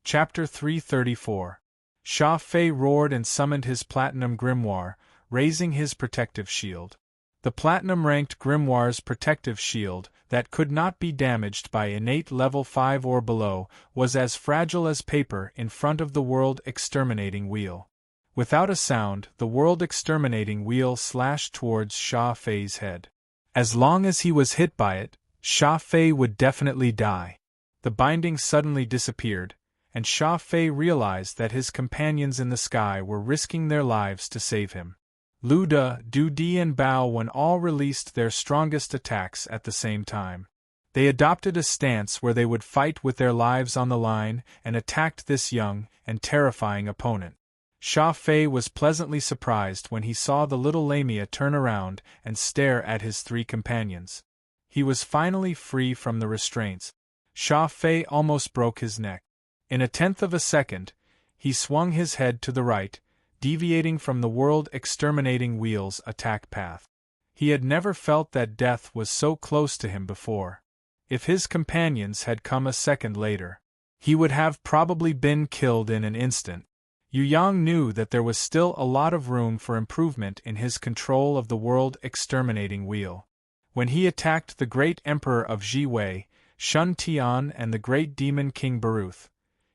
Chapter 334. Sha Fei roared and summoned his platinum grimoire, raising his protective shield. The platinum-ranked grimoire's protective shield, that could not be damaged by innate level 5 or below, was as fragile as paper in front of the world-exterminating wheel. Without a sound, the world-exterminating wheel slashed towards Sha Fei's head. As long as he was hit by it, Sha Fei would definitely die. The binding suddenly disappeared, and Sha Fei realized that his companions in the sky were risking their lives to save him. Lu De, Du Di and Bao Wen all released their strongest attacks at the same time. They adopted a stance where they would fight with their lives on the line and attacked this young and terrifying opponent. Sha Fei was pleasantly surprised when he saw the little Lamia turn around and stare at his three companions. He was finally free from the restraints. Sha Fei almost broke his neck. In a tenth of a second, he swung his head to the right, deviating from the world-exterminating wheel's attack path. He had never felt that death was so close to him before. If his companions had come a second later, he would have probably been killed in an instant. Yu Yang knew that there was still a lot of room for improvement in his control of the world-exterminating wheel. When he attacked the great emperor of Ji-Wei, Shun Tian and the great demon king Baruth,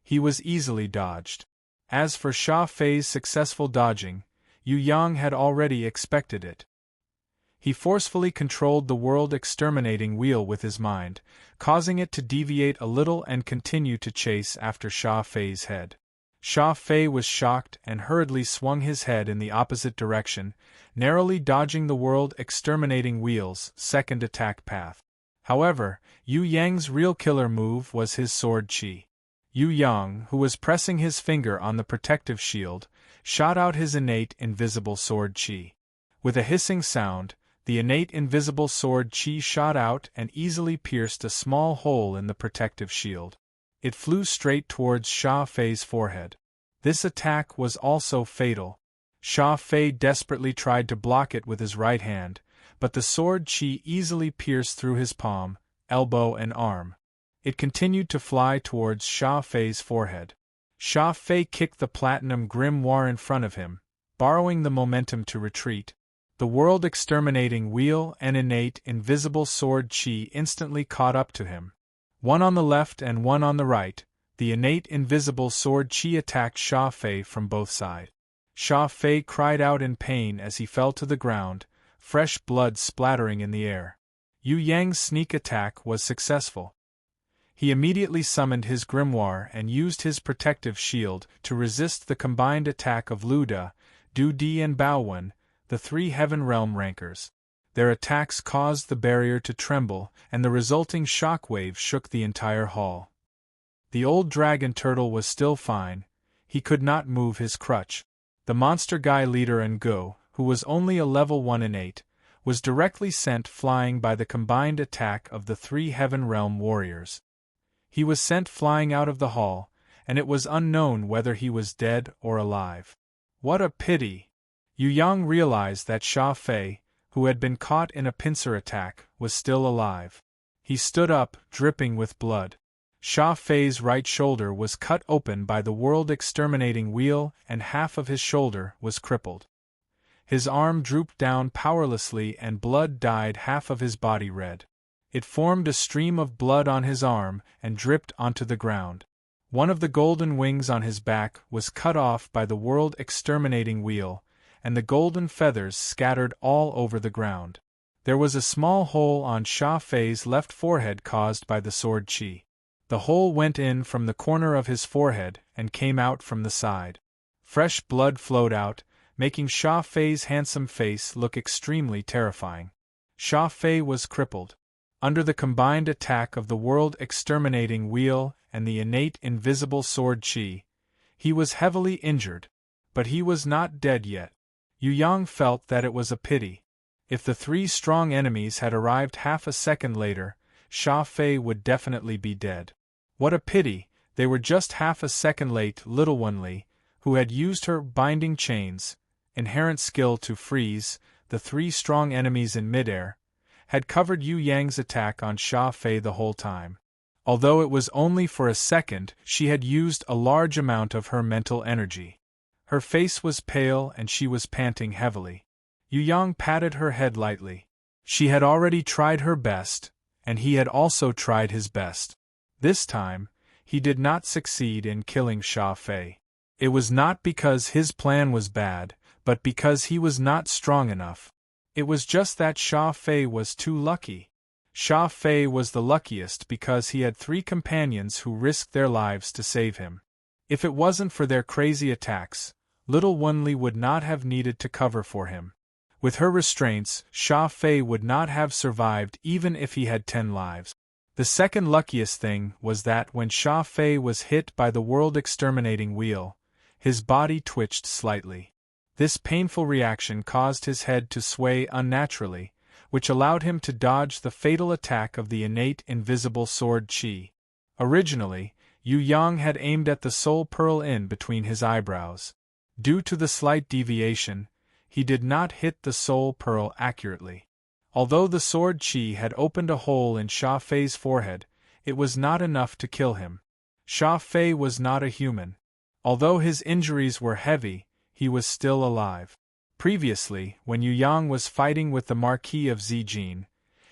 he was easily dodged. As for Sha Fei's successful dodging, Yu Yang had already expected it. He forcefully controlled the world-exterminating wheel with his mind, causing it to deviate a little and continue to chase after Sha Fei's head. Sha Fei was shocked and hurriedly swung his head in the opposite direction, narrowly dodging the world-exterminating wheel's second attack path. However, Yu Yang's real killer move was his sword chi. Yu Yang, who was pressing his finger on the protective shield, shot out his innate invisible sword chi. With a hissing sound, the innate invisible sword chi shot out and easily pierced a small hole in the protective shield. It flew straight towards Sha Fei's forehead. This attack was also fatal. Sha Fei desperately tried to block it with his right hand, but the sword chi easily pierced through his palm, elbow and arm. It continued to fly towards Sha Fei's forehead. Sha Fei kicked the platinum grimoire in front of him, borrowing the momentum to retreat. The world-exterminating wheel and innate invisible sword chi instantly caught up to him. One on the left and one on the right, the innate invisible sword chi attacked Sha Fei from both sides. Sha Fei cried out in pain as he fell to the ground, fresh blood splattering in the air. Yu Yang's sneak attack was successful. He immediately summoned his grimoire and used his protective shield to resist the combined attack of Lu De, Du Di and Bao Wen, the three Heaven Realm rankers. Their attacks caused the barrier to tremble, and the resulting shockwave shook the entire hall. The old dragon turtle was still fine. He could not move his crutch. The monster guy leader Ngo, who was only a level 1 innate, was directly sent flying by the combined attack of the three Heaven Realm warriors. He was sent flying out of the hall, and it was unknown whether he was dead or alive. What a pity! Yu Yang realized that Sha Fei, who had been caught in a pincer attack, was still alive. He stood up, dripping with blood. Sha Fei's right shoulder was cut open by the world-exterminating wheel and half of his shoulder was crippled. His arm drooped down powerlessly and blood dyed half of his body red. It formed a stream of blood on his arm and dripped onto the ground. One of the golden wings on his back was cut off by the world-exterminating wheel, and the golden feathers scattered all over the ground. There was a small hole on Sha Fei's left forehead caused by the sword chi. The hole went in from the corner of his forehead and came out from the side. Fresh blood flowed out, making Sha Fei's handsome face look extremely terrifying. Sha Fei was crippled. Under the combined attack of the world-exterminating wheel and the innate invisible sword chi, he was heavily injured, but he was not dead yet. Yu Yang felt that it was a pity. If the three strong enemies had arrived half a second later, Sha Fei would definitely be dead. What a pity, they were just half a second late. Little One Li, who had used her binding chains, inherent skill to freeze the three strong enemies in midair, had covered Yu Yang's attack on Sha Fei the whole time. Although it was only for a second, she had used a large amount of her mental energy. Her face was pale and she was panting heavily. Yu Yang patted her head lightly. She had already tried her best, and he had also tried his best. This time, he did not succeed in killing Sha Fei. It was not because his plan was bad, but because he was not strong enough. It was just that Sha Fei was too lucky. Sha Fei was the luckiest because he had 3 companions who risked their lives to save him. If it wasn't for their crazy attacks, little Wenli would not have needed to cover for him. With her restraints, Sha Fei would not have survived even if he had 10 lives. The second luckiest thing was that when Sha Fei was hit by the world-exterminating wheel, his body twitched slightly. This painful reaction caused his head to sway unnaturally, which allowed him to dodge the fatal attack of the innate invisible sword Qi. Originally, Yu Yang had aimed at the soul pearl in between his eyebrows. Due to the slight deviation, he did not hit the soul pearl accurately. Although the sword Qi had opened a hole in Sha Fei's forehead, it was not enough to kill him. Sha Fei was not a human. Although his injuries were heavy, he was still alive. Previously, when Yu Yang was fighting with the Marquis of Zijin,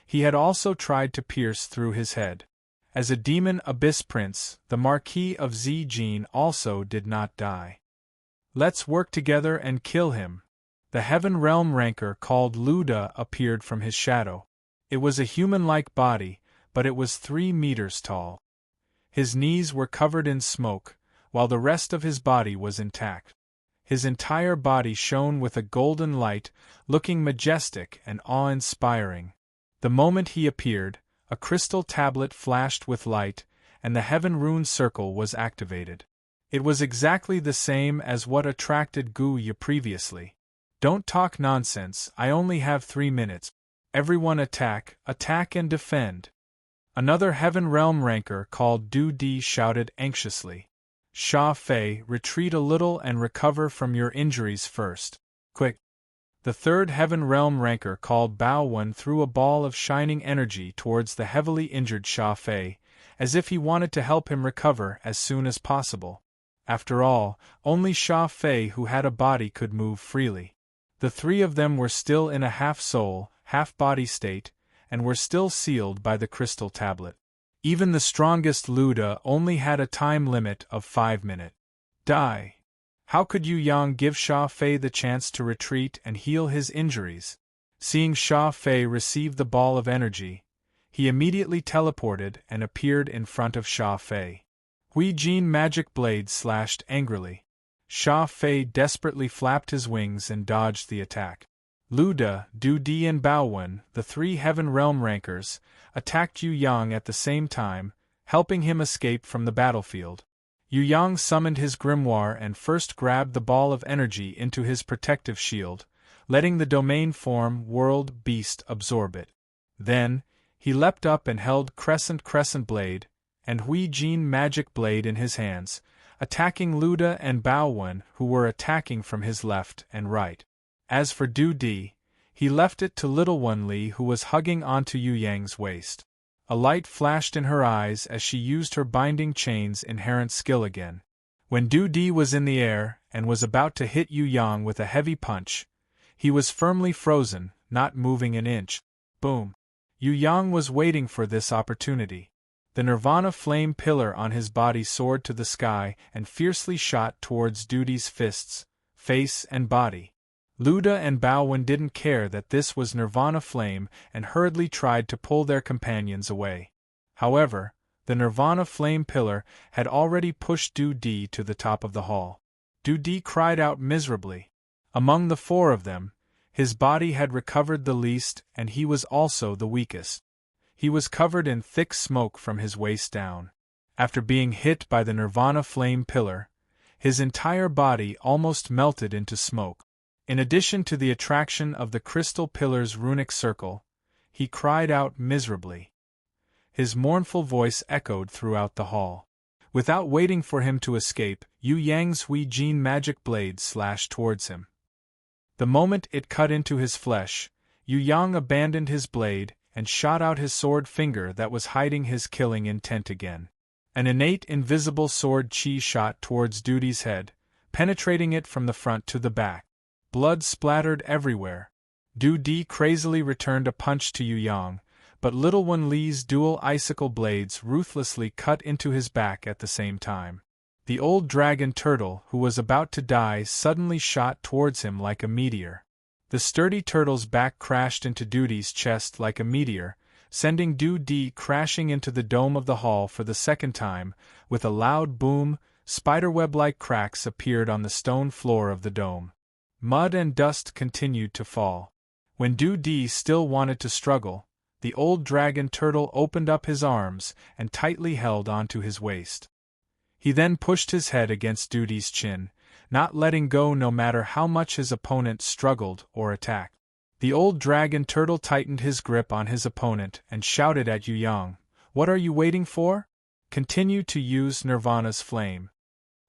he had also tried to pierce through his head. As a demon abyss prince, the Marquis of Zijin also did not die. "Let's work together and kill him." The Heaven Realm ranker called Luda appeared from his shadow. It was a human-like body, but it was 3 meters tall. His knees were covered in smoke, while the rest of his body was intact. His entire body shone with a golden light, looking majestic and awe-inspiring. The moment he appeared, a crystal tablet flashed with light, and the Heaven Rune Circle was activated. It was exactly the same as what attracted Gu Ye previously. "Don't talk nonsense, I only have 3 minutes. Everyone attack, attack and defend." Another Heaven Realm ranker called Du Di shouted anxiously. "Sha Fei, retreat a little and recover from your injuries first. Quick!" The third Heaven Realm ranker called Bao Wen threw a ball of shining energy towards the heavily injured Sha Fei, as if he wanted to help him recover as soon as possible. After all, only Sha Fei who had a body could move freely. The 3 of them were still in a half-soul, half-body state, and were still sealed by the crystal tablet. Even the strongest Luda only had a time limit of 5 minutes. Die! How could Yu Yang give Sha Fei the chance to retreat and heal his injuries? Seeing Sha Fei receive the ball of energy, he immediately teleported and appeared in front of Sha Fei. Hui Jin magic blade slashed angrily. Sha Fei desperately flapped his wings and dodged the attack. Luda, Du Di and Bao Wen, the 3 Heaven Realm rankers, attacked Yu Yang at the same time, helping him escape from the battlefield. Yu Yang summoned his grimoire and first grabbed the ball of energy into his protective shield, letting the domain form World Beast absorb it. Then, he leapt up and held Crescent Blade, and Hui Jin magic blade in his hands, attacking Luda and Bao Wen who were attacking from his left and right. As for Du Di, he left it to little Wenli who was hugging onto Yu Yang's waist. A light flashed in her eyes as she used her binding chain's inherent skill again. When Du Di was in the air and was about to hit Yu Yang with a heavy punch, he was firmly frozen, not moving an inch. Boom! Yu Yang was waiting for this opportunity. The Nirvana flame pillar on his body soared to the sky and fiercely shot towards Du Di's fists, face and body. Luda and Bao Wen didn't care that this was Nirvana flame and hurriedly tried to pull their companions away. However, the Nirvana flame pillar had already pushed Du Di to the top of the hall. Du Di cried out miserably. Among the 4 of them, his body had recovered the least and he was also the weakest. He was covered in thick smoke from his waist down. After being hit by the Nirvana flame pillar, his entire body almost melted into smoke. In addition to the attraction of the crystal pillar's runic circle, he cried out miserably. His mournful voice echoed throughout the hall. Without waiting for him to escape, Yu Yang's Hui Jin magic blade slashed towards him. The moment it cut into his flesh, Yu Yang abandoned his blade and shot out his sword finger that was hiding his killing intent again. An innate invisible sword chi shot towards Duty's head, penetrating it from the front to the back. Blood splattered everywhere. Du Di crazily returned a punch to Yu Yang, but Little One Li's dual icicle blades ruthlessly cut into his back at the same time. The old dragon turtle, who was about to die, suddenly shot towards him like a meteor. The sturdy turtle's back crashed into Duty's chest like a meteor, sending Du Di crashing into the dome of the hall for the second time. With a loud boom, spiderweb-like cracks appeared on the stone floor of the dome. Mud and dust continued to fall. When Du Di still wanted to struggle, the old dragon turtle opened up his arms and tightly held onto his waist. He then pushed his head against Duty's chin, not letting go no matter how much his opponent struggled or attacked. The old dragon turtle tightened his grip on his opponent and shouted at Yu Yang, "What are you waiting for? Continue to use Nirvana's flame."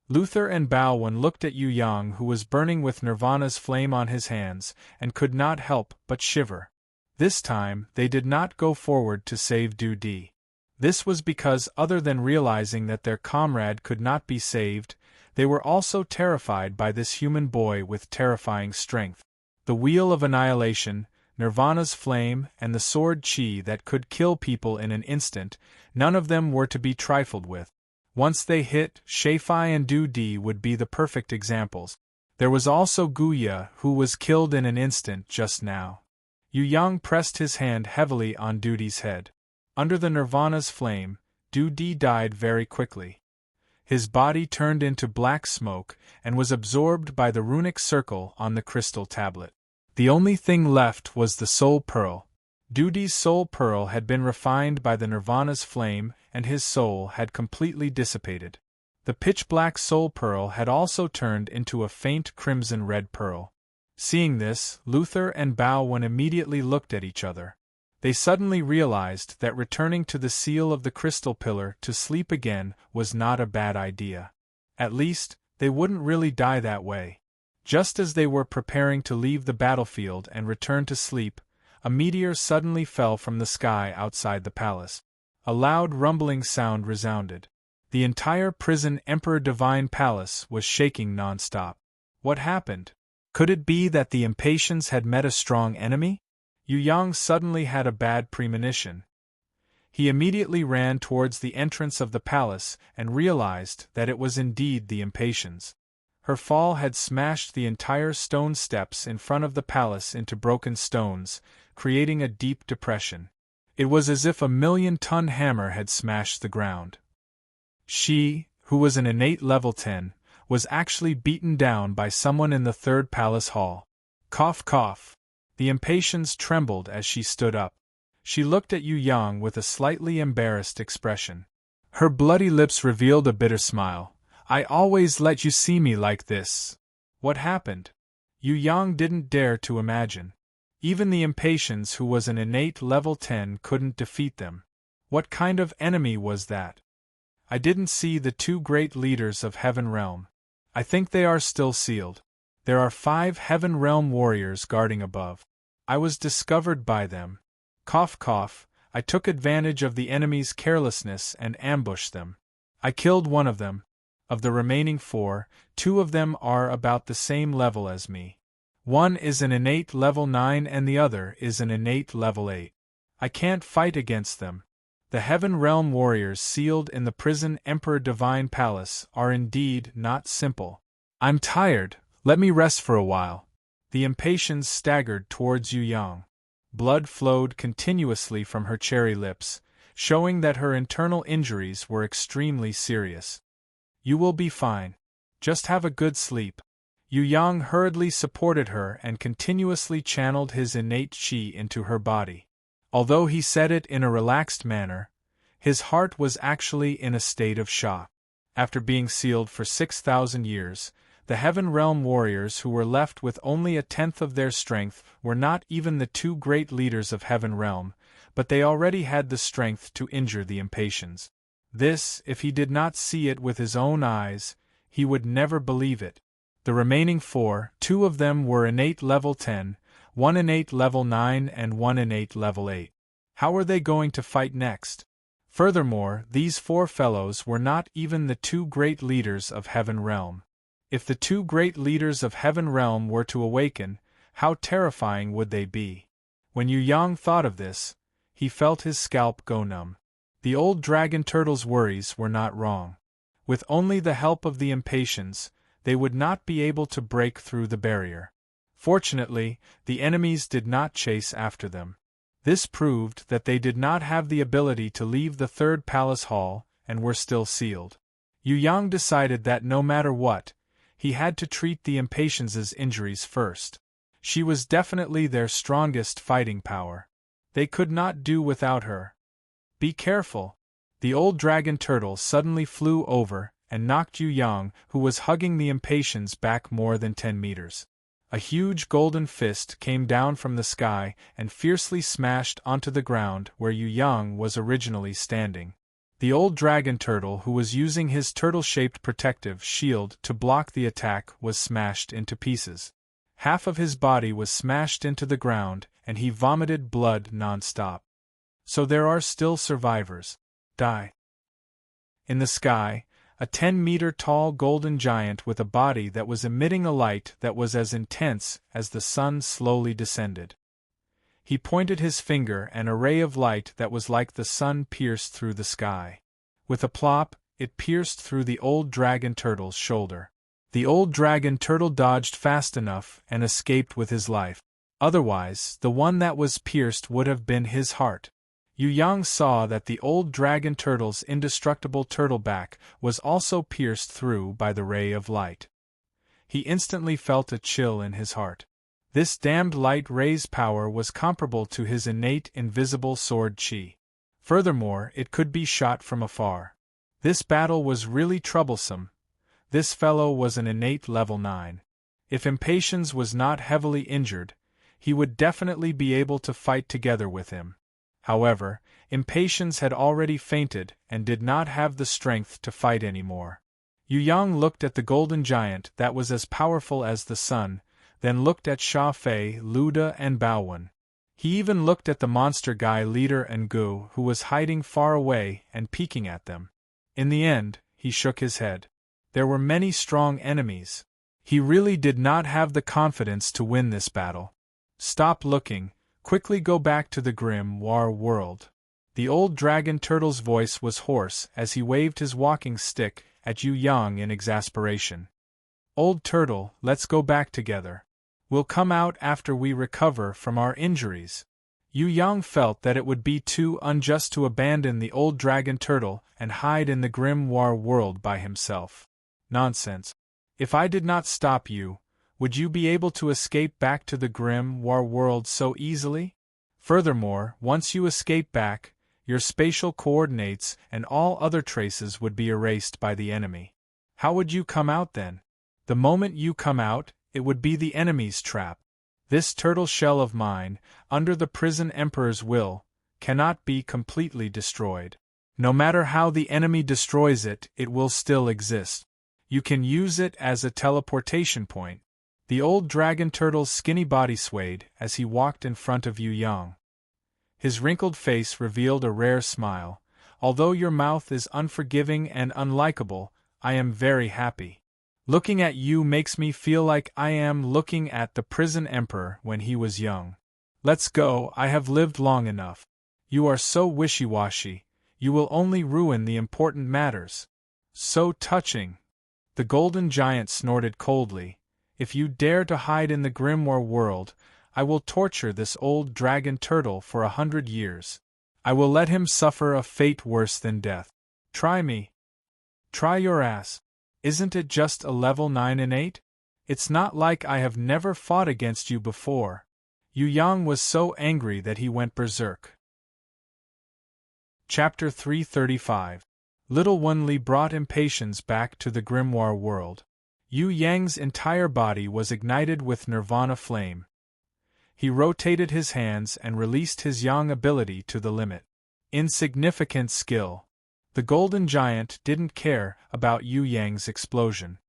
Luther and Baowen looked at Yu Yang, who was burning with Nirvana's flame on his hands, and could not help but shiver. This time, they did not go forward to save Du Di. This was because, other than realizing that their comrade could not be saved, they were also terrified by this human boy with terrifying strength. The Wheel of Annihilation, Nirvana's flame, and the sword chi that could kill people in an instant, none of them were to be trifled with. Once they hit, Shefei and Du Di would be the perfect examples. There was also Guya, who was killed in an instant just now. Yu Yang pressed his hand heavily on Duty's head. Under the Nirvana's flame, Du Di died very quickly. His body turned into black smoke and was absorbed by the runic circle on the crystal tablet. The only thing left was the soul pearl. Duty's soul pearl had been refined by the Nirvana's flame, and his soul had completely dissipated. The pitch-black soul pearl had also turned into a faint crimson-red pearl. Seeing this, Luther and Baowen immediately looked at each other. They suddenly realized that returning to the seal of the crystal pillar to sleep again was not a bad idea. At least, they wouldn't really die that way. Just as they were preparing to leave the battlefield and return to sleep, a meteor suddenly fell from the sky outside the palace. A loud rumbling sound resounded. The entire prison Emperor Divine Palace was shaking non-stop. What happened? Could it be that the impatiens had met a strong enemy? Yu Yang suddenly had a bad premonition. He immediately ran towards the entrance of the palace and realized that it was indeed the impatiens. Her fall had smashed the entire stone steps in front of the palace into broken stones, creating a deep depression. It was as if a 1,000,000-ton hammer had smashed the ground. She, who was an innate level 10, was actually beaten down by someone in the third palace hall. Cough cough. The impatiens trembled as she stood up. She looked at Yu Yang with a slightly embarrassed expression. Her bloody lips revealed a bitter smile. "I always let you see me like this." What happened? Yu Yang didn't dare to imagine. Even the impatiens, who was an innate level 10, couldn't defeat them. What kind of enemy was that? I didn't see the two great leaders of Heaven Realm. I think they are still sealed. There are 5 Heaven Realm warriors guarding above. I was discovered by them. Cough cough, I took advantage of the enemy's carelessness and ambushed them. I killed one of them. Of the remaining 4, 2 of them are about the same level as me. One is an innate level 9 and the other is an innate level 8. I can't fight against them. The Heaven Realm warriors sealed in the prison Emperor Divine Palace are indeed not simple. I'm tired, let me rest for a while. The impatiens staggered towards Yu Yang. Blood flowed continuously from her cherry lips, showing that her internal injuries were extremely serious. You will be fine. Just have a good sleep. Yu Yang hurriedly supported her and continuously channeled his innate qi into her body. Although he said it in a relaxed manner, his heart was actually in a state of shock. After being sealed for 6,000 years, the Heaven Realm warriors who were left with only 1/10 of their strength were not even the 2 great leaders of Heaven Realm, but they already had the strength to injure the impatiens. This, if he did not see it with his own eyes, he would never believe it. The remaining 4, 2 of them were innate level 10, 1 innate level 9 and 1 innate level 8. How were they going to fight next? Furthermore, these four fellows were not even the two great leaders of Heaven Realm. If the two great leaders of Heaven Realm were to awaken, how terrifying would they be? When Yu Yang thought of this, he felt his scalp go numb. The old dragon turtle's worries were not wrong. With only the help of the impatiens, they would not be able to break through the barrier. Fortunately, the enemies did not chase after them. This proved that they did not have the ability to leave the third palace hall, and were still sealed. Yu Yang decided that no matter what, he had to treat the impatiens' injuries first. She was definitely their strongest fighting power. They could not do without her. Be careful! The old dragon turtle suddenly flew over and knocked Yu Yang, who was hugging the impatiens, back more than 10 meters. A huge golden fist came down from the sky and fiercely smashed onto the ground where Yu Yang was originally standing. The old dragon turtle, who was using his turtle-shaped protective shield to block the attack, was smashed into pieces. Half of his body was smashed into the ground, and he vomited blood non-stop. So there are still survivors. Die. In the sky, a 10-meter-tall golden giant with a body that was emitting a light that was as intense as the sun slowly descended. He pointed his finger, and a ray of light that was like the sun pierced through the sky. With a plop, it pierced through the old dragon turtle's shoulder. The old dragon turtle dodged fast enough and escaped with his life. Otherwise, the one that was pierced would have been his heart. Yu Yang saw that the old dragon turtle's indestructible turtle back was also pierced through by the ray of light. He instantly felt a chill in his heart. This damned light ray's power was comparable to his innate invisible sword chi. Furthermore, it could be shot from afar. This battle was really troublesome. This fellow was an innate level 9. If Impatiens was not heavily injured, he would definitely be able to fight together with him. However, Impatiens had already fainted and did not have the strength to fight anymore. Yu Yang looked at the golden giant that was as powerful as the sun, then looked at Sha Fei, Luda, and Baowen. He even looked at the monster guy leader and Gu, who was hiding far away and peeking at them. In the end, he shook his head. There were many strong enemies. He really did not have the confidence to win this battle. Stop looking. Quickly go back to the Grimoire world. The old dragon turtle's voice was hoarse as he waved his walking stick at Yu Yang in exasperation. Old turtle, let's go back together. We'll come out after we recover from our injuries. Yu Yang felt that it would be too unjust to abandon the old dragon turtle and hide in the Grimoire world by himself. Nonsense. If I did not stop you, would you be able to escape back to the Grimoire world so easily? Furthermore, once you escape back, your spatial coordinates and all other traces would be erased by the enemy. How would you come out then? The moment you come out, it would be the enemy's trap. This turtle shell of mine, under the prison emperor's will, cannot be completely destroyed. No matter how the enemy destroys it, it will still exist. You can use it as a teleportation point. The old dragon turtle's skinny body swayed as he walked in front of Yu Yang. His wrinkled face revealed a rare smile. Although your mouth is unforgiving and unlikable, I am very happy. Looking at you makes me feel like I am looking at the prison emperor when he was young. Let's go, I have lived long enough. You are so wishy-washy. You will only ruin the important matters. So touching. The golden giant snorted coldly. If you dare to hide in the Grimoire world, I will torture this old dragon turtle for 100 years. I will let him suffer a fate worse than death. Try me. Try your ass. Isn't it just a level 9 innate? It's not like I have never fought against you before. Yu Yang was so angry that he went berserk. Chapter 335. Little Wen Li brought Impatiens back to the Grimoire world. Yu Yang's entire body was ignited with nirvana flame. He rotated his hands and released his yang ability to the limit. Insignificant skill. The golden giant didn't care about Yu Yang's explosion.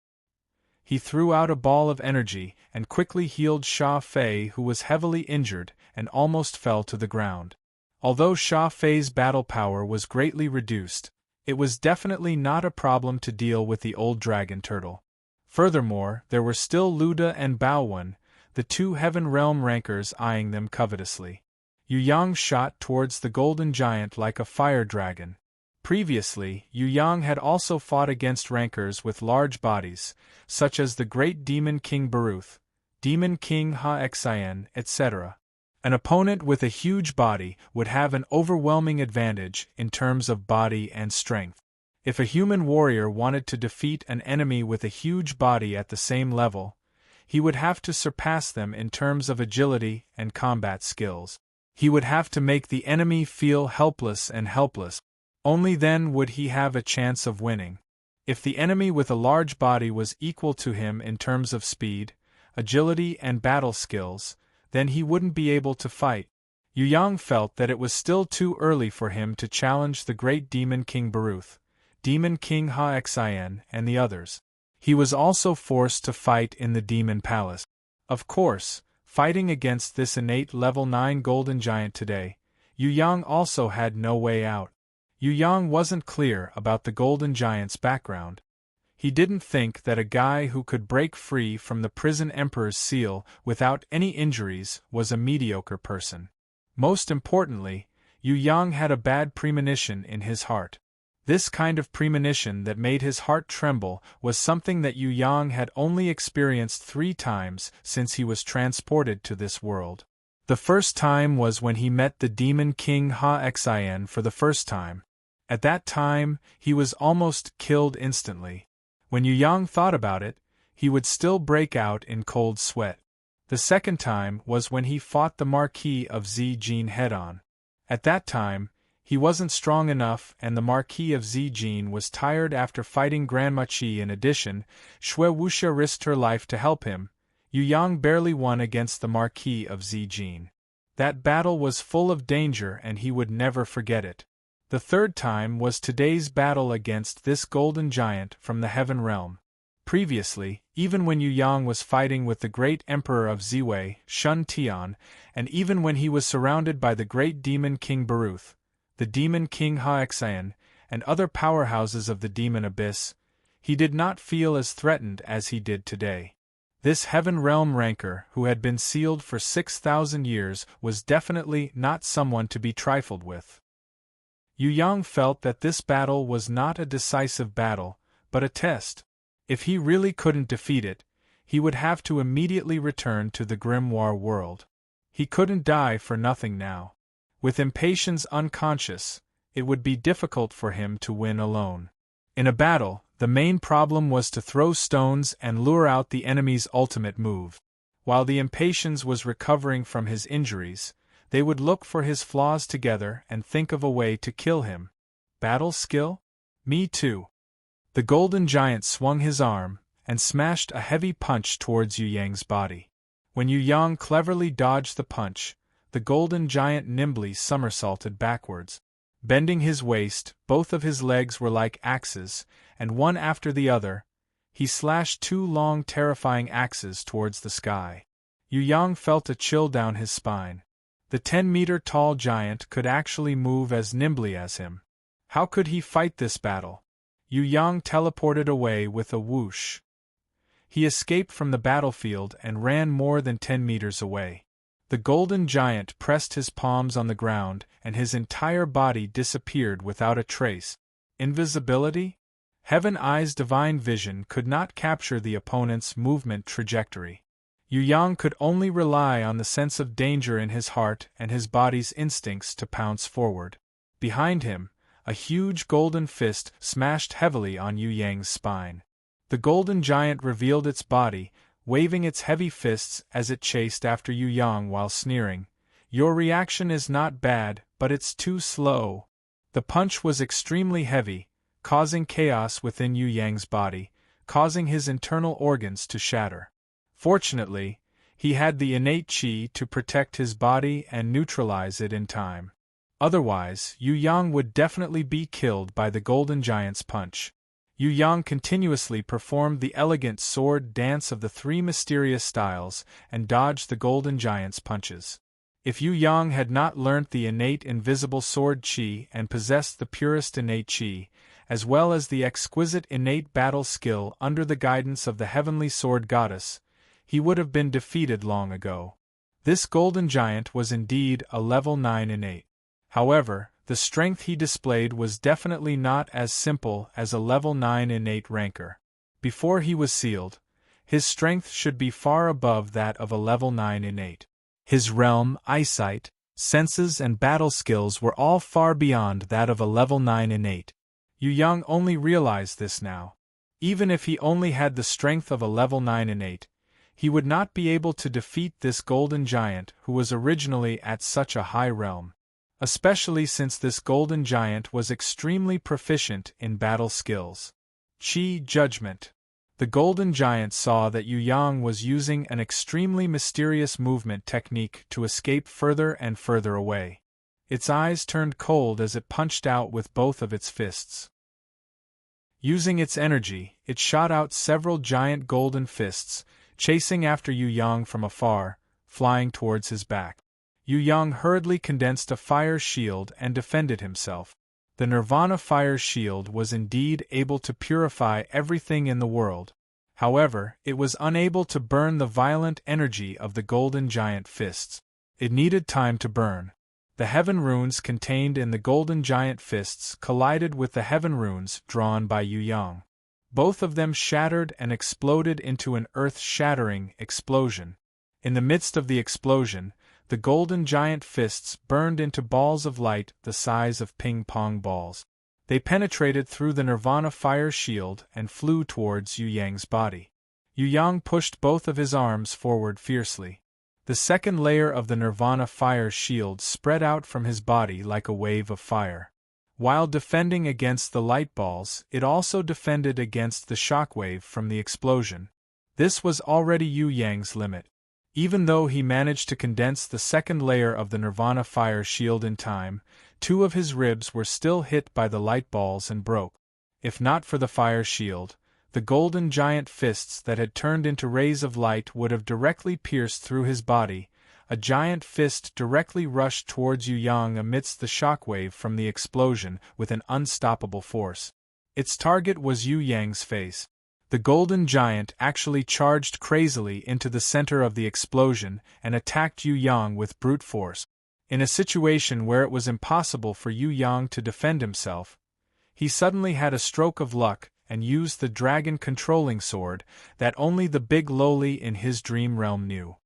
He threw out a ball of energy and quickly healed Sha Fei, who was heavily injured and almost fell to the ground. Although Sha Fei's battle power was greatly reduced, it was definitely not a problem to deal with the old dragon turtle. Furthermore, there were still Luda and Baowen, the two Heaven Realm rankers eyeing them covetously. Yu Yang shot towards the golden giant like a fire dragon. Previously, Yu Yang had also fought against rankers with large bodies, such as the great Demon King Baruth, Demon King Ha Xian, etc. An opponent with a huge body would have an overwhelming advantage in terms of body and strength. If a human warrior wanted to defeat an enemy with a huge body at the same level, he would have to surpass them in terms of agility and combat skills. He would have to make the enemy feel helpless and helpless. Only then would he have a chance of winning. If the enemy with a large body was equal to him in terms of speed, agility and battle skills, then he wouldn't be able to fight. Yu Yang felt that it was still too early for him to challenge the great Demon King Baruth, Demon King Ha Xian, and the others. He was also forced to fight in the Demon Palace. Of course, fighting against this innate level 9 golden giant today, Yu Yang also had no way out. Yu Yang wasn't clear about the golden giant's background. He didn't think that a guy who could break free from the prison emperor's seal without any injuries was a mediocre person. Most importantly, Yu Yang had a bad premonition in his heart. This kind of premonition that made his heart tremble was something that Yu Yang had only experienced 3 times since he was transported to this world. The first time was when he met the Demon King Ha Xian for the first time. At that time, he was almost killed instantly. When Yu Yang thought about it, he would still break out in cold sweat. The second time was when he fought the Marquis of Zijin head-on. At that time, he wasn't strong enough and the Marquis of Zijin was tired after fighting Grandma Qi. In addition, Xue Wuxia risked her life to help him. Yu Yang barely won against the Marquis of Zijin. That battle was full of danger and he would never forget it. The third time was today's battle against this golden giant from the Heaven Realm. Previously, even when Yu Yang was fighting with the great Emperor of Ziwei, Shun Tian, and even when he was surrounded by the great Demon King Baruth, the Demon King Ha Xian, and other powerhouses of the Demon Abyss, he did not feel as threatened as he did today. This Heaven Realm ranker who had been sealed for 6,000 years was definitely not someone to be trifled with. Yu Yang felt that this battle was not a decisive battle, but a test. If he really couldn't defeat it, he would have to immediately return to the grimoire world. He couldn't die for nothing now. With impatience unconscious, it would be difficult for him to win alone. In a battle, the main problem was to throw stones and lure out the enemy's ultimate move. While the impatience was recovering from his injuries, they would look for his flaws together and think of a way to kill him. Battle skill? Me too. The golden giant swung his arm and smashed a heavy punch towards Yu Yang's body. When Yu Yang cleverly dodged the punch, the golden giant nimbly somersaulted backwards. Bending his waist, both of his legs were like axes, and one after the other, he slashed 2 long terrifying axes towards the sky. Yu Yang felt a chill down his spine. The 10-meter-tall giant could actually move as nimbly as him. How could he fight this battle? Yu Yang teleported away with a whoosh. He escaped from the battlefield and ran more than 10 meters away. The golden giant pressed his palms on the ground and his entire body disappeared without a trace. Invisibility? Heaven Eye's divine vision could not capture the opponent's movement trajectory. Yu Yang could only rely on the sense of danger in his heart and his body's instincts to pounce forward. Behind him, a huge golden fist smashed heavily on Yu Yang's spine. The golden giant revealed its body, waving its heavy fists as it chased after Yu Yang while sneering. "Your reaction is not bad, but it's too slow." The punch was extremely heavy, causing chaos within Yu Yang's body, causing his internal organs to shatter. Fortunately, he had the innate qi to protect his body and neutralize it in time. Otherwise, Yu Yang would definitely be killed by the golden giant's punch. Yu Yang continuously performed the elegant sword dance of the 3 mysterious styles and dodged the golden giant's punches. If Yu Yang had not learnt the innate invisible sword qi and possessed the purest innate qi, as well as the exquisite innate battle skill under the guidance of the heavenly sword goddess, he would have been defeated long ago. This golden giant was indeed a level 9 innate. However, the strength he displayed was definitely not as simple as a level 9 innate rancor. Before he was sealed, his strength should be far above that of a level 9 innate. His realm, eyesight, senses and battle skills were all far beyond that of a level 9 innate. Yu Yang only realized this now. Even if he only had the strength of a level 9 innate, he would not be able to defeat this golden giant who was originally at such a high realm. Especially since this golden giant was extremely proficient in battle skills. Qi Judgment. The golden giant saw that Yu Yang was using an extremely mysterious movement technique to escape further and further away. Its eyes turned cold as it punched out with both of its fists. Using its energy, it shot out several giant golden fists, chasing after Yu Yang from afar, flying towards his back. Yu Yang hurriedly condensed a fire shield and defended himself. The Nirvana fire shield was indeed able to purify everything in the world. However, it was unable to burn the violent energy of the golden giant fists. It needed time to burn. The heaven runes contained in the golden giant fists collided with the heaven runes drawn by Yu Yang. Both of them shattered and exploded into an earth-shattering explosion. In the midst of the explosion, the golden giant fists burned into balls of light the size of ping-pong balls. They penetrated through the Nirvana fire shield and flew towards Yu Yang's body. Yu Yang pushed both of his arms forward fiercely. The second layer of the Nirvana fire shield spread out from his body like a wave of fire. While defending against the light balls, it also defended against the shockwave from the explosion. This was already Yu Yang's limit. Even though he managed to condense the second layer of the Nirvana fire shield in time, 2 of his ribs were still hit by the light balls and broke. If not for the fire shield, the golden giant fists that had turned into rays of light would have directly pierced through his body. A giant fist directly rushed towards Yu Yang amidst the shockwave from the explosion with an unstoppable force. Its target was Yu Yang's face. The golden giant actually charged crazily into the center of the explosion and attacked Yu Yang with brute force. In a situation where it was impossible for Yu Yang to defend himself, he suddenly had a stroke of luck and used the dragon controlling sword that only the big lowly in his dream realm knew.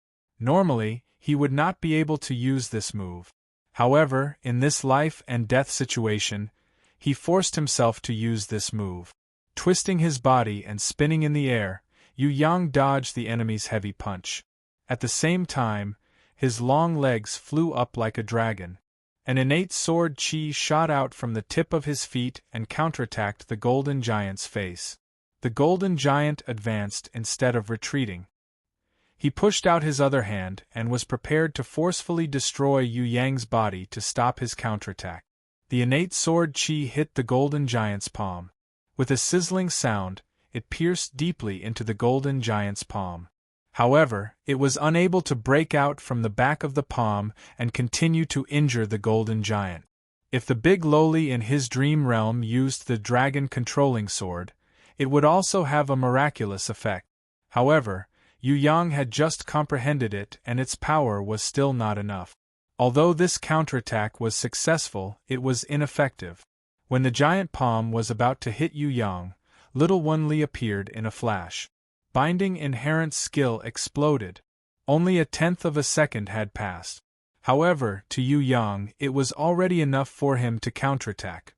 Normally, he would not be able to use this move. However, in this life and death situation, he forced himself to use this move. Twisting his body and spinning in the air, Yu Yang dodged the enemy's heavy punch. At the same time, his long legs flew up like a dragon. An innate sword qi shot out from the tip of his feet and counterattacked the golden giant's face. The golden giant advanced instead of retreating. He pushed out his other hand and was prepared to forcefully destroy Yu Yang's body to stop his counterattack. The innate sword qi hit the golden giant's palm. With a sizzling sound, it pierced deeply into the golden giant's palm. However, it was unable to break out from the back of the palm and continue to injure the golden giant. If the big lowly in his dream realm used the dragon controlling sword, it would also have a miraculous effect. However, Yu Yang had just comprehended it and its power was still not enough. Although this counterattack was successful, it was ineffective. When the giant palm was about to hit Yu Yang, Little One Li appeared in a flash. Binding inherent skill exploded. Only 1/10 of a second had passed. However, to Yu Yang, it was already enough for him to counterattack.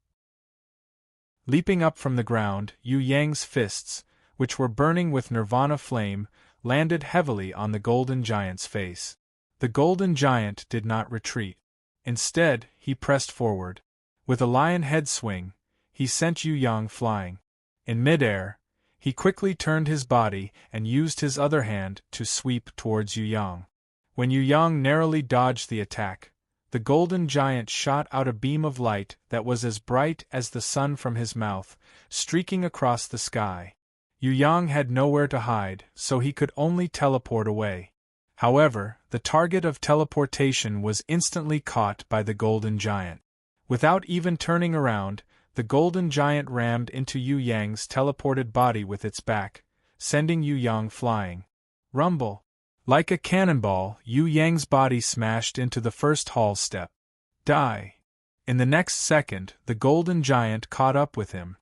Leaping up from the ground, Yu Yang's fists, which were burning with nirvana flame, landed heavily on the golden giant's face. The golden giant did not retreat. Instead, he pressed forward. With a lion head swing, he sent Yu Yang flying. In midair, he quickly turned his body and used his other hand to sweep towards Yu Yang. When Yu Yang narrowly dodged the attack, the golden giant shot out a beam of light that was as bright as the sun from his mouth, streaking across the sky. Yu Yang had nowhere to hide, so he could only teleport away. However, the target of teleportation was instantly caught by the Golden Giant. Without even turning around, the Golden Giant rammed into Yu Yang's teleported body with its back, sending Yu Yang flying. Rumble! Like a cannonball, Yu Yang's body smashed into the first hall step. Die! In the next second, the Golden Giant caught up with him.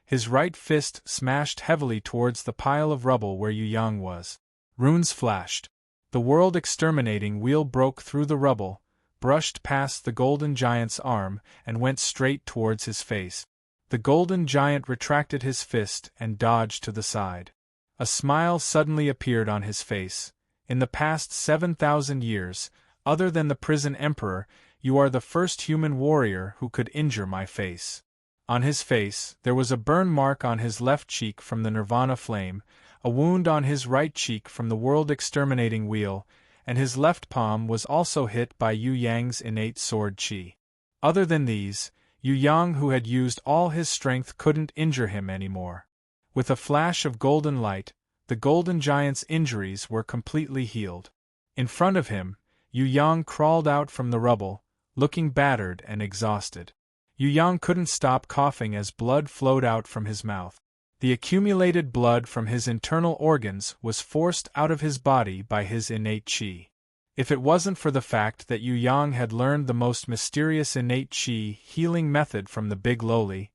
His right fist smashed heavily towards the pile of rubble where Yu Yang was. Runes flashed. The world-exterminating wheel broke through the rubble, brushed past the Golden Giant's arm, and went straight towards his face. The Golden Giant retracted his fist and dodged to the side. A smile suddenly appeared on his face. In the past 7,000 years, other than the prison emperor, you are the first human warrior who could injure my face. On his face, there was a burn mark on his left cheek from the Nirvana flame, a wound on his right cheek from the world-exterminating wheel, and his left palm was also hit by Yu Yang's innate sword qi. Other than these, Yu Yang, who had used all his strength, couldn't injure him anymore. With a flash of golden light, the Golden Giant's injuries were completely healed. In front of him, Yu Yang crawled out from the rubble, looking battered and exhausted. Yu Yang couldn't stop coughing as blood flowed out from his mouth. The accumulated blood from his internal organs was forced out of his body by his innate qi. If it wasn't for the fact that Yu Yang had learned the most mysterious innate qi healing method from the Big Loli,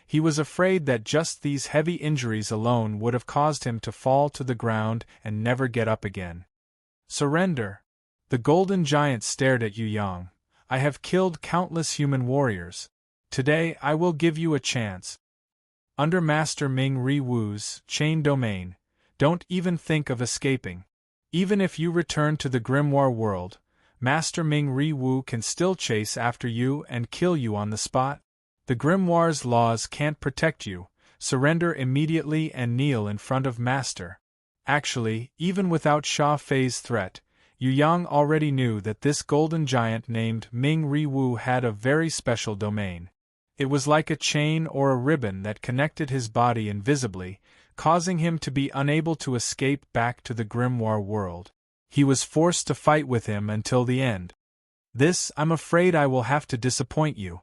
he was afraid that just these heavy injuries alone would have caused him to fall to the ground and never get up again. Surrender! The Golden Giant stared at Yu Yang. I have killed countless human warriors. Today I will give you a chance. Under Master Ming Ri Wu's chain domain, don't even think of escaping. Even if you return to the grimoire world, Master Ming Ri Wu can still chase after you and kill you on the spot. The grimoire's laws can't protect you. Surrender immediately and kneel in front of Master. Actually, even without Sha Fei's threat, Yu Yang already knew that this Golden Giant named Ming Ri Wu had a very special domain. It was like a chain or a ribbon that connected his body invisibly, causing him to be unable to escape back to the grimoire world. He was forced to fight with him until the end. This, I'm afraid I will have to disappoint you.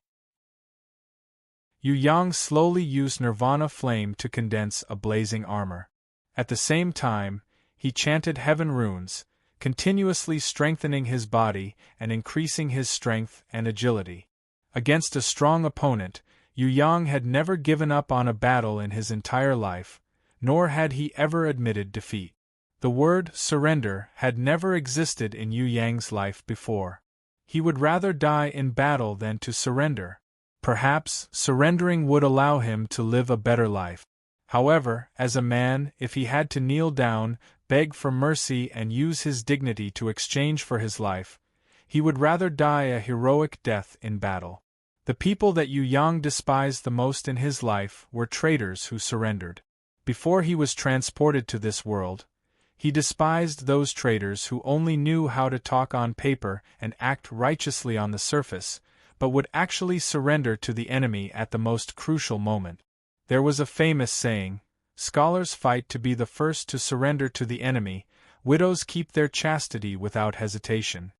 Yu Yang slowly used Nirvana flame to condense a blazing armor. At the same time, he chanted heaven runes, continuously strengthening his body and increasing his strength and agility. Against a strong opponent, Yu Yang had never given up on a battle in his entire life, nor had he ever admitted defeat. The word surrender had never existed in Yu Yang's life before. He would rather die in battle than to surrender. Perhaps surrendering would allow him to live a better life. However, as a man, if he had to kneel down, beg for mercy and use his dignity to exchange for his life, he would rather die a heroic death in battle. The people that Yu Yang despised the most in his life were traitors who surrendered. Before he was transported to this world, he despised those traitors who only knew how to talk on paper and act righteously on the surface, but would actually surrender to the enemy at the most crucial moment. There was a famous saying, "Scholars fight to be the first to surrender to the enemy, widows keep their chastity without hesitation."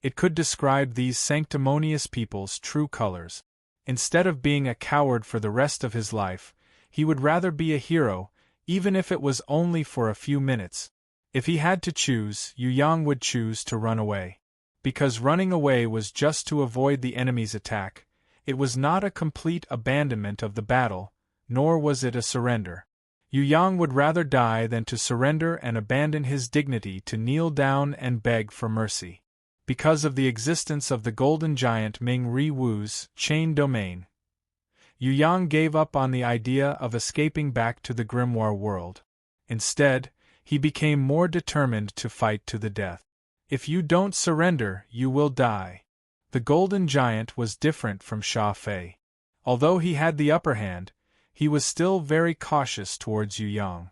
It could describe these sanctimonious people's true colors. Instead of being a coward for the rest of his life, he would rather be a hero, even if it was only for a few minutes. If he had to choose, Yu Yang would choose to run away. Because running away was just to avoid the enemy's attack, it was not a complete abandonment of the battle, nor was it a surrender. Yu Yang would rather die than to surrender and abandon his dignity to kneel down and beg for mercy. Because of the existence of the Golden Giant Ming Ri Wu's chain domain, Yu Yang gave up on the idea of escaping back to the grimoire world. Instead, he became more determined to fight to the death. If you don't surrender, you will die. The Golden Giant was different from Sha Fei. Although he had the upper hand, he was still very cautious towards Yu Yang.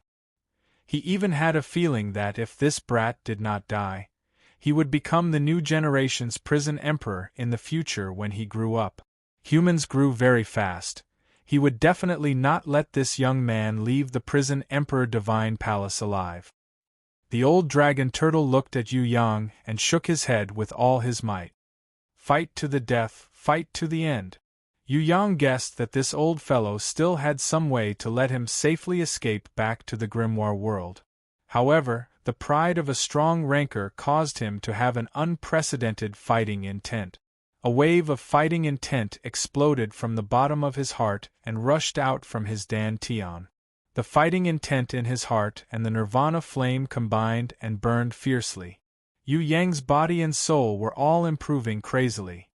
He even had a feeling that if this brat did not die, he would become the new generation's prison emperor in the future when he grew up. Humans grew very fast. He would definitely not let this young man leave the prison emperor divine palace alive. The old dragon turtle looked at Yu Yang and shook his head with all his might. Fight to the death, fight to the end. Yu Yang guessed that this old fellow still had some way to let him safely escape back to the grimoire world. However, the pride of a strong rancor caused him to have an unprecedented fighting intent. A wave of fighting intent exploded from the bottom of his heart and rushed out from his dantian. The fighting intent in his heart and the nirvana flame combined and burned fiercely. Yu Yang's body and soul were all improving crazily.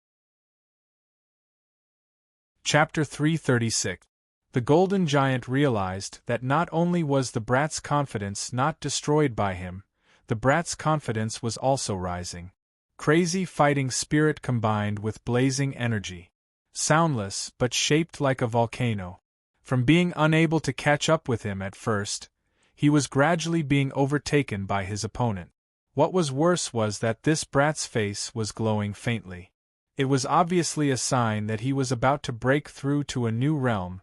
Chapter 336. The Golden Giant realized that not only was the brat's confidence not destroyed by him, the brat's confidence was also rising. Crazy fighting spirit combined with blazing energy. Soundless but shaped like a volcano. From being unable to catch up with him at first, he was gradually being overtaken by his opponent. What was worse was that this brat's face was glowing faintly. It was obviously a sign that he was about to break through to a new realm.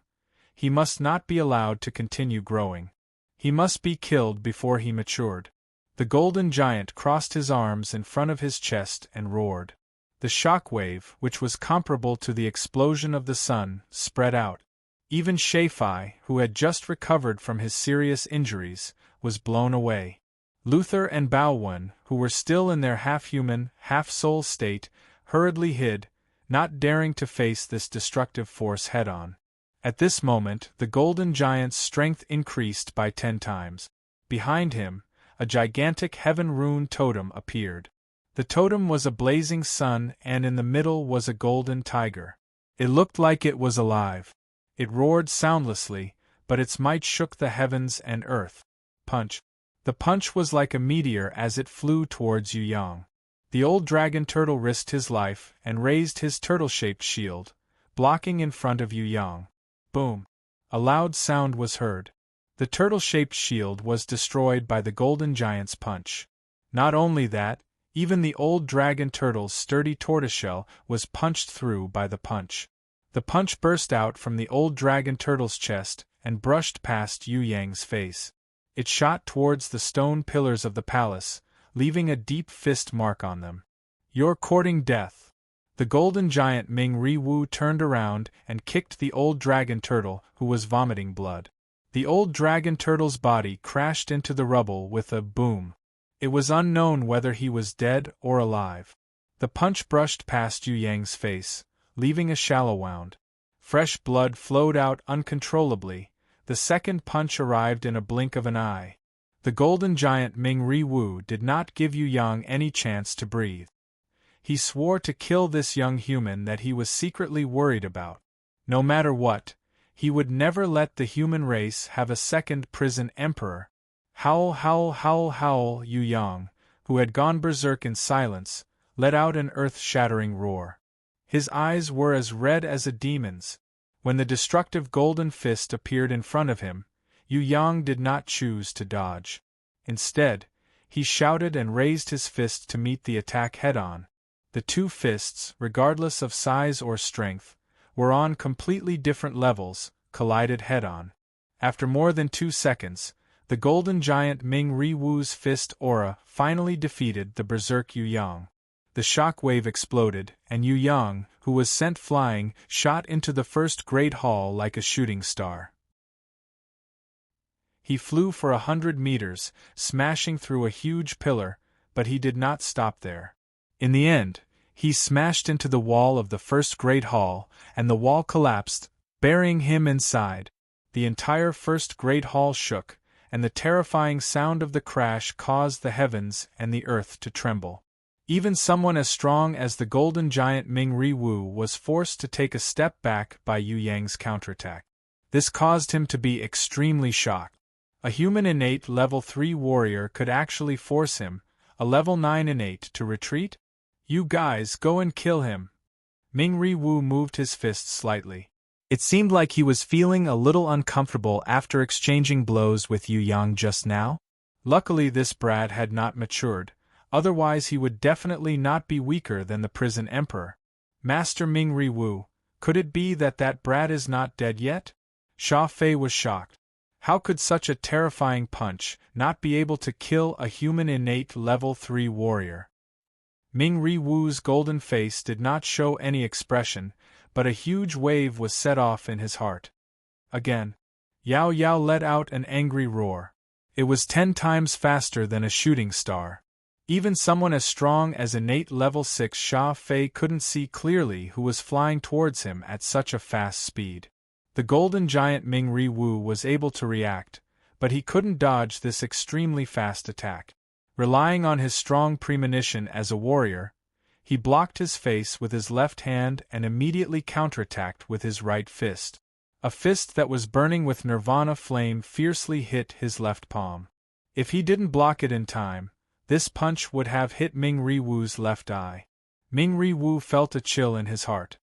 He must not be allowed to continue growing. He must be killed before he matured. The Golden Giant crossed his arms in front of his chest and roared. The shockwave, which was comparable to the explosion of the sun, spread out. Even Shafei, who had just recovered from his serious injuries, was blown away. Luther and Baowen, who were still in their half-human, half-soul state, hurriedly hid, not daring to face this destructive force head-on. At this moment, the Golden Giant's strength increased by 10 times. Behind him, a gigantic heaven-rune totem appeared. The totem was a blazing sun and in the middle was a golden tiger. It looked like it was alive. It roared soundlessly, but its might shook the heavens and earth. Punch. The punch was like a meteor as it flew towards Yu Yang. The old dragon turtle risked his life and raised his turtle-shaped shield, blocking in front of Yu Yang. Boom. A loud sound was heard. The turtle-shaped shield was destroyed by the Golden Giant's punch. Not only that, even the old dragon turtle's sturdy tortoiseshell was punched through by the punch. The punch burst out from the old dragon turtle's chest and brushed past Yu Yang's face. It shot towards the stone pillars of the palace, leaving a deep fist mark on them. You're courting death. The Golden Giant Ming Ri Wu turned around and kicked the old dragon turtle, who was vomiting blood. The old dragon turtle's body crashed into the rubble with a boom. It was unknown whether he was dead or alive. The punch brushed past Yu Yang's face, leaving a shallow wound. Fresh blood flowed out uncontrollably. The second punch arrived in a blink of an eye. The Golden Giant Ming Ri Wu did not give Yu Yang any chance to breathe. He swore to kill this young human that he was secretly worried about. No matter what, he would never let the human race have a second prison emperor. Howl, howl, howl, howl! Yu Yang, who had gone berserk in silence, let out an earth-shattering roar. His eyes were as red as a demon's. When the destructive golden fist appeared in front of him, Yu Yang did not choose to dodge. Instead, he shouted and raised his fist to meet the attack head-on. The two fists, regardless of size or strength, were on completely different levels, collided head-on. After more than 2 seconds, the Golden Giant Ming Ri Wu's fist aura finally defeated the berserk Yu Yang. The shockwave exploded, and Yu Yang, who was sent flying, shot into the first great hall like a shooting star. He flew for 100 meters, smashing through a huge pillar, but he did not stop there. In the end, he smashed into the wall of the first great hall, and the wall collapsed, burying him inside. The entire first great hall shook, and the terrifying sound of the crash caused the heavens and the earth to tremble. Even someone as strong as the Golden Giant Ming Ri Wu was forced to take a step back by Yu Yang's counterattack. This caused him to be extremely shocked. A human innate level 3 warrior could actually force him, a level 9 innate, to retreat? You guys go and kill him. Ming Ri Wu moved his fist slightly. It seemed like he was feeling a little uncomfortable after exchanging blows with Yu Yang just now. Luckily this brat had not matured, otherwise he would definitely not be weaker than the prison emperor. Master Ming Ri Wu, could it be that that brat is not dead yet? Sha Fei was shocked. How could such a terrifying punch not be able to kill a human innate level 3 warrior? Ming-Ri Wu's golden face did not show any expression, but a huge wave was set off in his heart. Again, Yao Yao let out an angry roar. It was 10 times faster than a shooting star. Even someone as strong as innate level 6 Sha Fei couldn't see clearly who was flying towards him at such a fast speed. The golden giant Ming-Ri Wu was able to react, but he couldn't dodge this extremely fast attack. Relying on his strong premonition as a warrior, he blocked his face with his left hand and immediately counterattacked with his right fist. A fist that was burning with nirvana flame fiercely hit his left palm. If he didn't block it in time, this punch would have hit Ming-Ri Wu's left eye. Ming-Ri Wu felt a chill in his heart.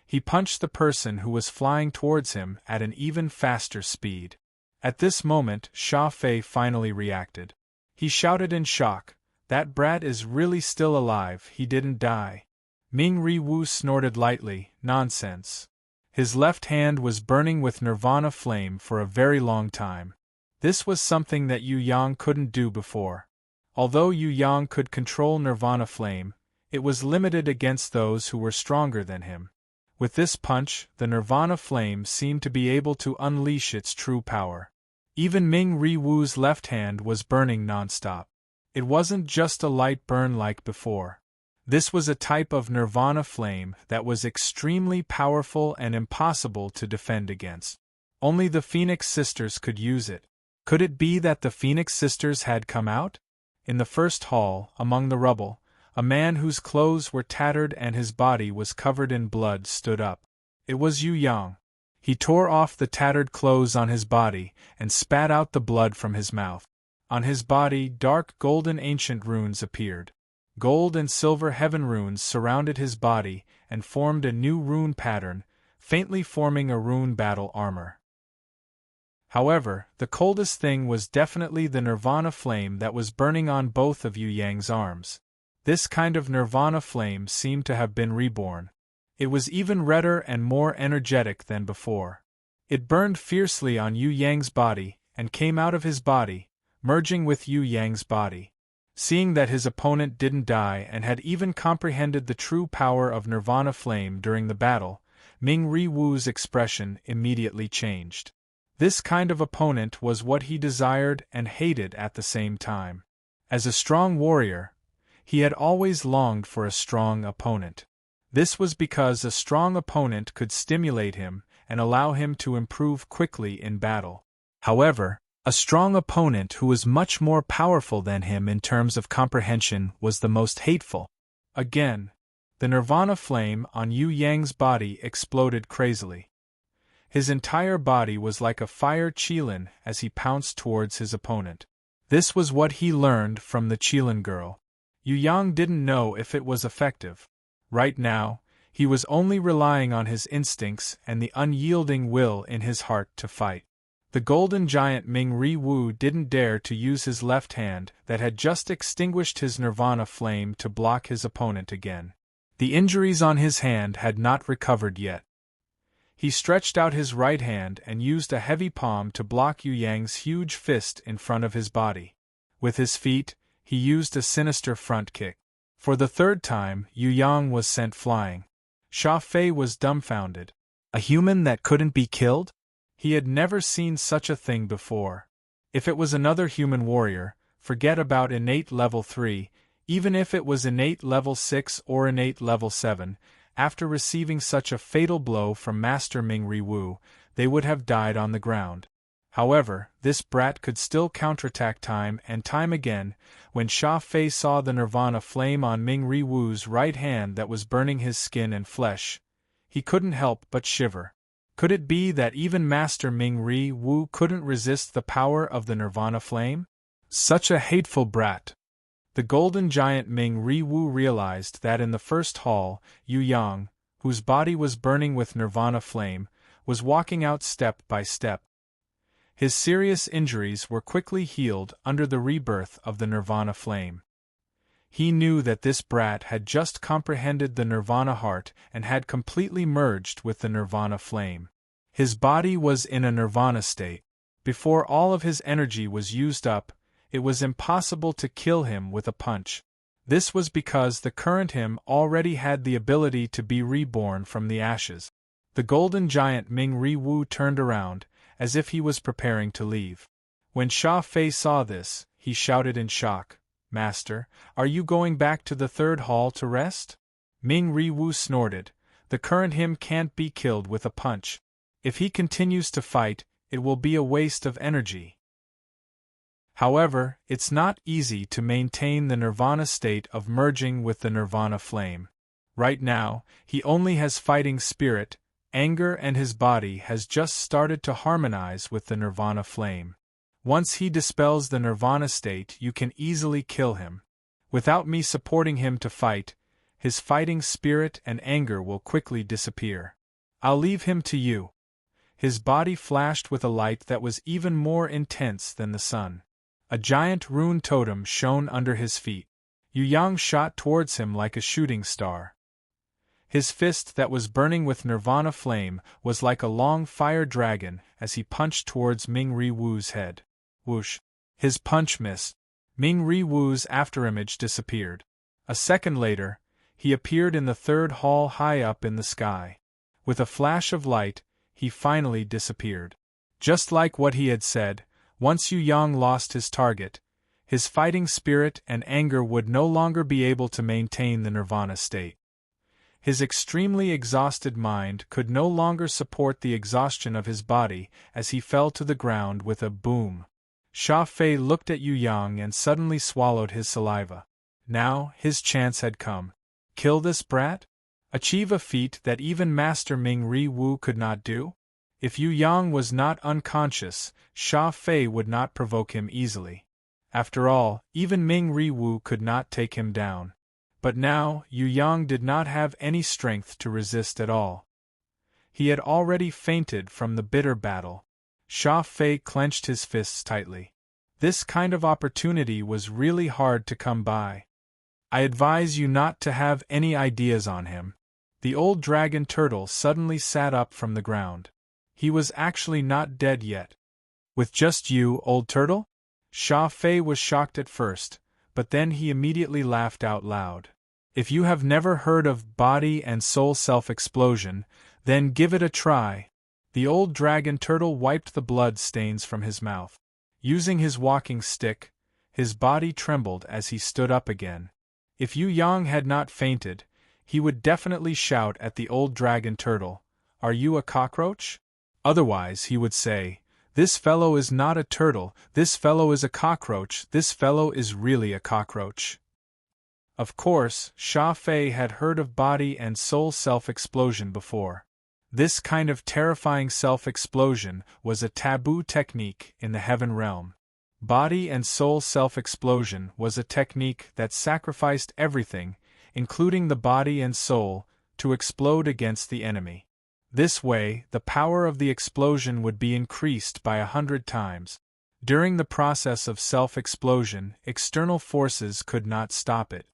He punched the person who was flying towards him at an even faster speed. At this moment, Sha Fei finally reacted. He shouted in shock, "That brat is really still alive, he didn't die." Ming-Ri Wu snorted lightly, "Nonsense." His left hand was burning with nirvana flame for a very long time. This was something that Yu Yang couldn't do before. Although Yu Yang could control nirvana flame, it was limited against those who were stronger than him. With this punch, the nirvana flame seemed to be able to unleash its true power. Even Ming-Ri Wu's left hand was burning non-stop. It wasn't just a light burn like before. This was a type of nirvana flame that was extremely powerful and impossible to defend against. Only the Phoenix Sisters could use it. Could it be that the Phoenix Sisters had come out? In the first hall, among the rubble, a man whose clothes were tattered and his body was covered in blood stood up. It was Yu Yang. He tore off the tattered clothes on his body and spat out the blood from his mouth. On his body, dark golden ancient runes appeared. Gold and silver heaven runes surrounded his body and formed a new rune pattern, faintly forming a rune battle armor. However, the coldest thing was definitely the nirvana flame that was burning on both of Yu Yang's arms. This kind of nirvana flame seemed to have been reborn. It was even redder and more energetic than before. It burned fiercely on Yu Yang's body and came out of his body, merging with Yu Yang's body. Seeing that his opponent didn't die and had even comprehended the true power of nirvana flame during the battle, Ming-Ri Wu's expression immediately changed. This kind of opponent was what he desired and hated at the same time. As a strong warrior, he had always longed for a strong opponent. This was because a strong opponent could stimulate him and allow him to improve quickly in battle. However, a strong opponent who was much more powerful than him in terms of comprehension was the most hateful. Again, the nirvana flame on Yu Yang's body exploded crazily. His entire body was like a fire qilin as he pounced towards his opponent. This was what he learned from the qilin girl. Yu Yang didn't know if it was effective. Right now, he was only relying on his instincts and the unyielding will in his heart to fight. The golden giant Ming-Ri Wu didn't dare to use his left hand that had just extinguished his nirvana flame to block his opponent again. The injuries on his hand had not recovered yet. He stretched out his right hand and used a heavy palm to block Yu Yang's huge fist in front of his body. With his feet, he used a sinister front kick. For the third time, Yu Yang was sent flying. Sha Fei was dumbfounded. A human that couldn't be killed? He had never seen such a thing before. If it was another human warrior, forget about innate level 3, even if it was innate level 6 or innate level 7, after receiving such a fatal blow from Master Ming-Ri Wu, they would have died on the ground. However, this brat could still counterattack time and time again. When Sha Fei saw the nirvana flame on Ming-Ri Wu's right hand that was burning his skin and flesh, he couldn't help but shiver. Could it be that even Master Ming-Ri Wu couldn't resist the power of the nirvana flame? Such a hateful brat! The golden giant Ming-Ri Wu realized that in the first hall, Yu Yang, whose body was burning with nirvana flame, was walking out step by step. His serious injuries were quickly healed under the rebirth of the nirvana flame. He knew that this brat had just comprehended the nirvana heart and had completely merged with the nirvana flame. His body was in a nirvana state. Before all of his energy was used up, it was impossible to kill him with a punch. This was because the current him already had the ability to be reborn from the ashes. The golden giant Ming-Ri-Wu turned around, as if he was preparing to leave. When Sha Fei saw this, he shouted in shock, "Master, are you going back to the third hall to rest?" Ming-Ri-Wu snorted, "The current him can't be killed with a punch. If he continues to fight, it will be a waste of energy." However, it's not easy to maintain the nirvana state of merging with the nirvana flame. Right now, he only has fighting spirit, anger, and his body has just started to harmonize with the nirvana flame. Once he dispels the nirvana state, you can easily kill him. Without me supporting him to fight, his fighting spirit and anger will quickly disappear. I'll leave him to you. His body flashed with a light that was even more intense than the sun. A giant rune totem shone under his feet. Yu Yang shot towards him like a shooting star. His fist that was burning with nirvana flame was like a long fire dragon as he punched towards Ming-Ri-Wu's head. Whoosh! His punch missed. Ming-Ri-Wu's afterimage disappeared. A second later, he appeared in the third hall high up in the sky. With a flash of light, he finally disappeared. Just like what he had said, once Yu Yang lost his target, his fighting spirit and anger would no longer be able to maintain the nirvana state. His extremely exhausted mind could no longer support the exhaustion of his body as he fell to the ground with a boom. Sha Fei looked at Yu Yang and suddenly swallowed his saliva. Now, his chance had come. Kill this brat? Achieve a feat that even Master Ming-Ri-Wu could not do? If Yu Yang was not unconscious, Sha Fei would not provoke him easily. After all, even Ming-Ri-Wu could not take him down. But now, Yu Yang did not have any strength to resist at all. He had already fainted from the bitter battle. Sha Fei clenched his fists tightly. This kind of opportunity was really hard to come by. I advise you not to have any ideas on him. The old dragon turtle suddenly sat up from the ground. He was actually not dead yet. With just you, old turtle? Sha Fei was shocked at first, but then he immediately laughed out loud. If you have never heard of body and soul self-explosion, then give it a try. The old dragon turtle wiped the blood stains from his mouth. Using his walking stick, his body trembled as he stood up again. If Yu Yang had not fainted, he would definitely shout at the old dragon turtle, "Are you a cockroach?" Otherwise he would say, "This fellow is not a turtle, this fellow is a cockroach, this fellow is really a cockroach." Of course, Sha Fei had heard of body and soul self-explosion before. This kind of terrifying self-explosion was a taboo technique in the heaven realm. Body and soul self-explosion was a technique that sacrificed everything, including the body and soul, to explode against the enemy. This way, the power of the explosion would be increased by 100 times. During the process of self-explosion, external forces could not stop it.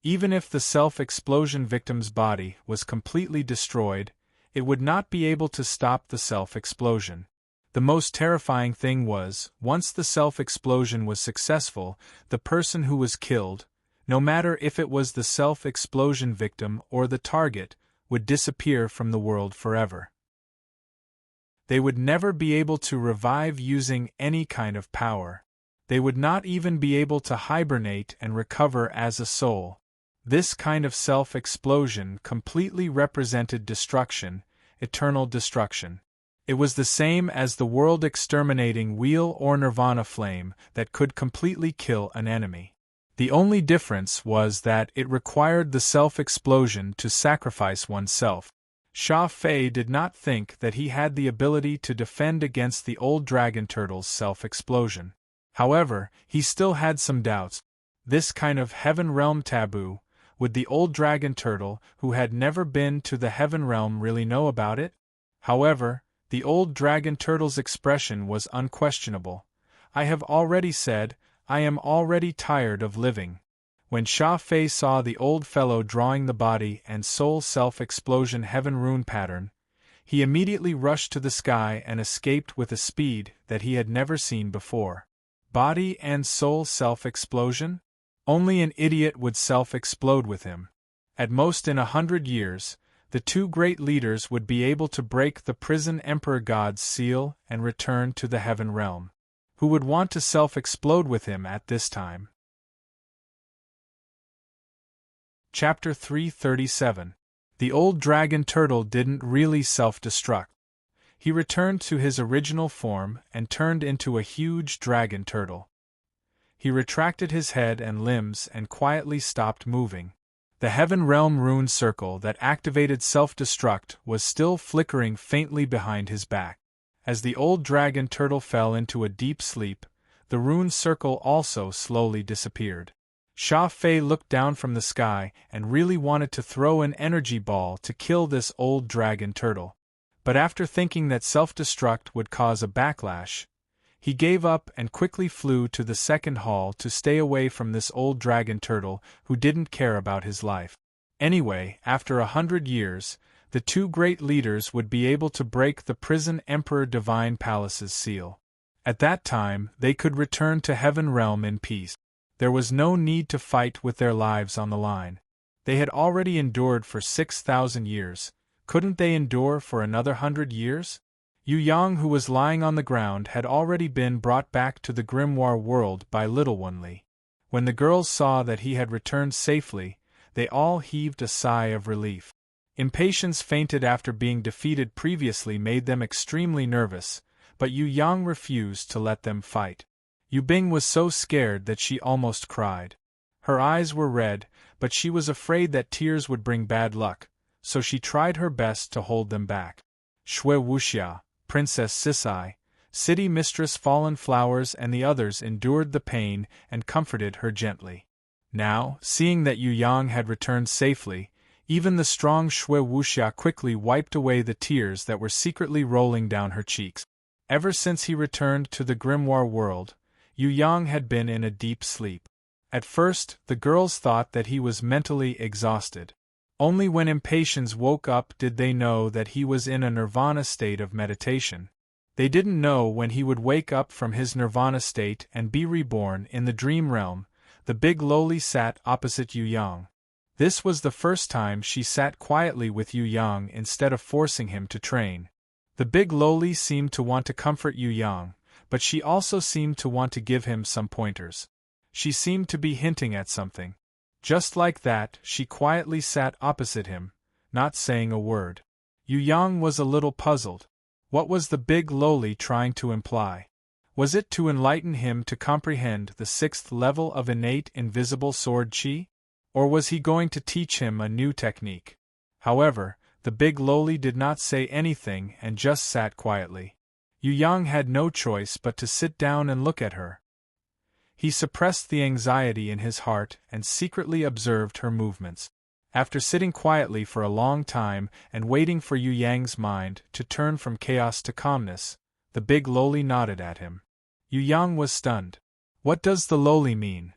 Even if the self-explosion victim's body was completely destroyed, it would not be able to stop the self-explosion. The most terrifying thing was, once the self-explosion was successful, the person who was killed, no matter if it was the self-explosion victim or the target, would disappear from the world forever. They would never be able to revive using any kind of power. They would not even be able to hibernate and recover as a soul. This kind of self-explosion completely represented destruction, eternal destruction. It was the same as the world-exterminating wheel or nirvana flame that could completely kill an enemy. The only difference was that it required the self-explosion to sacrifice oneself. Sha Fei did not think that he had the ability to defend against the old dragon turtle's self-explosion. However, he still had some doubts. This kind of heaven realm taboo, would the old dragon turtle, who had never been to the heaven realm, really know about it? However, the old dragon turtle's expression was unquestionable. I have already said, I am already tired of living. When Sha Fei saw the old fellow drawing the body and soul self-explosion heaven rune pattern, He immediately rushed to the sky and escaped with a speed that he had never seen before. Body and soul self-explosion? Only an idiot would self-explode with him. At most in 100 years, the two great leaders would be able to break the prison Emperor God's seal and return to the heaven realm. Who would want to self-explode with him at this time? Chapter 337. The old dragon turtle didn't really self-destruct. He returned to his original form and turned into a huge dragon turtle. He retracted his head and limbs and quietly stopped moving. The heaven realm rune circle that activated self-destruct was still flickering faintly behind his back. As the old dragon turtle fell into a deep sleep, the rune circle also slowly disappeared. Sha Fei looked down from the sky and really wanted to throw an energy ball to kill this old dragon turtle. But after thinking that self-destruct would cause a backlash, he gave up and quickly flew to the second hall to stay away from this old dragon turtle who didn't care about his life. Anyway, after 100 years, the two great leaders would be able to break the prison Emperor Divine Palace's seal. At that time, they could return to heaven realm in peace. There was no need to fight with their lives on the line. They had already endured for 6,000 years. Couldn't they endure for another 100 years? Yu Yang, who was lying on the ground, had already been brought back to the grimoire world by Little One Li. When the girls saw that he had returned safely, they all heaved a sigh of relief. Impatience fainted after being defeated previously made them extremely nervous, but Yu Yang refused to let them fight. Yu Bing was so scared that she almost cried. Her eyes were red, but she was afraid that tears would bring bad luck, so she tried her best to hold them back. Shui Wuxia, Princess Sisai, City Mistress Fallen Flowers and the others endured the pain and comforted her gently. Now, seeing that Yu Yang had returned safely, even the strong Shui Wuxia quickly wiped away the tears that were secretly rolling down her cheeks. Ever since he returned to the grimoire world, Yu Yang had been in a deep sleep. At first, the girls thought that he was mentally exhausted. Only when Impatience woke up did they know that he was in a nirvana state of meditation. They didn't know when he would wake up from his nirvana state and be reborn in the dream realm. The big loli sat opposite Yu Yang. This was the first time she sat quietly with Yu Yang instead of forcing him to train. The big loli seemed to want to comfort Yu Yang, but she also seemed to want to give him some pointers. She seemed to be hinting at something. Just like that, she quietly sat opposite him, not saying a word. Yu Yang was a little puzzled. What was the big loli trying to imply? Was it to enlighten him to comprehend the 6th level of innate invisible sword chi? Or was he going to teach him a new technique? However, the big loli did not say anything and just sat quietly. Yu Yang had no choice but to sit down and look at her. He suppressed the anxiety in his heart and secretly observed her movements. After sitting quietly for a long time and waiting for Yu Yang's mind to turn from chaos to calmness, the big loli nodded at him. Yu Yang was stunned. What does the loli mean?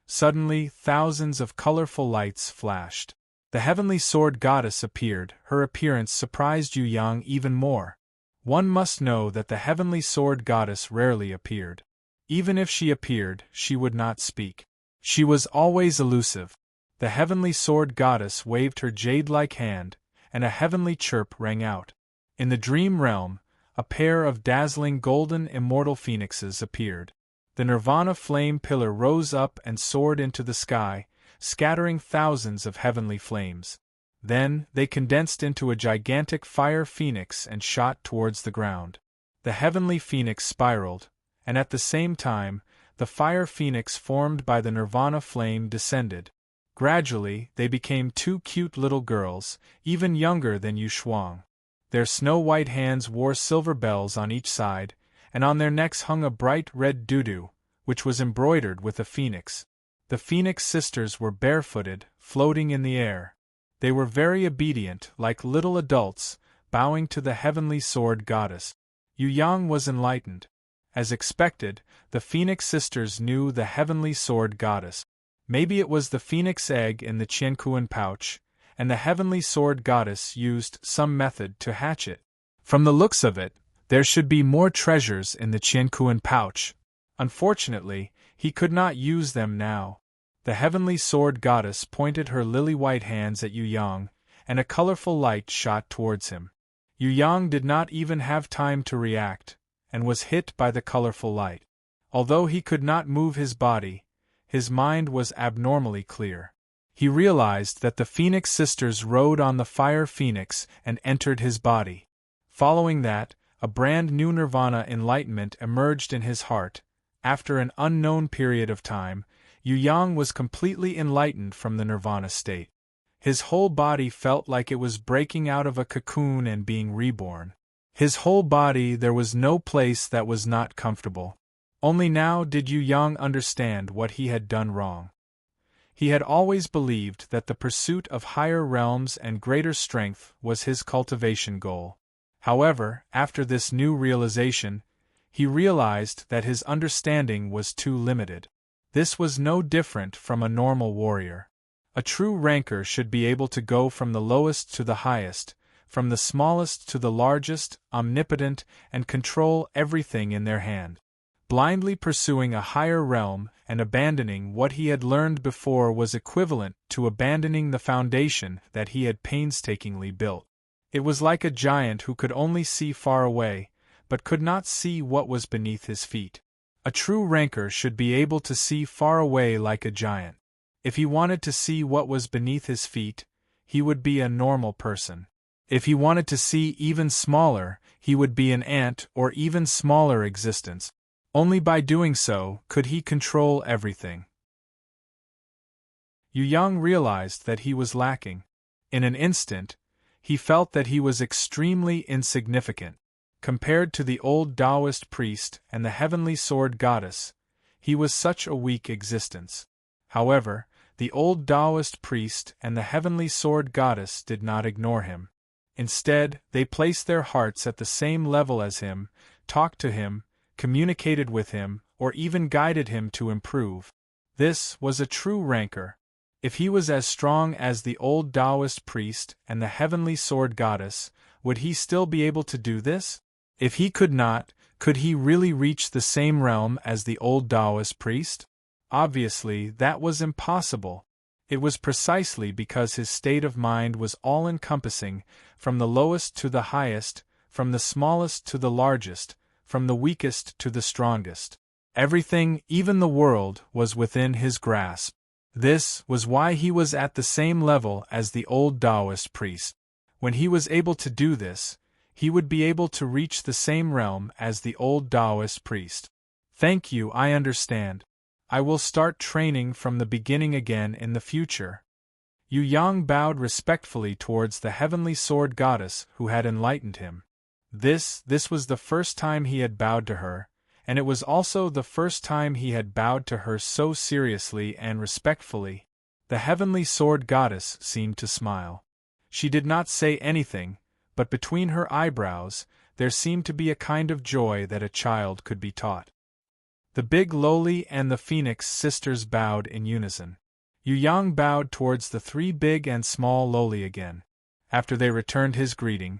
Suddenly, thousands of colorful lights flashed. The heavenly sword goddess appeared. Her appearance surprised Yu Yang even more. One must know that the heavenly sword goddess rarely appeared. Even if she appeared, she would not speak. She was always elusive. The heavenly sword goddess waved her jade-like hand, and a heavenly chirp rang out. In the dream realm, a pair of dazzling golden immortal phoenixes appeared. The nirvana flame pillar rose up and soared into the sky, scattering thousands of heavenly flames. Then, they condensed into a gigantic fire phoenix and shot towards the ground. The heavenly phoenix spiraled, and at the same time, the fire phoenix formed by the nirvana flame descended. Gradually, they became two cute little girls, even younger than Yu Shuang. Their snow-white hands wore silver bells on each side, and on their necks hung a bright red doo-doo, which was embroidered with a phoenix. The phoenix sisters were barefooted, floating in the air. They were very obedient, like little adults, bowing to the heavenly sword goddess. Yu Yang was enlightened. As expected, the Phoenix sisters knew the heavenly sword goddess. Maybe it was the phoenix egg in the Qiankuan pouch, and the heavenly sword goddess used some method to hatch it. From the looks of it, there should be more treasures in the Qiankuan pouch. Unfortunately, he could not use them now. The heavenly sword goddess pointed her lily-white hands at Yu Yang, and a colorful light shot towards him. Yu Yang did not even have time to react, and was hit by the colorful light. Although he could not move his body, his mind was abnormally clear. He realized that the Phoenix sisters rode on the fire phoenix and entered his body. Following that, a brand new nirvana enlightenment emerged in his heart. After an unknown period of time, Yu Yang was completely enlightened from the nirvana state. His whole body felt like it was breaking out of a cocoon and being reborn. His whole body, there was no place that was not comfortable. Only now did Yu Yang understand what he had done wrong. He had always believed that the pursuit of higher realms and greater strength was his cultivation goal. However, after this new realization, he realized that his understanding was too limited. This was no different from a normal warrior. A true ranker should be able to go from the lowest to the highest, from the smallest to the largest, omnipotent, and control everything in their hand. Blindly pursuing a higher realm and abandoning what he had learned before was equivalent to abandoning the foundation that he had painstakingly built. It was like a giant who could only see far away, but could not see what was beneath his feet. A true ranker should be able to see far away like a giant. If he wanted to see what was beneath his feet, he would be a normal person. If he wanted to see even smaller, he would be an ant or even smaller existence. Only by doing so could he control everything. Yu Yang realized that he was lacking. In an instant, he felt that he was extremely insignificant. Compared to the old Taoist priest and the heavenly sword goddess, he was such a weak existence. However, the old Taoist priest and the heavenly sword goddess did not ignore him. Instead, they placed their hearts at the same level as him, talked to him, communicated with him, or even guided him to improve. This was a true ranker. If he was as strong as the old Taoist priest and the heavenly sword goddess, would he still be able to do this? If he could not, could he really reach the same realm as the old Taoist priest? Obviously, that was impossible. It was precisely because his state of mind was all-encompassing, from the lowest to the highest, from the smallest to the largest, from the weakest to the strongest. Everything, even the world, was within his grasp. This was why he was at the same level as the old Taoist priest. When he was able to do this, he would be able to reach the same realm as the old Taoist priest. Thank you, I understand. I will start training from the beginning again in the future. Yu Yang bowed respectfully towards the heavenly sword goddess who had enlightened him. This was the first time he had bowed to her, and it was also the first time he had bowed to her so seriously and respectfully. The heavenly sword goddess seemed to smile. She did not say anything, but between her eyebrows, there seemed to be a kind of joy that a child could be taught. The big lowly and the Phoenix sisters bowed in unison. Yu Yang bowed towards the three big and small lowly again. After they returned his greeting,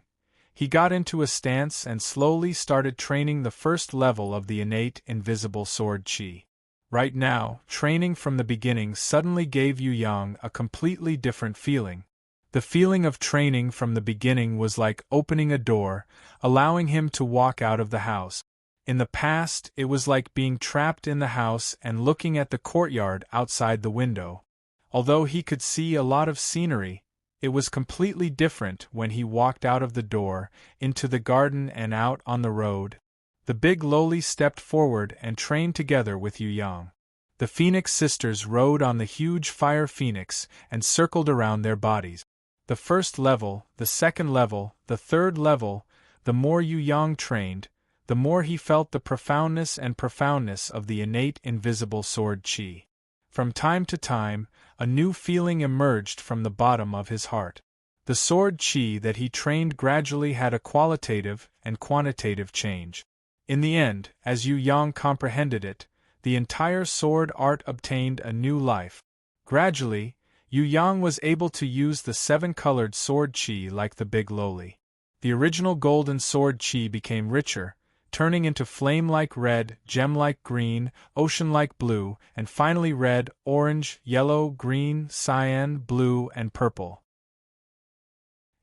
he got into a stance and slowly started training the first level of the innate invisible sword chi. Right now, training from the beginning suddenly gave Yu Yang a completely different feeling. The feeling of training from the beginning was like opening a door, allowing him to walk out of the house. In the past, it was like being trapped in the house and looking at the courtyard outside the window. Although he could see a lot of scenery, it was completely different when he walked out of the door, into the garden and out on the road. The big lowly stepped forward and trained together with Yu Yang. The Phoenix sisters rode on the huge fire phoenix and circled around their bodies. The first level, the second level, the third level, the more Yu Yang trained, the more he felt the profoundness of the innate invisible sword chi. From time to time, a new feeling emerged from the bottom of his heart. The sword chi that he trained gradually had a qualitative and quantitative change. In the end, as Yu Yang comprehended it, the entire sword art obtained a new life. Gradually, Yu Yang was able to use the seven-colored sword chi like the big loli. The original golden sword chi became richer, turning into flame-like red, gem-like green, ocean-like blue, and finally red, orange, yellow, green, cyan, blue, and purple.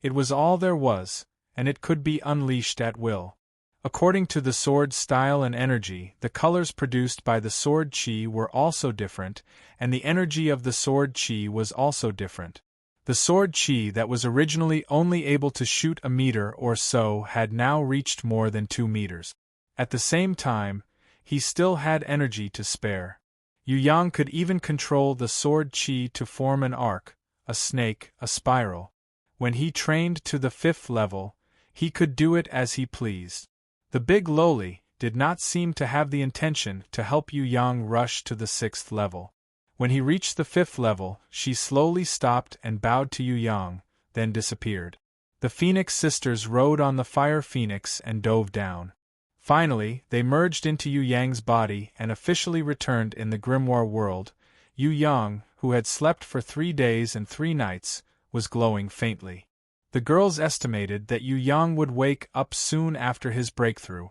It was all there was, and it could be unleashed at will. According to the sword's style and energy, the colors produced by the sword chi were also different, and the energy of the sword chi was also different. The sword chi that was originally only able to shoot a meter or so had now reached more than 2 meters. At the same time, he still had energy to spare. Yu Yang could even control the sword chi to form an arc, a snake, a spiral. When he trained to the 5th level, he could do it as he pleased. The big loli did not seem to have the intention to help Yu Yang rush to the 6th level. When he reached the 5th level, she slowly stopped and bowed to Yu Yang, then disappeared. The Phoenix sisters rode on the fire phoenix and dove down. Finally, they merged into Yu Yang's body and officially returned in the grimoire world. Yu Yang, who had slept for 3 days and 3 nights, was glowing faintly. The girls estimated that Yu Yang would wake up soon after his breakthrough.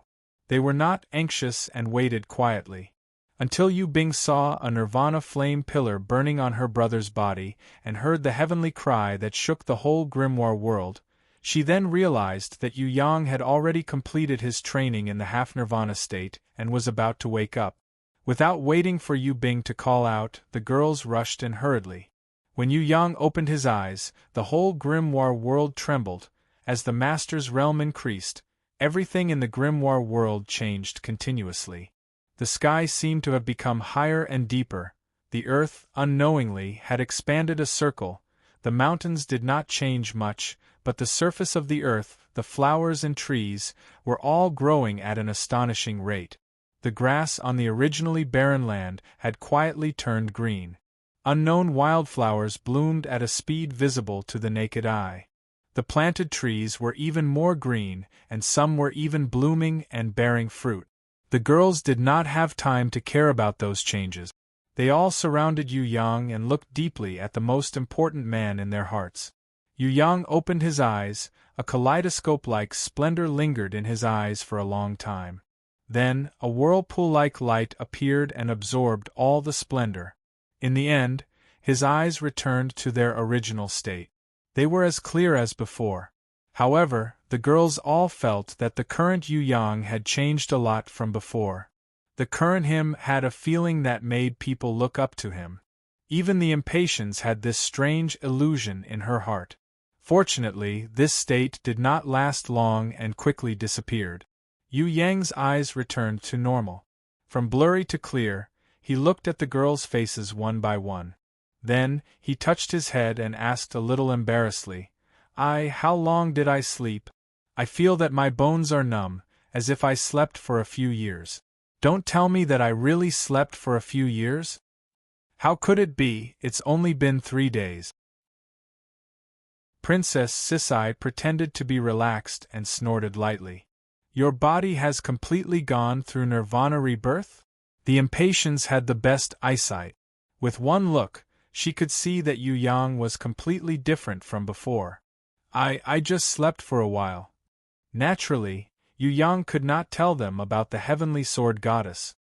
They were not anxious and waited quietly. Until Yu Bing saw a nirvana flame pillar burning on her brother's body and heard the heavenly cry that shook the whole grimoire world, she then realized that Yu Yang had already completed his training in the half-nirvana state and was about to wake up. Without waiting for Yu Bing to call out, the girls rushed in hurriedly. When Yu Yang opened his eyes, the whole grimoire world trembled. As the master's realm increased, everything in the grimoire world changed continuously. The sky seemed to have become higher and deeper. The earth, unknowingly, had expanded a circle. The mountains did not change much, but the surface of the earth, the flowers and trees, were all growing at an astonishing rate. The grass on the originally barren land had quietly turned green. Unknown wildflowers bloomed at a speed visible to the naked eye. The planted trees were even more green, and some were even blooming and bearing fruit. The girls did not have time to care about those changes. They all surrounded Yu Yang and looked deeply at the most important man in their hearts. Yu Yang opened his eyes, a kaleidoscope-like splendor lingered in his eyes for a long time. Then, a whirlpool-like light appeared and absorbed all the splendor. In the end, his eyes returned to their original state. They were as clear as before. However, the girls all felt that the current Yu Yang had changed a lot from before. The current him had a feeling that made people look up to him. Even the impatience had this strange illusion in her heart. Fortunately, this state did not last long and quickly disappeared. Yu Yang's eyes returned to normal. From blurry to clear, he looked at the girls' faces one by one. Then, he touched his head and asked a little embarrassedly, how long did I sleep? I feel that my bones are numb, as if I slept for a few years. Don't tell me that I really slept for a few years? How could it be? It's only been 3 days. Princess Sisai pretended to be relaxed and snorted lightly. Your body has completely gone through nirvana rebirth? The impatience had the best eyesight. With one look, she could see that Yu Yang was completely different from before. I just slept for a while. Naturally, Yu Yang could not tell them about the heavenly sword goddess.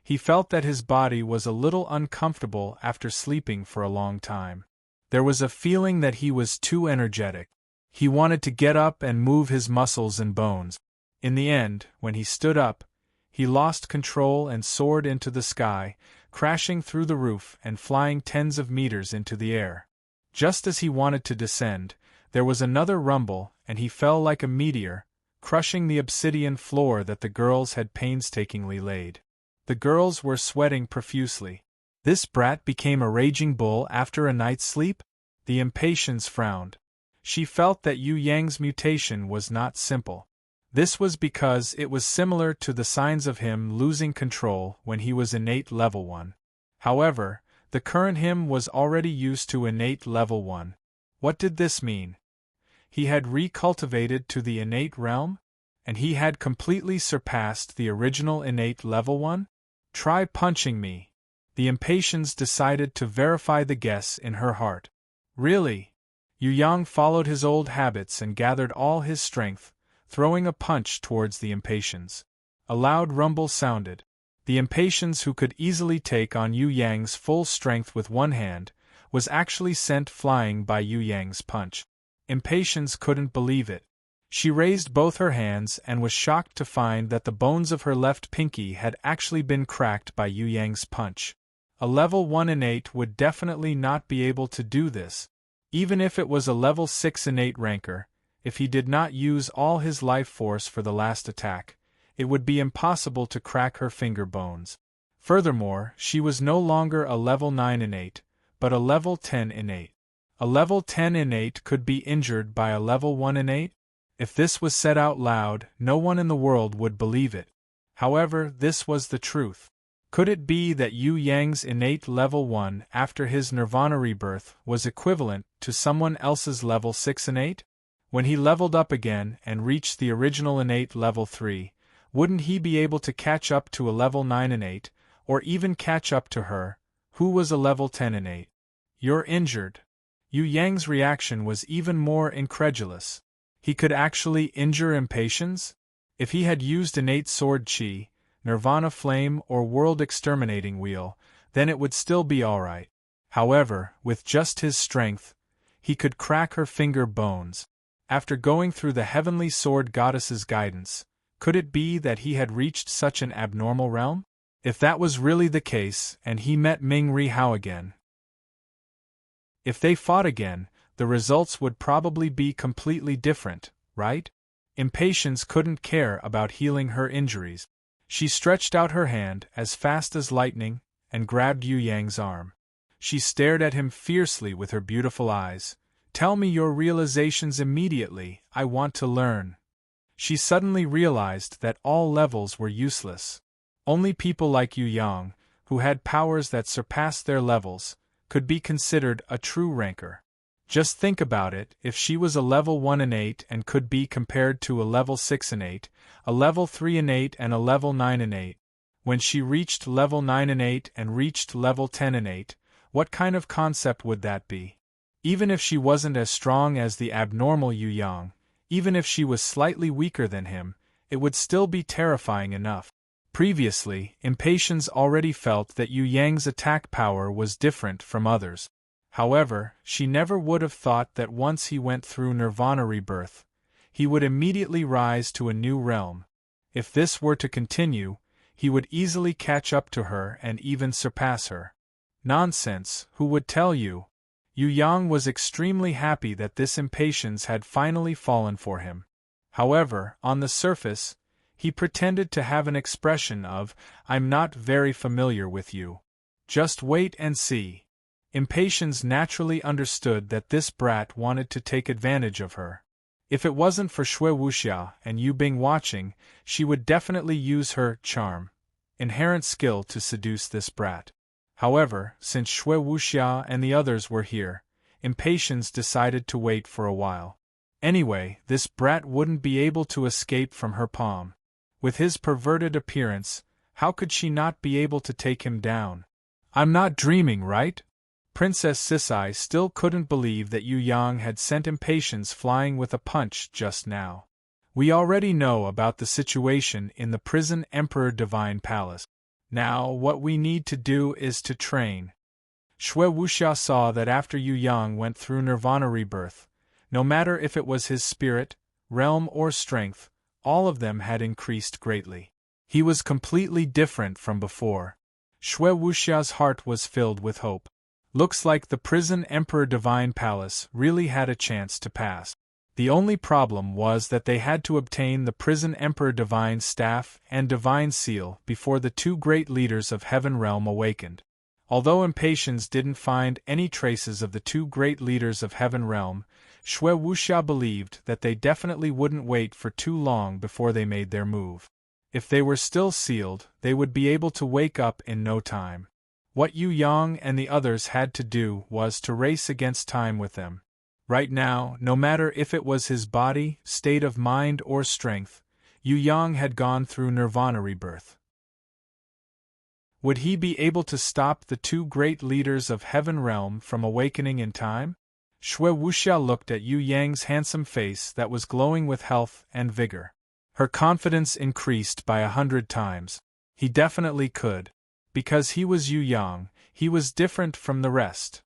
He felt that his body was a little uncomfortable after sleeping for a long time. There was a feeling that he was too energetic. He wanted to get up and move his muscles and bones. In the end, when he stood up, he lost control and soared into the sky, crashing through the roof and flying tens of meters into the air. Just as he wanted to descend, there was another rumble, and he fell like a meteor, crushing the obsidian floor that the girls had painstakingly laid. The girls were sweating profusely. This brat became a raging bull after a night's sleep? The impatience frowned. She felt that Yu Yang's mutation was not simple. This was because it was similar to the signs of him losing control when he was innate level 1. However, the current him was already used to innate level 1. What did this mean? He had recultivated to the innate realm? And he had completely surpassed the original innate level 1? Try punching me. The impatience decided to verify the guess in her heart. Really? Yu Yang followed his old habits and gathered all his strength, throwing a punch towards the impatience. A loud rumble sounded. The impatience, who could easily take on Yu Yang's full strength with one hand, was actually sent flying by Yu Yang's punch. Impatience couldn't believe it. She raised both her hands and was shocked to find that the bones of her left pinky had actually been cracked by Yu Yang's punch. A level 1 innate would definitely not be able to do this. Even if it was a level 6 innate ranker, if he did not use all his life force for the last attack, it would be impossible to crack her finger bones. Furthermore, she was no longer a level 9 innate, but a level 10 innate. A level 10 innate could be injured by a level 1 innate? If this was said out loud, no one in the world would believe it. However, this was the truth. Could it be that Yu Yang's innate level 1 after his Nirvana rebirth was equivalent to someone else's level 6 innate? When he leveled up again and reached the original innate level 3, wouldn't he be able to catch up to a level 9 innate, or even catch up to her, who was a level 10 innate? You're injured. Yu Yang's reaction was even more incredulous. He could actually injure impatience? If he had used innate sword chi, Nirvana flame or world exterminating wheel, then it would still be alright. However, with just his strength, he could crack her finger bones. After going through the heavenly sword goddess's guidance, could it be that he had reached such an abnormal realm? If that was really the case, and he met Ming Ri Hao again. If they fought again, the results would probably be completely different, right? Impatience couldn't care about healing her injuries. She stretched out her hand as fast as lightning and grabbed Yu Yang's arm. She stared at him fiercely with her beautiful eyes. Tell me your realizations immediately, I want to learn. She suddenly realized that all levels were useless. Only people like Yu Yang, who had powers that surpassed their levels, could be considered a true ranker. Just think about it, if she was a level 1 innate and could be compared to a level 6 innate, a level 3 innate and a level 9 innate. When she reached level 9 innate and reached level 10 innate, what kind of concept would that be? Even if she wasn't as strong as the abnormal Yu Yang, even if she was slightly weaker than him, it would still be terrifying enough. Previously, Impatience already felt that Yu Yang's attack power was different from others. However, she never would have thought that once he went through Nirvana rebirth, he would immediately rise to a new realm. If this were to continue, he would easily catch up to her and even surpass her. Nonsense, who would tell you? Yu Yang was extremely happy that this impatience had finally fallen for him. However, on the surface, he pretended to have an expression of, I'm not very familiar with you. Just wait and see. Impatience naturally understood that this brat wanted to take advantage of her. If it wasn't for Shui Wuxia and Yu Bing watching, she would definitely use her charm, inherent skill to seduce this brat. However, since Shui Wuxia and the others were here, Impatience decided to wait for a while. Anyway, this brat wouldn't be able to escape from her palm. With his perverted appearance, how could she not be able to take him down? I'm not dreaming, right? Princess Sisai still couldn't believe that Yu Yang had sent Impatience flying with a punch just now. We already know about the situation in the prison Emperor Divine Palace. Now, what we need to do is to train. Shui Wuxia saw that after Yu Yang went through Nirvana rebirth, no matter if it was his spirit, realm or strength, all of them had increased greatly. He was completely different from before. Shui Wuxia's heart was filled with hope. Looks like the prison Emperor Divine Palace really had a chance to pass. The only problem was that they had to obtain the prison Emperor Divine Staff and Divine Seal before the two great leaders of Heaven Realm awakened. Although Impatience didn't find any traces of the two great leaders of Heaven Realm, Shui Wuxia believed that they definitely wouldn't wait for too long before they made their move. If they were still sealed, they would be able to wake up in no time. What Yu Yang and the others had to do was to race against time with them. Right now, no matter if it was his body, state of mind or strength, Yu Yang had gone through Nirvana rebirth. Would he be able to stop the two great leaders of Heaven Realm from awakening in time? Xue Wuxia looked at Yu Yang's handsome face that was glowing with health and vigor. Her confidence increased by 100 times. He definitely could. Because he was Yu Yang, he was different from the rest.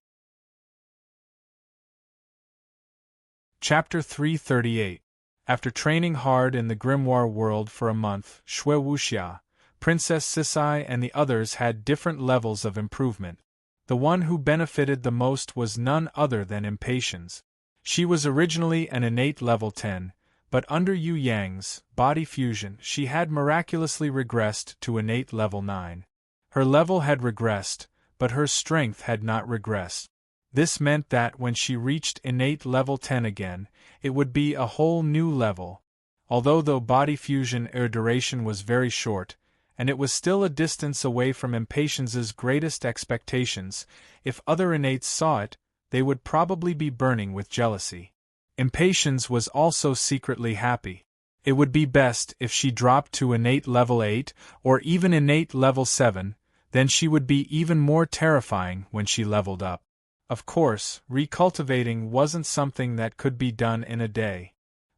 Chapter 338. After training hard in the grimoire world for a month, Xue Wuxia, Princess Sisai and the others had different levels of improvement. The one who benefited the most was none other than Impatience. She was originally an innate level 10, but under Yu Yang's body fusion she had miraculously regressed to innate level 9. Her level had regressed, but her strength had not regressed. This meant that when she reached innate level 10 again, it would be a whole new level. Although body fusion duration was very short, and it was still a distance away from Impatience's greatest expectations, if other innates saw it, they would probably be burning with jealousy. Impatience was also secretly happy. It would be best if she dropped to innate level 8, or even innate level 7, then she would be even more terrifying when she leveled up. Of course, recultivating wasn't something that could be done in a day.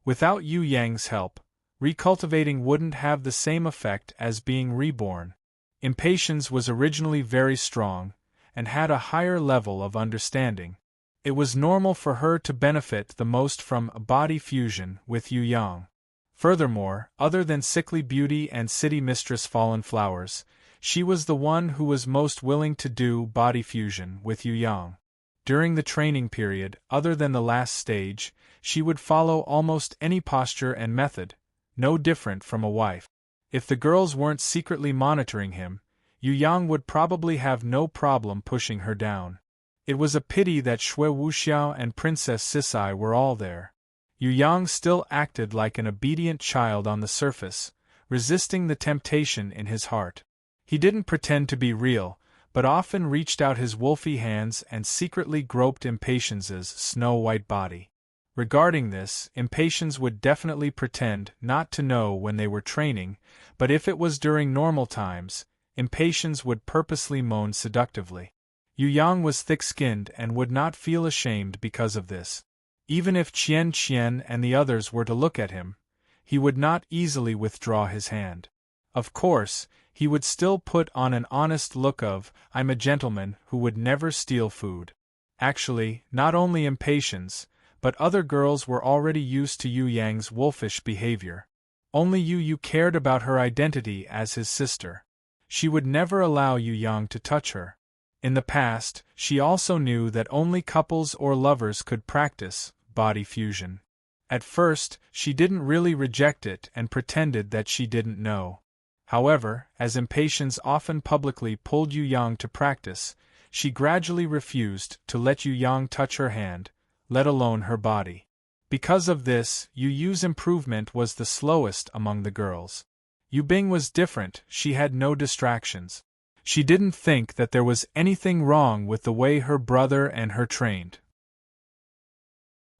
Without Yu Yang's help, recultivating wouldn't have the same effect as being reborn. Impatience was originally very strong, and had a higher level of understanding. It was normal for her to benefit the most from a body fusion with Yu Yang. Furthermore, other than Sickly Beauty and City Mistress Fallen Flowers, she was the one who was most willing to do body fusion with Yu Yang. During the training period, other than the last stage, she would follow almost any posture and method, no different from a wife. If the girls weren't secretly monitoring him, Yu Yang would probably have no problem pushing her down. It was a pity that Xue Wuxiao and Princess Sisai were all there. Yu Yang still acted like an obedient child on the surface, resisting the temptation in his heart. He didn't pretend to be real, but often reached out his wolfy hands and secretly groped Impatience's snow-white body. Regarding this, Impatience would definitely pretend not to know when they were training, but if it was during normal times, Impatience would purposely moan seductively. Yu Yang was thick-skinned and would not feel ashamed because of this. Even if Qian and the others were to look at him, he would not easily withdraw his hand. Of course, he would still put on an honest look of, "I'm a gentleman who would never steal food." Actually, not only Impatience, but other girls were already used to Yu Yang's wolfish behavior. Only Yu cared about her identity as his sister. She would never allow Yu Yang to touch her. In the past, she also knew that only couples or lovers could practice body fusion. At first, she didn't really reject it and pretended that she didn't know. However, as Impatience often publicly pulled Yu Yang to practice, she gradually refused to let Yu Yang touch her hand, let alone her body. Because of this, Yu Yu's improvement was the slowest among the girls. Yu Bing was different, she had no distractions. She didn't think that there was anything wrong with the way her brother and her trained.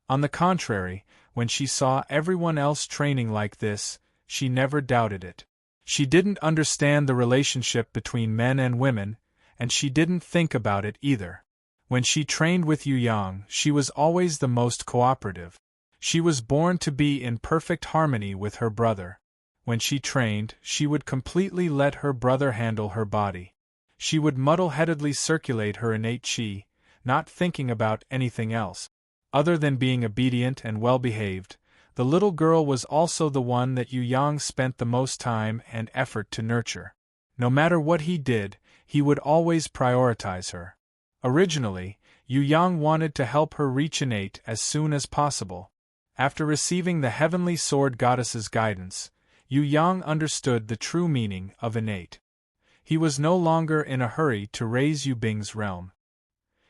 On the contrary, when she saw everyone else training like this, she never doubted it. She didn't understand the relationship between men and women, and she didn't think about it either. When she trained with Yu Yang, she was always the most cooperative. She was born to be in perfect harmony with her brother. When she trained, she would completely let her brother handle her body. She would muddle-headedly circulate her innate qi, not thinking about anything else. Other than being obedient and well-behaved, the little girl was also the one that Yu Yang spent the most time and effort to nurture. No matter what he did, he would always prioritize her. Originally, Yu Yang wanted to help her reach innate as soon as possible. After receiving the Heavenly Sword Goddess's guidance, Yu Yang understood the true meaning of innate. He was no longer in a hurry to raise Yu Bing's realm.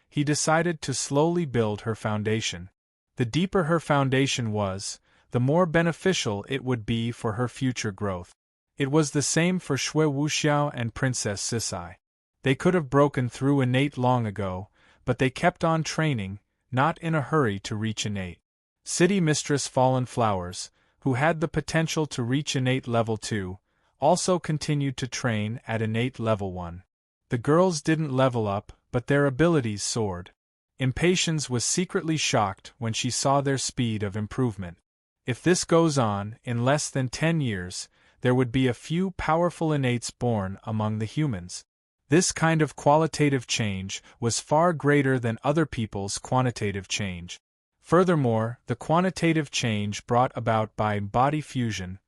He decided to slowly build her foundation. The deeper her foundation was, the more beneficial it would be for her future growth. It was the same for Xue Wuxiao and Princess Sisai. They could have broken through innate long ago, but they kept on training, not in a hurry to reach innate. City Mistress Fallen Flowers, who had the potential to reach innate level 2, also continued to train at innate level 1. The girls didn't level up, but their abilities soared. Impatience was secretly shocked when she saw their speed of improvement. If this goes on, in less than 10 years, there would be a few powerful innates born among the humans. This kind of qualitative change was far greater than other people's quantitative change. Furthermore, the quantitative change brought about by body fusion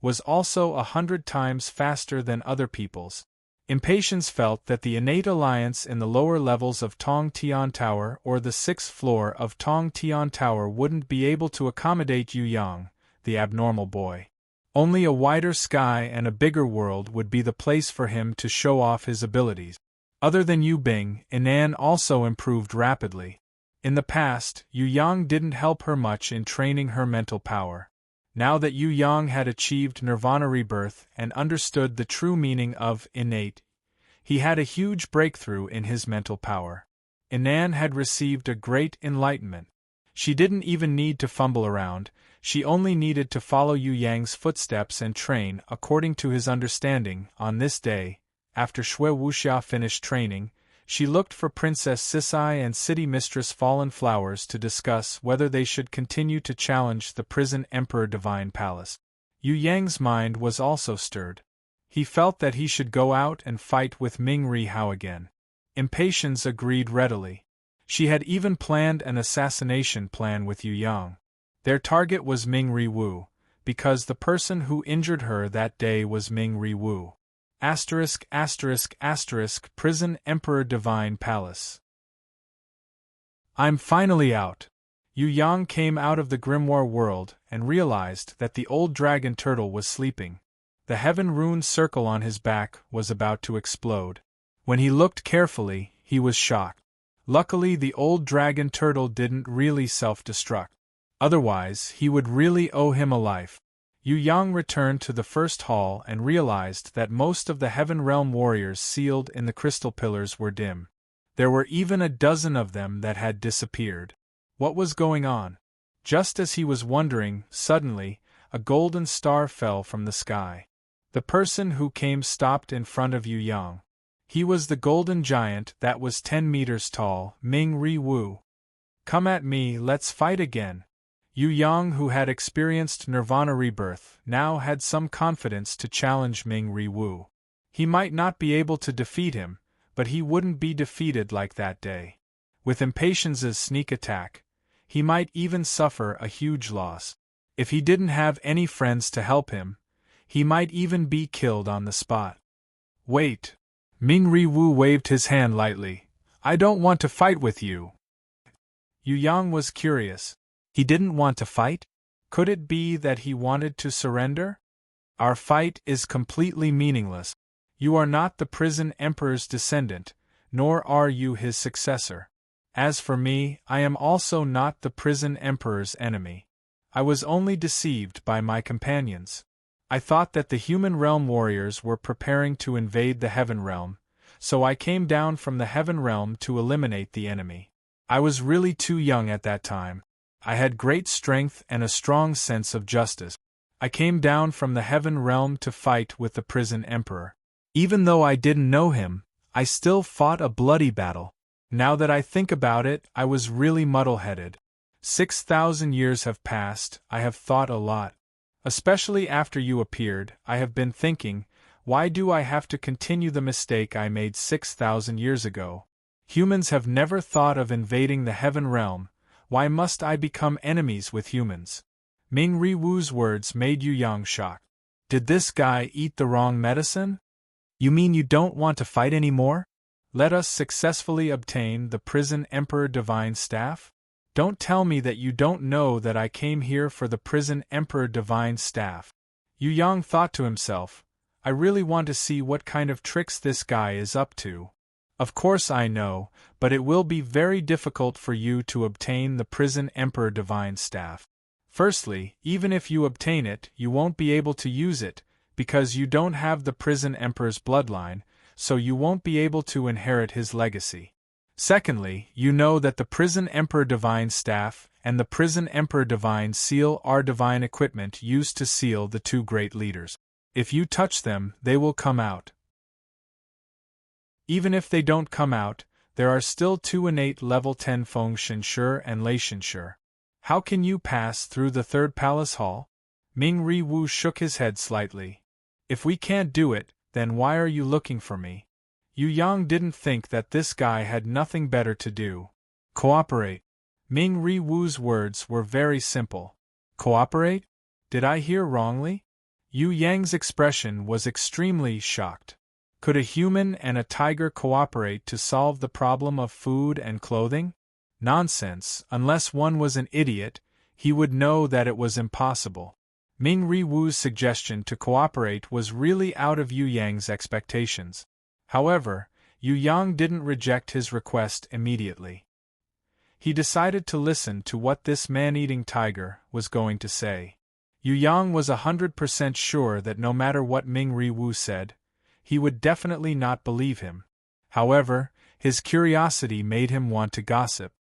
was also 100 times faster than other people's. Impatience felt that the innate alliance in the lower levels of Tong Tian Tower or the 6th floor of Tong Tian Tower wouldn't be able to accommodate Yu Yang, the abnormal boy. Only a wider sky and a bigger world would be the place for him to show off his abilities. Other than Yu Bing, Inan also improved rapidly. In the past, Yu Yang didn't help her much in training her mental power. Now that Yu Yang had achieved nirvana rebirth and understood the true meaning of innate, he had a huge breakthrough in his mental power. Inan had received a great enlightenment. She didn't even need to fumble around, she only needed to follow Yu Yang's footsteps and train according to his understanding. On this day, after Shui Wuxia finished training, she looked for Princess Sisai and City Mistress Fallen Flowers to discuss whether they should continue to challenge the prison Emperor Divine Palace. Yu Yang's mind was also stirred. He felt that he should go out and fight with Ming Ri Hao again. Impatience agreed readily. She had even planned an assassination plan with Yu Yang. Their target was Ming Ri Wu, because the person who injured her that day was Ming Ri Wu. ****** Prison Emperor Divine Palace. I'm finally out. Yu Yang came out of the grimoire world and realized that the old dragon turtle was sleeping. The heaven-rune circle on his back was about to explode. When he looked carefully, he was shocked. Luckily, the old dragon turtle didn't really self-destruct. Otherwise, he would really owe him a life. Yu Yang returned to the first hall and realized that most of the Heaven Realm warriors sealed in the crystal pillars were dim. There were even a dozen of them that had disappeared. What was going on? Just as he was wondering, suddenly, a golden star fell from the sky. The person who came stopped in front of Yu Yang. He was the golden giant that was 10 meters tall, Ming Ri Wu. Come at me, let's fight again. Yu Yang, who had experienced nirvana rebirth, now had some confidence to challenge Ming Ri Wu. He might not be able to defeat him, but he wouldn't be defeated like that day. With Impatience's sneak attack, he might even suffer a huge loss. If he didn't have any friends to help him, he might even be killed on the spot. Wait. Ming Ri Wu waved his hand lightly. I don't want to fight with you. Yu Yang was curious. He didn't want to fight? Could it be that he wanted to surrender? Our fight is completely meaningless. You are not the prison emperor's descendant, nor are you his successor. As for me, I am also not the prison emperor's enemy. I was only deceived by my companions. I thought that the human realm warriors were preparing to invade the heaven realm, so I came down from the heaven realm to eliminate the enemy. I was really too young at that time. I had great strength and a strong sense of justice. I came down from the heaven realm to fight with the prison emperor. Even though I didn't know him, I still fought a bloody battle. Now that I think about it, I was really muddle-headed. 6,000 years have passed, I have thought a lot. Especially after you appeared, I have been thinking, why do I have to continue the mistake I made 6,000 years ago? Humans have never thought of invading the heaven realm. Why must I become enemies with humans? Ming Ri Wu's words made Yu Yang shocked. Did this guy eat the wrong medicine? You mean you don't want to fight anymore? Let us successfully obtain the prison Emperor Divine Staff? Don't tell me that you don't know that I came here for the prison Emperor Divine Staff. Yu Yang thought to himself, I really want to see what kind of tricks this guy is up to. Of course I know, but it will be very difficult for you to obtain the prison Emperor Divine Staff. Firstly, even if you obtain it, you won't be able to use it, because you don't have the prison Emperor's bloodline, so you won't be able to inherit his legacy. Secondly, you know that the prison Emperor Divine Staff and the prison Emperor Divine Seal are divine equipment used to seal the two great leaders. If you touch them, they will come out. Even if they don't come out, there are still 2 innate level 10 Feng Shenshi and Lei Shenshi. How can you pass through the third palace hall? Ming Ri Wu shook his head slightly. If we can't do it, then why are you looking for me? Yu Yang didn't think that this guy had nothing better to do. Cooperate. Ming Ri Wu's words were very simple. Cooperate? Did I hear wrongly? Yu Yang's expression was extremely shocked. Could a human and a tiger cooperate to solve the problem of food and clothing? Nonsense, unless one was an idiot, he would know that it was impossible. Ming Ri Wu's suggestion to cooperate was really out of Yu Yang's expectations. However, Yu Yang didn't reject his request immediately. He decided to listen to what this man-eating tiger was going to say. Yu Yang was 100% sure that no matter what Ming Ri Wu said, he would definitely not believe him. However, his curiosity made him want to gossip.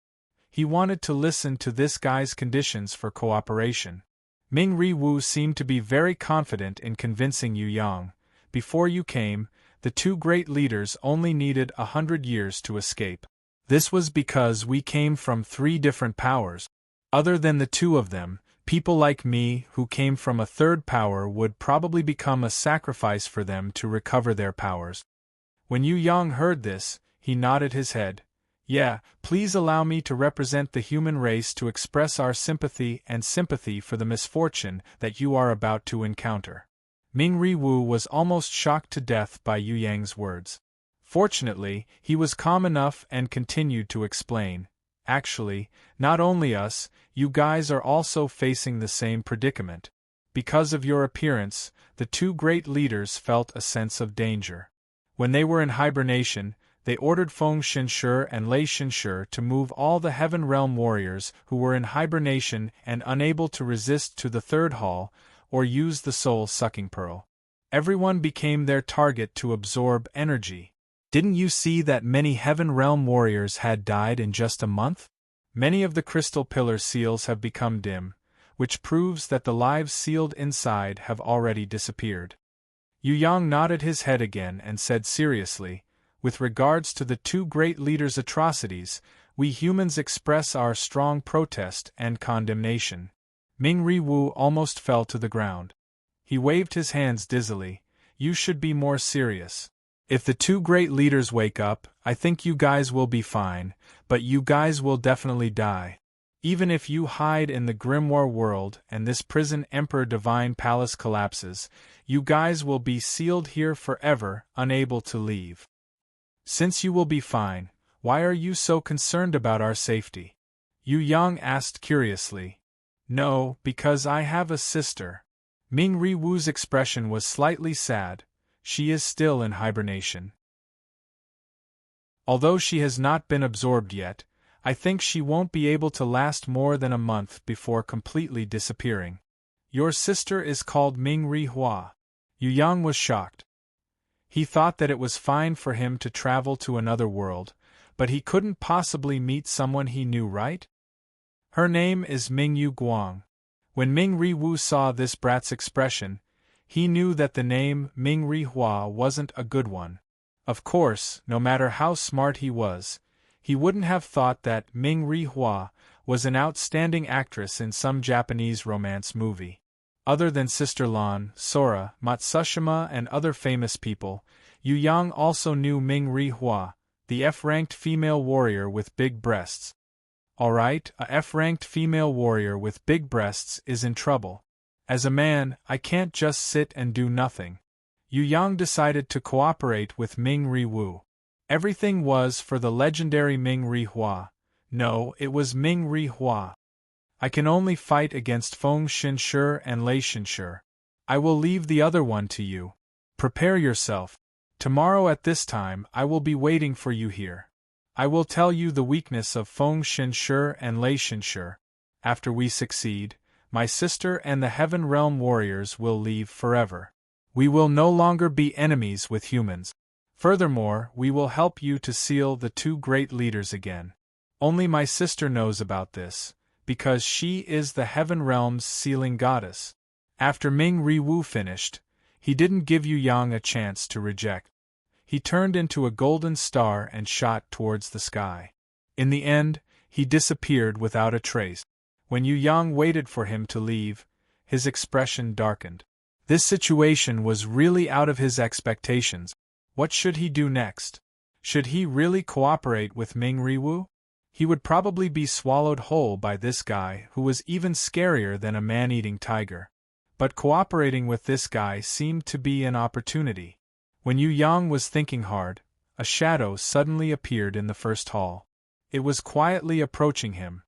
He wanted to listen to this guy's conditions for cooperation. Ming Ri Wu seemed to be very confident in convincing Yu Yang. Before you came, the 2 great leaders only needed 100 years to escape. This was because we came from 3 different powers. Other than the 2 of them, people like me who came from a 3rd power would probably become a sacrifice for them to recover their powers. When Yu Yang heard this, he nodded his head. Yeah, please allow me to represent the human race to express our sympathy for the misfortune that you are about to encounter. Ming Ri Wu was almost shocked to death by Yu Yang's words. Fortunately, he was calm enough and continued to explain. Actually, not only us, you guys are also facing the same predicament. Because of your appearance, the 2 great leaders felt a sense of danger. When they were in hibernation, they ordered Feng Shenshi and Lei Shenshi to move all the Heaven Realm warriors who were in hibernation and unable to resist to the 3rd hall, or use the soul-sucking pearl. Everyone became their target to absorb energy. Didn't you see that many Heaven Realm warriors had died in just a month? Many of the crystal pillar seals have become dim, which proves that the lives sealed inside have already disappeared. Yu Yang nodded his head again and said seriously, with regards to the 2 great leaders' atrocities, we humans express our strong protest and condemnation. Ming Ri Wu almost fell to the ground. He waved his hands dizzily. You should be more serious. If the 2 great leaders wake up, I think you guys will be fine, but you guys will definitely die. Even if you hide in the grimoire world and this prison Emperor Divine Palace collapses, you guys will be sealed here forever, unable to leave. Since you will be fine, why are you so concerned about our safety? Yu Yang asked curiously. No, because I have a sister. Ming Ri Wu's expression was slightly sad. She is still in hibernation. Although she has not been absorbed yet, I think she won't be able to last more than a month before completely disappearing. Your sister is called Ming Ri Hua. Yu Yang was shocked. He thought that it was fine for him to travel to another world, but he couldn't possibly meet someone he knew, right? Her name is Ming Yu Guang. When Ming Ri Wu saw this brat's expression, he knew that the name Ming Ri Hua wasn't a good one. Of course, no matter how smart he was, he wouldn't have thought that Ming Ri Hua was an outstanding actress in some Japanese romance movie. Other than Sister Lan, Sora, Matsushima and other famous people, Yu Yang also knew Ming Ri Hua, the F-ranked female warrior with big breasts. Alright, a F-ranked female warrior with big breasts is in trouble. As a man, I can't just sit and do nothing. Yu Yang decided to cooperate with Ming Ri Wu. Everything was for the legendary Ming Ri Hua. No, it was Ming Ri Hua. I can only fight against Feng Shenshi and Lei Shenshi. I will leave the other one to you. Prepare yourself. Tomorrow at this time I will be waiting for you here. I will tell you the weakness of Feng Shenshi and Lei Shenshi. After we succeed, my sister and the Heaven Realm warriors will leave forever. We will no longer be enemies with humans. Furthermore, we will help you to seal the 2 great leaders again. Only my sister knows about this, because she is the Heaven Realm's sealing goddess. After Ming Ri Wu finished, he didn't give Yu Yang a chance to reject. he turned into a golden star and shot towards the sky. In the end, he disappeared without a trace. When Yu Yang waited for him to leave, his expression darkened. This situation was really out of his expectations. What should he do next? Should he really cooperate with Ming Riwu? He would probably be swallowed whole by this guy who was even scarier than a man-eating tiger. But cooperating with this guy seemed to be an opportunity. When Yu Yang was thinking hard, a shadow suddenly appeared in the first hall. It was quietly approaching him.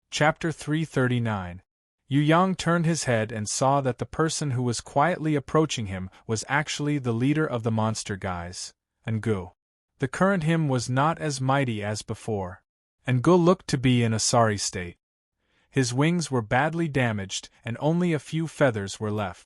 Chapter 339. Yu Yang turned his head and saw that the person who was quietly approaching him was actually the leader of the monster guys, Ngu. The current him was not as mighty as before. Ngu looked to be in a sorry state. His wings were badly damaged and only a few feathers were left.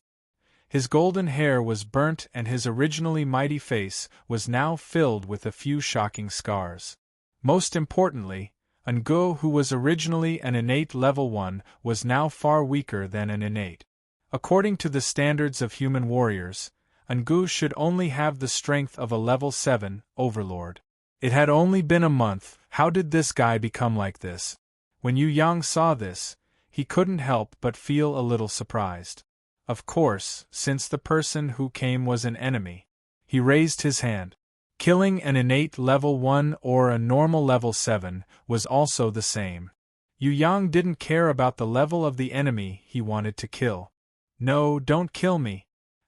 His golden hair was burnt and his originally mighty face was now filled with a few shocking scars. Most importantly, Ngu, who was originally an innate level 1, was now far weaker than an innate. According to the standards of human warriors, Ngu should only have the strength of a level 7 overlord. It had only been a month. How did this guy become like this? When Yu Yang saw this, he couldn't help but feel a little surprised. Of course, since the person who came was an enemy. He raised his hand. Killing an innate level 1 or a normal level 7 was also the same. Yu Yang didn't care about the level of the enemy he wanted to kill. No, don't kill me.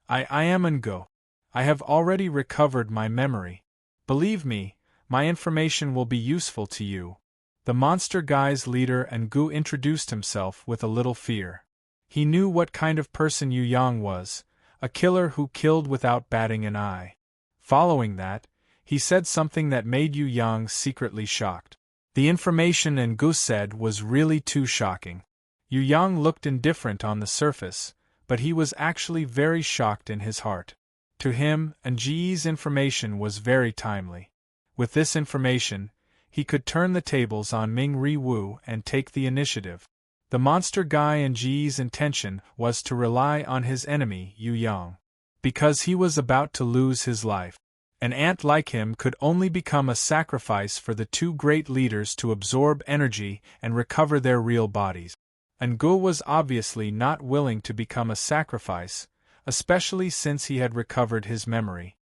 I am Ngu. I have already recovered my memory. Believe me, my information will be useful to you. The monster guy's leader Ngu introduced himself with a little fear. He knew what kind of person Yu Yang was, a killer who killed without batting an eye. Following that, he said something that made Yu Yang secretly shocked. The information Ngu said was really too shocking. Yu Yang looked indifferent on the surface, but he was actually very shocked in his heart. To him, Nji's information was very timely. With this information, he could turn the tables on Ming Riwu and take the initiative. The monster guy Nji's intention was to rely on his enemy Yu Yang. Because he was about to lose his life. An ant like him could only become a sacrifice for the two great leaders to absorb energy and recover their real bodies. Ngu was obviously not willing to become a sacrifice, especially since he had recovered his memory.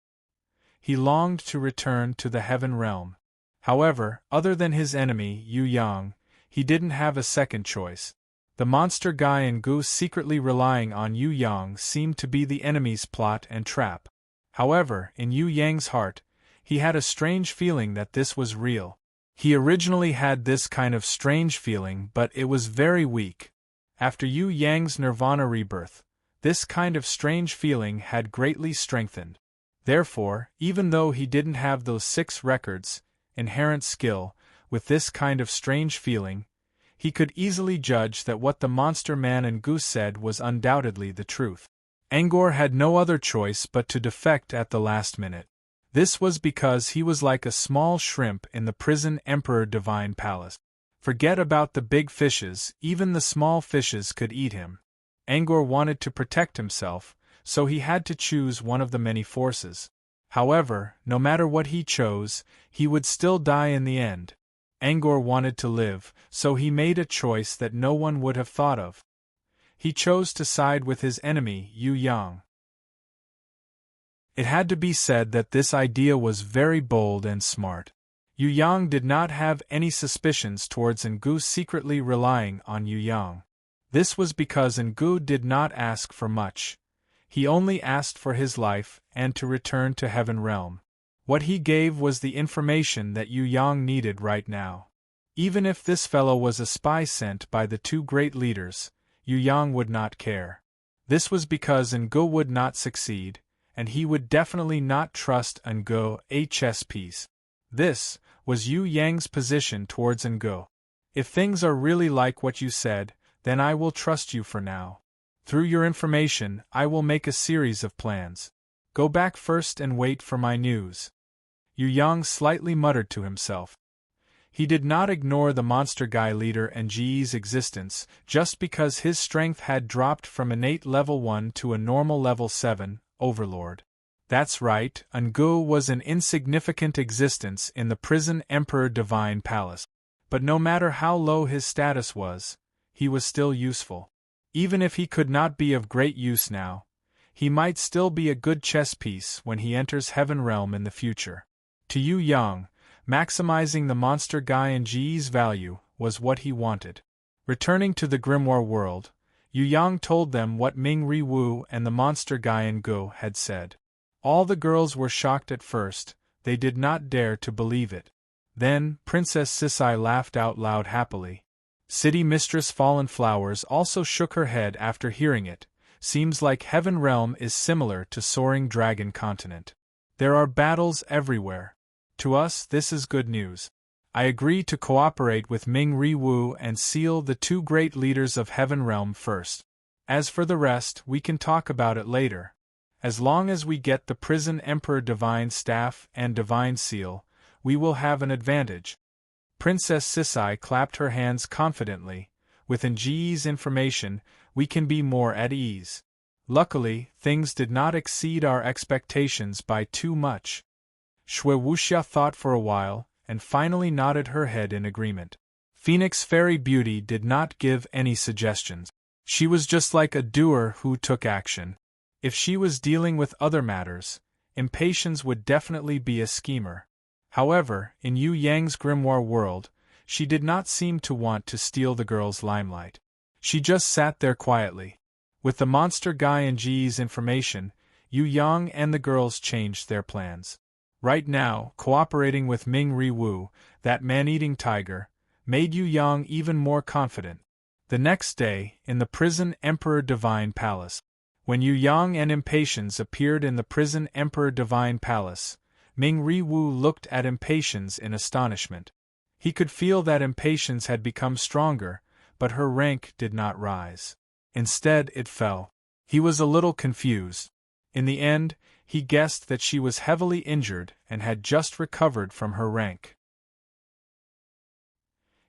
He longed to return to the heaven realm. However, other than his enemy, Yu Yang, he didn't have a second choice. The monster guy Ngu secretly relying on Yu Yang seemed to be the enemy's plot and trap. However, in Yu Yang's heart, he had a strange feeling that this was real. He originally had this kind of strange feeling, but it was very weak. After Yu Yang's Nirvana rebirth, this kind of strange feeling had greatly strengthened. Therefore, even though he didn't have those 6 records, inherent skill, with this kind of strange feeling, he could easily judge that what the monster man Ngu said was undoubtedly the truth. Angor had no other choice but to defect at the last minute. This was because he was like a small shrimp in the prison Emperor Divine Palace. Forget about the big fishes, even the small fishes could eat him. Angor wanted to protect himself, so he had to choose one of the many forces. However, no matter what he chose, he would still die in the end. Angor wanted to live, so he made a choice that no one would have thought of. He chose to side with his enemy, Yu Yang. It had to be said that this idea was very bold and smart. Yu Yang did not have any suspicions towards Ngu secretly relying on Yu Yang. This was because Ngu did not ask for much. He only asked for his life and to return to Heaven Realm. What he gave was the information that Yu Yang needed right now. Even if this fellow was a spy sent by the two great leaders, Yu Yang would not care. This was because Ngu would not succeed, and he would definitely not trust Ngu a chess piece. This was Yu Yang's position towards Ngu. If things are really like what you said, then I will trust you for now. Through your information, I will make a series of plans. Go back first and wait for my news. Yu Yang slightly muttered to himself. He did not ignore the monster guy leader and Ji's existence just because his strength had dropped from innate level 1 to a normal level 7, overlord. That's right, Ungu was an insignificant existence in the prison Emperor Divine Palace. But no matter how low his status was, he was still useful. Even if he could not be of great use now, he might still be a good chess piece when he enters Heaven Realm in the future. To Yu Yang, maximizing the monster guy and Ji's value was what he wanted. Returning to the grimoire world, Yu Yang told them what Ming Ri Wu and the monster guy and Go had said. All the girls were shocked at first, they did not dare to believe it. Then, Princess Sisai laughed out loud happily. City Mistress Fallen Flowers also shook her head after hearing it. Seems like Heaven Realm is similar to Soaring Dragon Continent. There are battles everywhere. To us, this is good news. I agree to cooperate with Ming Ri Wu and seal the two great leaders of Heaven Realm first. As for the rest, we can talk about it later. As long as we get the Prison Emperor Divine Staff and Divine Seal, we will have an advantage. Princess Sisai clapped her hands confidently. With Nji's information, we can be more at ease. Luckily, things did not exceed our expectations by too much. Shui Wuxia thought for a while, and finally nodded her head in agreement. Phoenix Fairy Beauty did not give any suggestions. She was just like a doer who took action. If she was dealing with other matters, Impatience would definitely be a schemer. However, in Yu Yang's grimoire world, she did not seem to want to steal the girl's limelight. She just sat there quietly. With the monster guy and Ji's information, Yu Yang and the girls changed their plans. Right now, cooperating with Ming Ri Wu, that man-eating tiger, made Yu Yang even more confident. The next day, in the Prison Emperor Divine Palace. When Yu Yang and Impatience appeared in the Prison Emperor Divine Palace, Ming Ri Wu looked at Impatience in astonishment. He could feel that Impatience had become stronger, but her rank did not rise. Instead, it fell. He was a little confused. In the end, he guessed that she was heavily injured and had just recovered from her rank.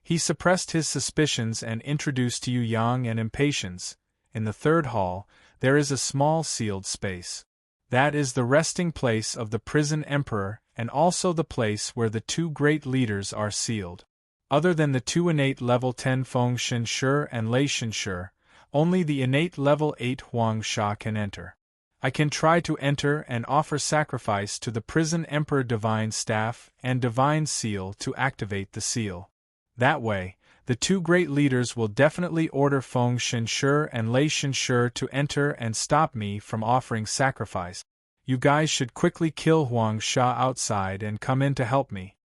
He suppressed his suspicions and introduced to Yu Yang and Impatience. In the third hall, there is a small sealed space. That is the resting place of the Prison Emperor and also the place where the two great leaders are sealed. Other than the two innate level 10 Feng Shenshi and Lei Shenshi, only the innate level 8 Huang Sha can enter. I can try to enter and offer sacrifice to the Prison Emperor Divine Staff and Divine Seal to activate the seal. That way, the two great leaders will definitely order Feng Shenshi and Lei Shenshi to enter and stop me from offering sacrifice. You guys should quickly kill Huang Sha outside and come in to help me.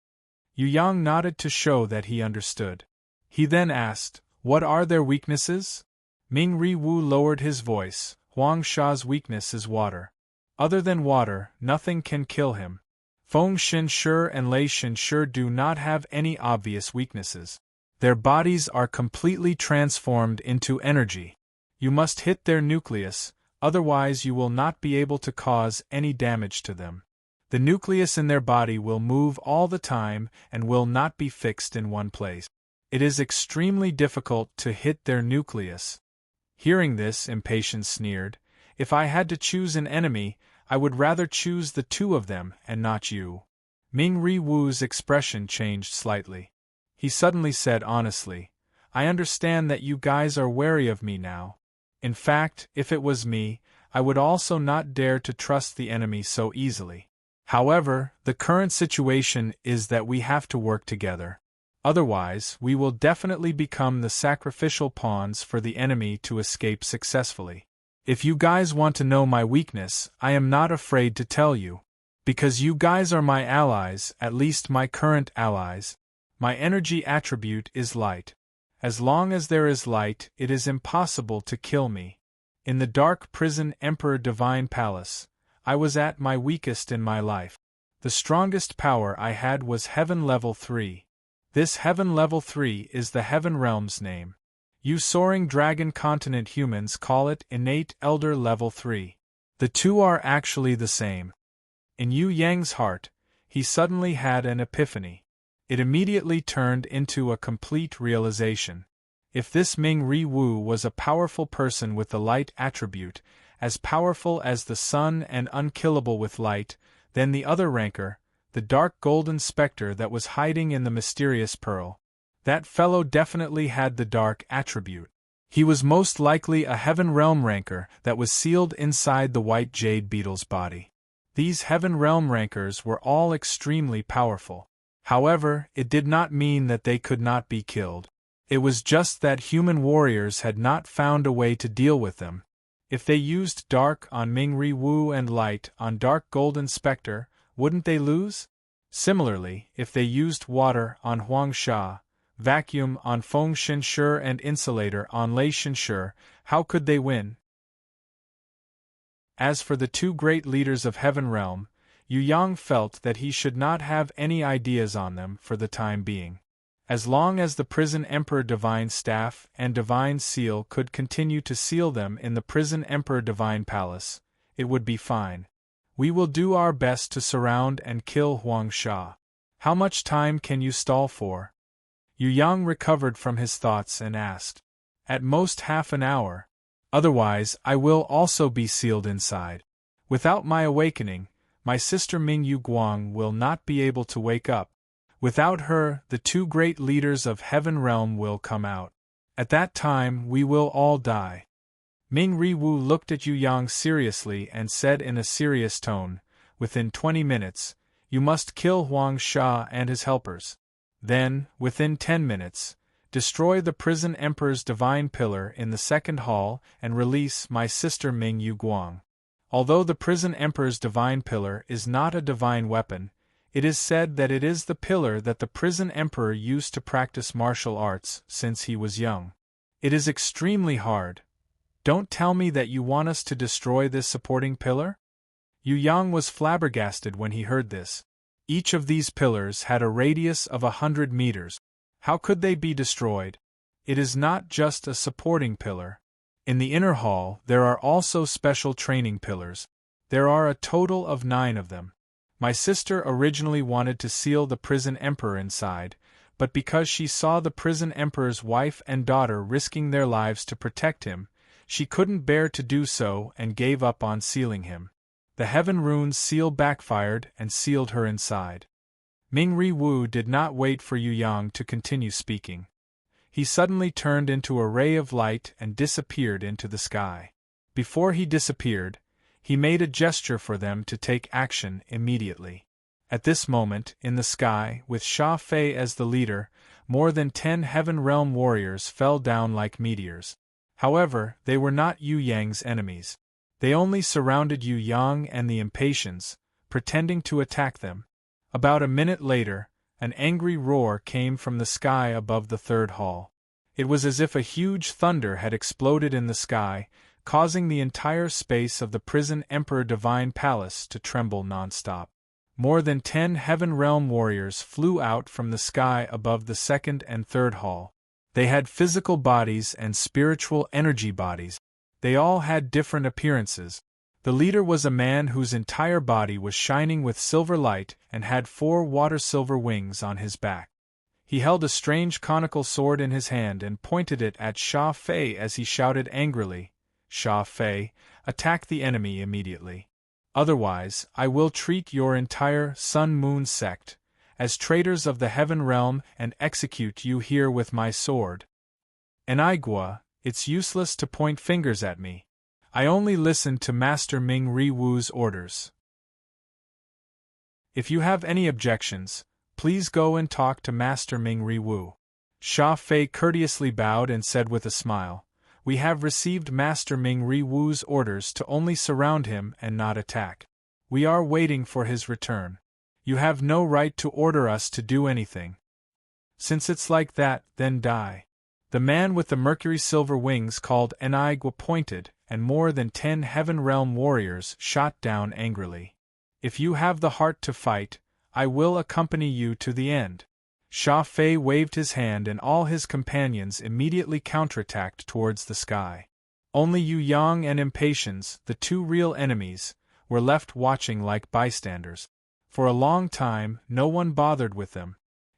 Yu Yang nodded to show that he understood. He then asked, "What are their weaknesses?" Ming Ri Wu lowered his voice. Huang Sha's weakness is water. Other than water, nothing can kill him. Feng Shenshi and Lei Shenshi do not have any obvious weaknesses. Their bodies are completely transformed into energy. You must hit their nucleus, otherwise you will not be able to cause any damage to them. The nucleus in their body will move all the time and will not be fixed in one place. It is extremely difficult to hit their nucleus. Hearing this, Impatience sneered. If I had to choose an enemy, I would rather choose the two of them and not you. Ming Ri Wu's expression changed slightly. He suddenly said honestly, I understand that you guys are wary of me now. In fact, if it was me, I would also not dare to trust the enemy so easily. However, the current situation is that we have to work together. Otherwise, we will definitely become the sacrificial pawns for the enemy to escape successfully. If you guys want to know my weakness, I am not afraid to tell you. Because you guys are my allies, at least my current allies. My energy attribute is light. As long as there is light, it is impossible to kill me. In the dark prison Emperor Divine Palace, I was at my weakest in my life. The strongest power I had was Heaven Level 3. This Heaven Level 3 is the Heaven Realm's name. You Soaring Dragon Continent humans call it Innate Elder Level 3. The two are actually the same. In Yu Yang's heart, he suddenly had an epiphany. It immediately turned into a complete realization. If this Ming Ri Wu was a powerful person with the light attribute, as powerful as the sun and unkillable with light, then the other rancor, the dark golden specter that was hiding in the mysterious pearl, that fellow definitely had the dark attribute. He was most likely a Heaven Realm rancor that was sealed inside the white jade beetle's body. These Heaven Realm rancors were all extremely powerful. However, it did not mean that they could not be killed. It was just that human warriors had not found a way to deal with them. If they used dark on Ming Ri Wu and light on dark golden specter, wouldn't they lose? Similarly, if they used water on Huang Sha, vacuum on Feng Shenshi and insulator on Lei Shenshi, how could they win? As for the two great leaders of Heaven Realm, Yu Yang felt that he should not have any ideas on them for the time being. As long as the Prison Emperor Divine Staff and Divine Seal could continue to seal them in the Prison Emperor Divine Palace, it would be fine. We will do our best to surround and kill Huang Sha. How much time can you stall for? Yu Yang recovered from his thoughts and asked. At most half an hour. Otherwise, I will also be sealed inside. Without my awakening, my sister Ming Yu Guang will not be able to wake up. Without her, the two great leaders of Heaven Realm will come out. At that time, we will all die. Ming Ri Wu looked at Yu Yang seriously and said in a serious tone, within 20 minutes, you must kill Huang Sha and his helpers. Then, within 10 minutes, destroy the Prison Emperor's Divine Pillar in the second hall and release my sister Ming Yu Guang. Although the Prison Emperor's Divine Pillar is not a divine weapon, it is said that it is the pillar that the Prison Emperor used to practice martial arts since he was young. It is extremely hard. Don't tell me that you want us to destroy this supporting pillar? Yu Yang was flabbergasted when he heard this. Each of these pillars had a radius of 100 meters. How could they be destroyed? It is not just a supporting pillar. In the inner hall, there are also special training pillars. There are a total of 9 of them. My sister originally wanted to seal the Prison Emperor inside, but because she saw the Prison Emperor's wife and daughter risking their lives to protect him, she couldn't bear to do so and gave up on sealing him. The Heaven Rune's seal backfired and sealed her inside. Ming Ri Wu did not wait for Yu Yang to continue speaking. He suddenly turned into a ray of light and disappeared into the sky. Before he disappeared, he made a gesture for them to take action immediately. At this moment, in the sky, with Sha Fei as the leader, more than 10 Heaven Realm warriors fell down like meteors. However, they were not Yu Yang's enemies. They only surrounded Yu Yang and the Impatiens, pretending to attack them. About a minute later, an angry roar came from the sky above the third hall. It was as if a huge thunder had exploded in the sky, causing the entire space of the Prison Emperor Divine Palace to tremble non-stop. More than 10 Heaven Realm warriors flew out from the sky above the second and third hall. They had physical bodies and spiritual energy bodies. They all had different appearances. The leader was a man whose entire body was shining with silver light and had 4 water-silver wings on his back. He held a strange conical sword in his hand and pointed it at Sha Fei as he shouted angrily, "Sha Fei, attack the enemy immediately. Otherwise, I will treat your entire Sun-Moon sect as traitors of the Heaven Realm and execute you here with my sword." Enigua, it's useless to point fingers at me. I only listened to Master Ming Ri Wu's orders. If you have any objections, please go and talk to Master Ming Ri Wu. Sha Fei courteously bowed and said with a smile, "We have received Master Ming Ri Wu's orders to only surround him and not attack. We are waiting for his return. You have no right to order us to do anything. Since it's like that, then die." The man with the mercury silver wings called Enigua pointed, and more than 10 Heaven Realm warriors shot down angrily. "If you have the heart to fight, I will accompany you to the end." Sha Fei waved his hand and all his companions immediately counterattacked towards the sky. Only Yu Yang and Impatiens, the 2 real enemies, were left watching like bystanders. For a long time, no one bothered with them.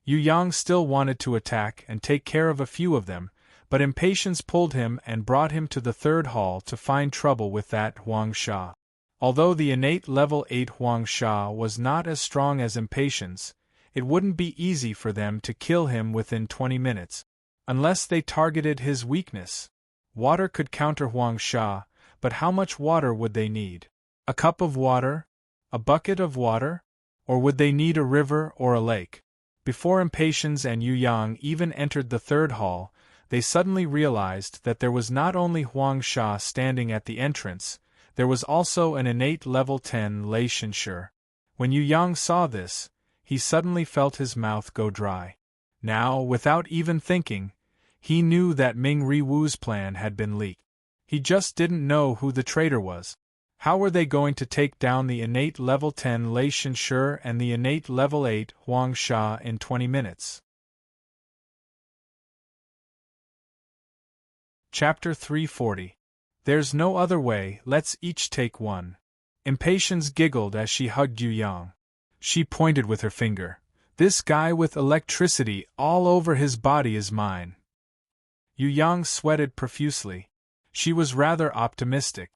Yu Yang still wanted to attack and take care of a few of them, but impatience pulled him and brought him to the third hall to find trouble with that Huang Sha. Although the innate level 8 Huang Sha was not as strong as impatience, it wouldn't be easy for them to kill him within 20 minutes. Unless they targeted his weakness. Water could counter Huang Sha, but how much water would they need? A cup of water? A bucket of water? Or would they need a river or a lake? Before Impatience and Yu Yang even entered the third hall, they suddenly realized that there was not only Huang Sha standing at the entrance, there was also an innate level 10 Lei Shenshi. When Yu Yang saw this, he suddenly felt his mouth go dry. Now, without even thinking, he knew that Ming Riwu's plan had been leaked. He just didn't know who the traitor was. How were they going to take down the innate level 10 Lei Shenshi and the innate level 8 Huang Sha in 20 minutes? Chapter 340. There's no other way, let's each take one. Impatience giggled as she hugged Yu Yang. She pointed with her finger. This guy with electricity all over his body is mine. Yu Yang sweated profusely. She was rather optimistic.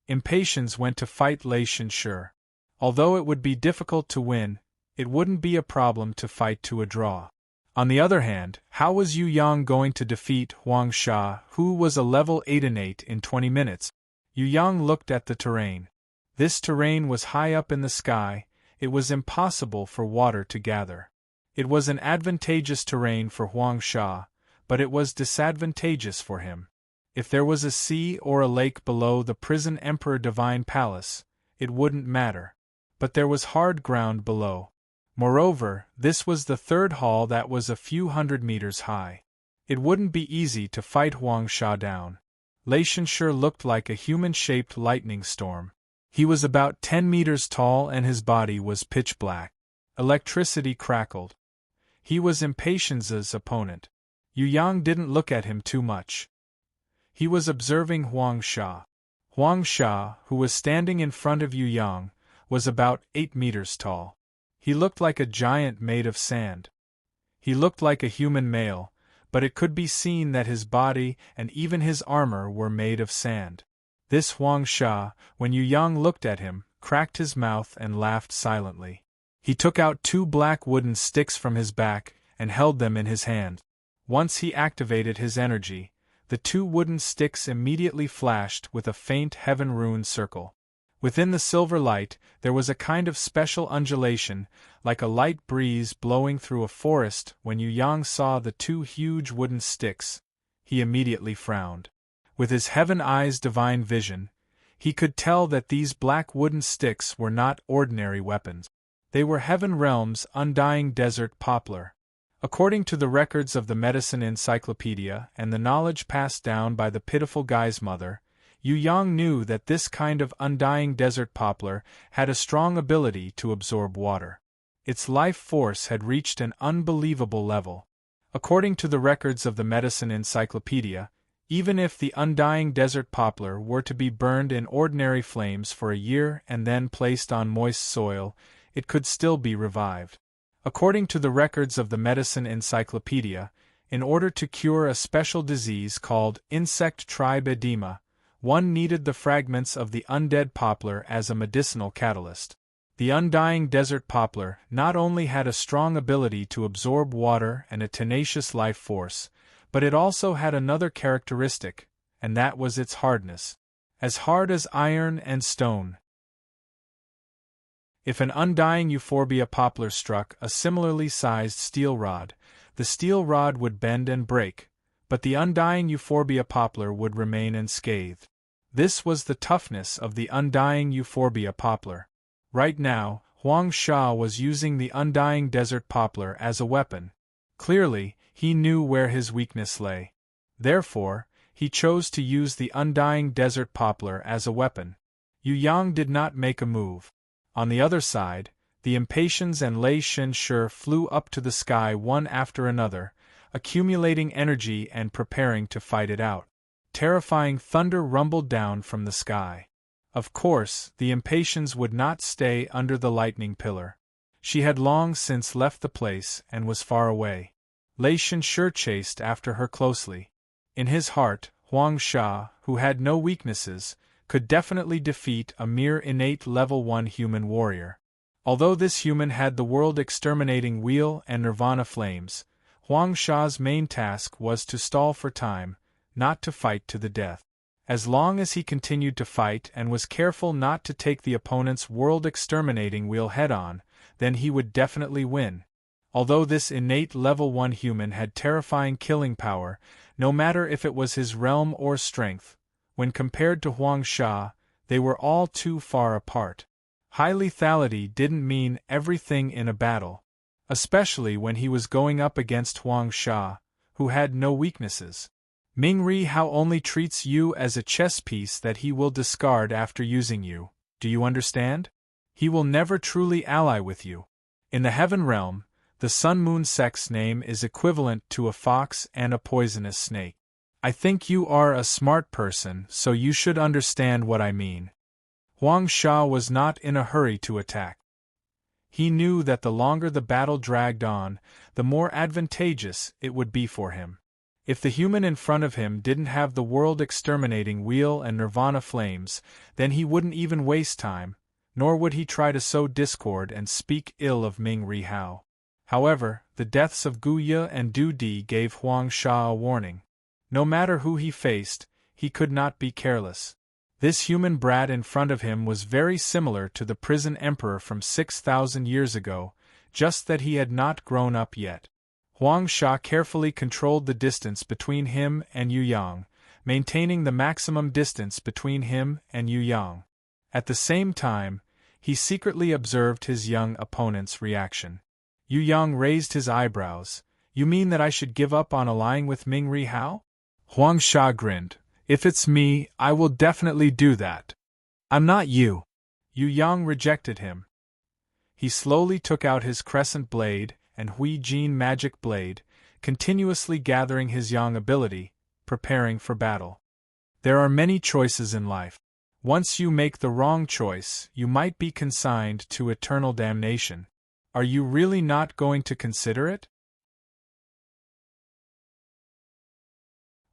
Impatience went to fight Lei Shenshi. Although it would be difficult to win, it wouldn't be a problem to fight to a draw. On the other hand, how was Yu Yang going to defeat Huang Sha, who was a level 8 innate in 20 minutes? Yu Yang looked at the terrain. This terrain was high up in the sky, it was impossible for water to gather. It was an advantageous terrain for Huang Sha, but it was disadvantageous for him. If there was a sea or a lake below the prison Emperor Divine Palace, it wouldn't matter. But there was hard ground below. Moreover, this was the third hall that was a few hundred meters high. It wouldn't be easy to fight Huang Sha down. Lei Shenshi looked like a human-shaped lightning storm. He was about 10 meters tall and his body was pitch black. Electricity crackled. He was Impatience's opponent. Yu Yang didn't look at him too much. He was observing Huang Sha. Huang Sha, who was standing in front of Yu Yang, was about 8 meters tall. He looked like a giant made of sand. He looked like a human male, but it could be seen that his body and even his armor were made of sand. This Huang Sha, when Yu Yang looked at him, cracked his mouth and laughed silently. He took out 2 black wooden sticks from his back and held them in his hand. Once he activated his energy, the 2 wooden sticks immediately flashed with a faint heaven-rune circle. Within the silver light, there was a kind of special undulation, like a light breeze blowing through a forest. When Yu Yang saw the 2 huge wooden sticks, he immediately frowned. With his heaven eyes' divine vision, he could tell that these black wooden sticks were not ordinary weapons. They were Heaven Realm's undying desert poplar. According to the records of the medicine encyclopedia and the knowledge passed down by the pitiful guy's mother, Yu Yang knew that this kind of undying desert poplar had a strong ability to absorb water. Its life force had reached an unbelievable level. According to the records of the medicine encyclopedia, even if the undying desert poplar were to be burned in ordinary flames for a year and then placed on moist soil, it could still be revived. According to the records of the medicine encyclopedia, in order to cure a special disease called insect tribe edema, one needed the fragments of the undead poplar as a medicinal catalyst. The undying desert poplar not only had a strong ability to absorb water and a tenacious life force, but it also had another characteristic, and that was its hardness. As hard as iron and stone. If an undying euphorbia poplar struck a similarly sized steel rod, the steel rod would bend and break, but the undying euphorbia poplar would remain unscathed. This was the toughness of the undying euphorbia poplar. Right now, Huang Sha was using the undying desert poplar as a weapon. Clearly, he knew where his weakness lay. Therefore, he chose to use the undying desert poplar as a weapon. Yu Yang did not make a move. On the other side, the Impatience and Lei Shenshi flew up to the sky one after another, accumulating energy and preparing to fight it out. Terrifying thunder rumbled down from the sky. Of course, the Impatience would not stay under the lightning pillar. She had long since left the place and was far away. Lei Shenshi chased after her closely. In his heart, Huang Sha, who had no weaknesses, could definitely defeat a mere innate level 1 human warrior. Although this human had the world-exterminating wheel and nirvana flames, Huang Sha's main task was to stall for time, not to fight to the death. As long as he continued to fight and was careful not to take the opponent's world-exterminating wheel head-on, then he would definitely win. Although this innate level 1 human had terrifying killing power, no matter if it was his realm or strength, when compared to Huang Sha, they were all too far apart. High lethality didn't mean everything in a battle, especially when he was going up against Huang Sha, who had no weaknesses. Ming Ri Hao only treats you as a chess piece that he will discard after using you, do you understand? He will never truly ally with you. In the Heaven Realm, the Sun-Moon Sect's name is equivalent to a fox and a poisonous snake. I think you are a smart person, so you should understand what I mean. Huang Sha was not in a hurry to attack. He knew that the longer the battle dragged on, the more advantageous it would be for him. If the human in front of him didn't have the world-exterminating wheel and nirvana flames, then he wouldn't even waste time, nor would he try to sow discord and speak ill of Ming Ri Hao. However, the deaths of Gu Ye and Du Di gave Huang Sha a warning. No matter who he faced, he could not be careless. This human brat in front of him was very similar to the prison emperor from 6,000 years ago, just that he had not grown up yet. Huang Sha carefully controlled the distance between him and Yu Yang, maintaining the maximum distance between him and Yu Yang. At the same time, he secretly observed his young opponent's reaction. Yu Yang raised his eyebrows. You mean that I should give up on allying with Ming Ri Hao? Huang Sha grinned. If it's me, I will definitely do that. I'm not you. Yu Yang rejected him. He slowly took out his crescent blade and Hui Jin magic blade, continuously gathering his Yang ability, preparing for battle. There are many choices in life. Once you make the wrong choice, you might be consigned to eternal damnation. Are you really not going to consider it?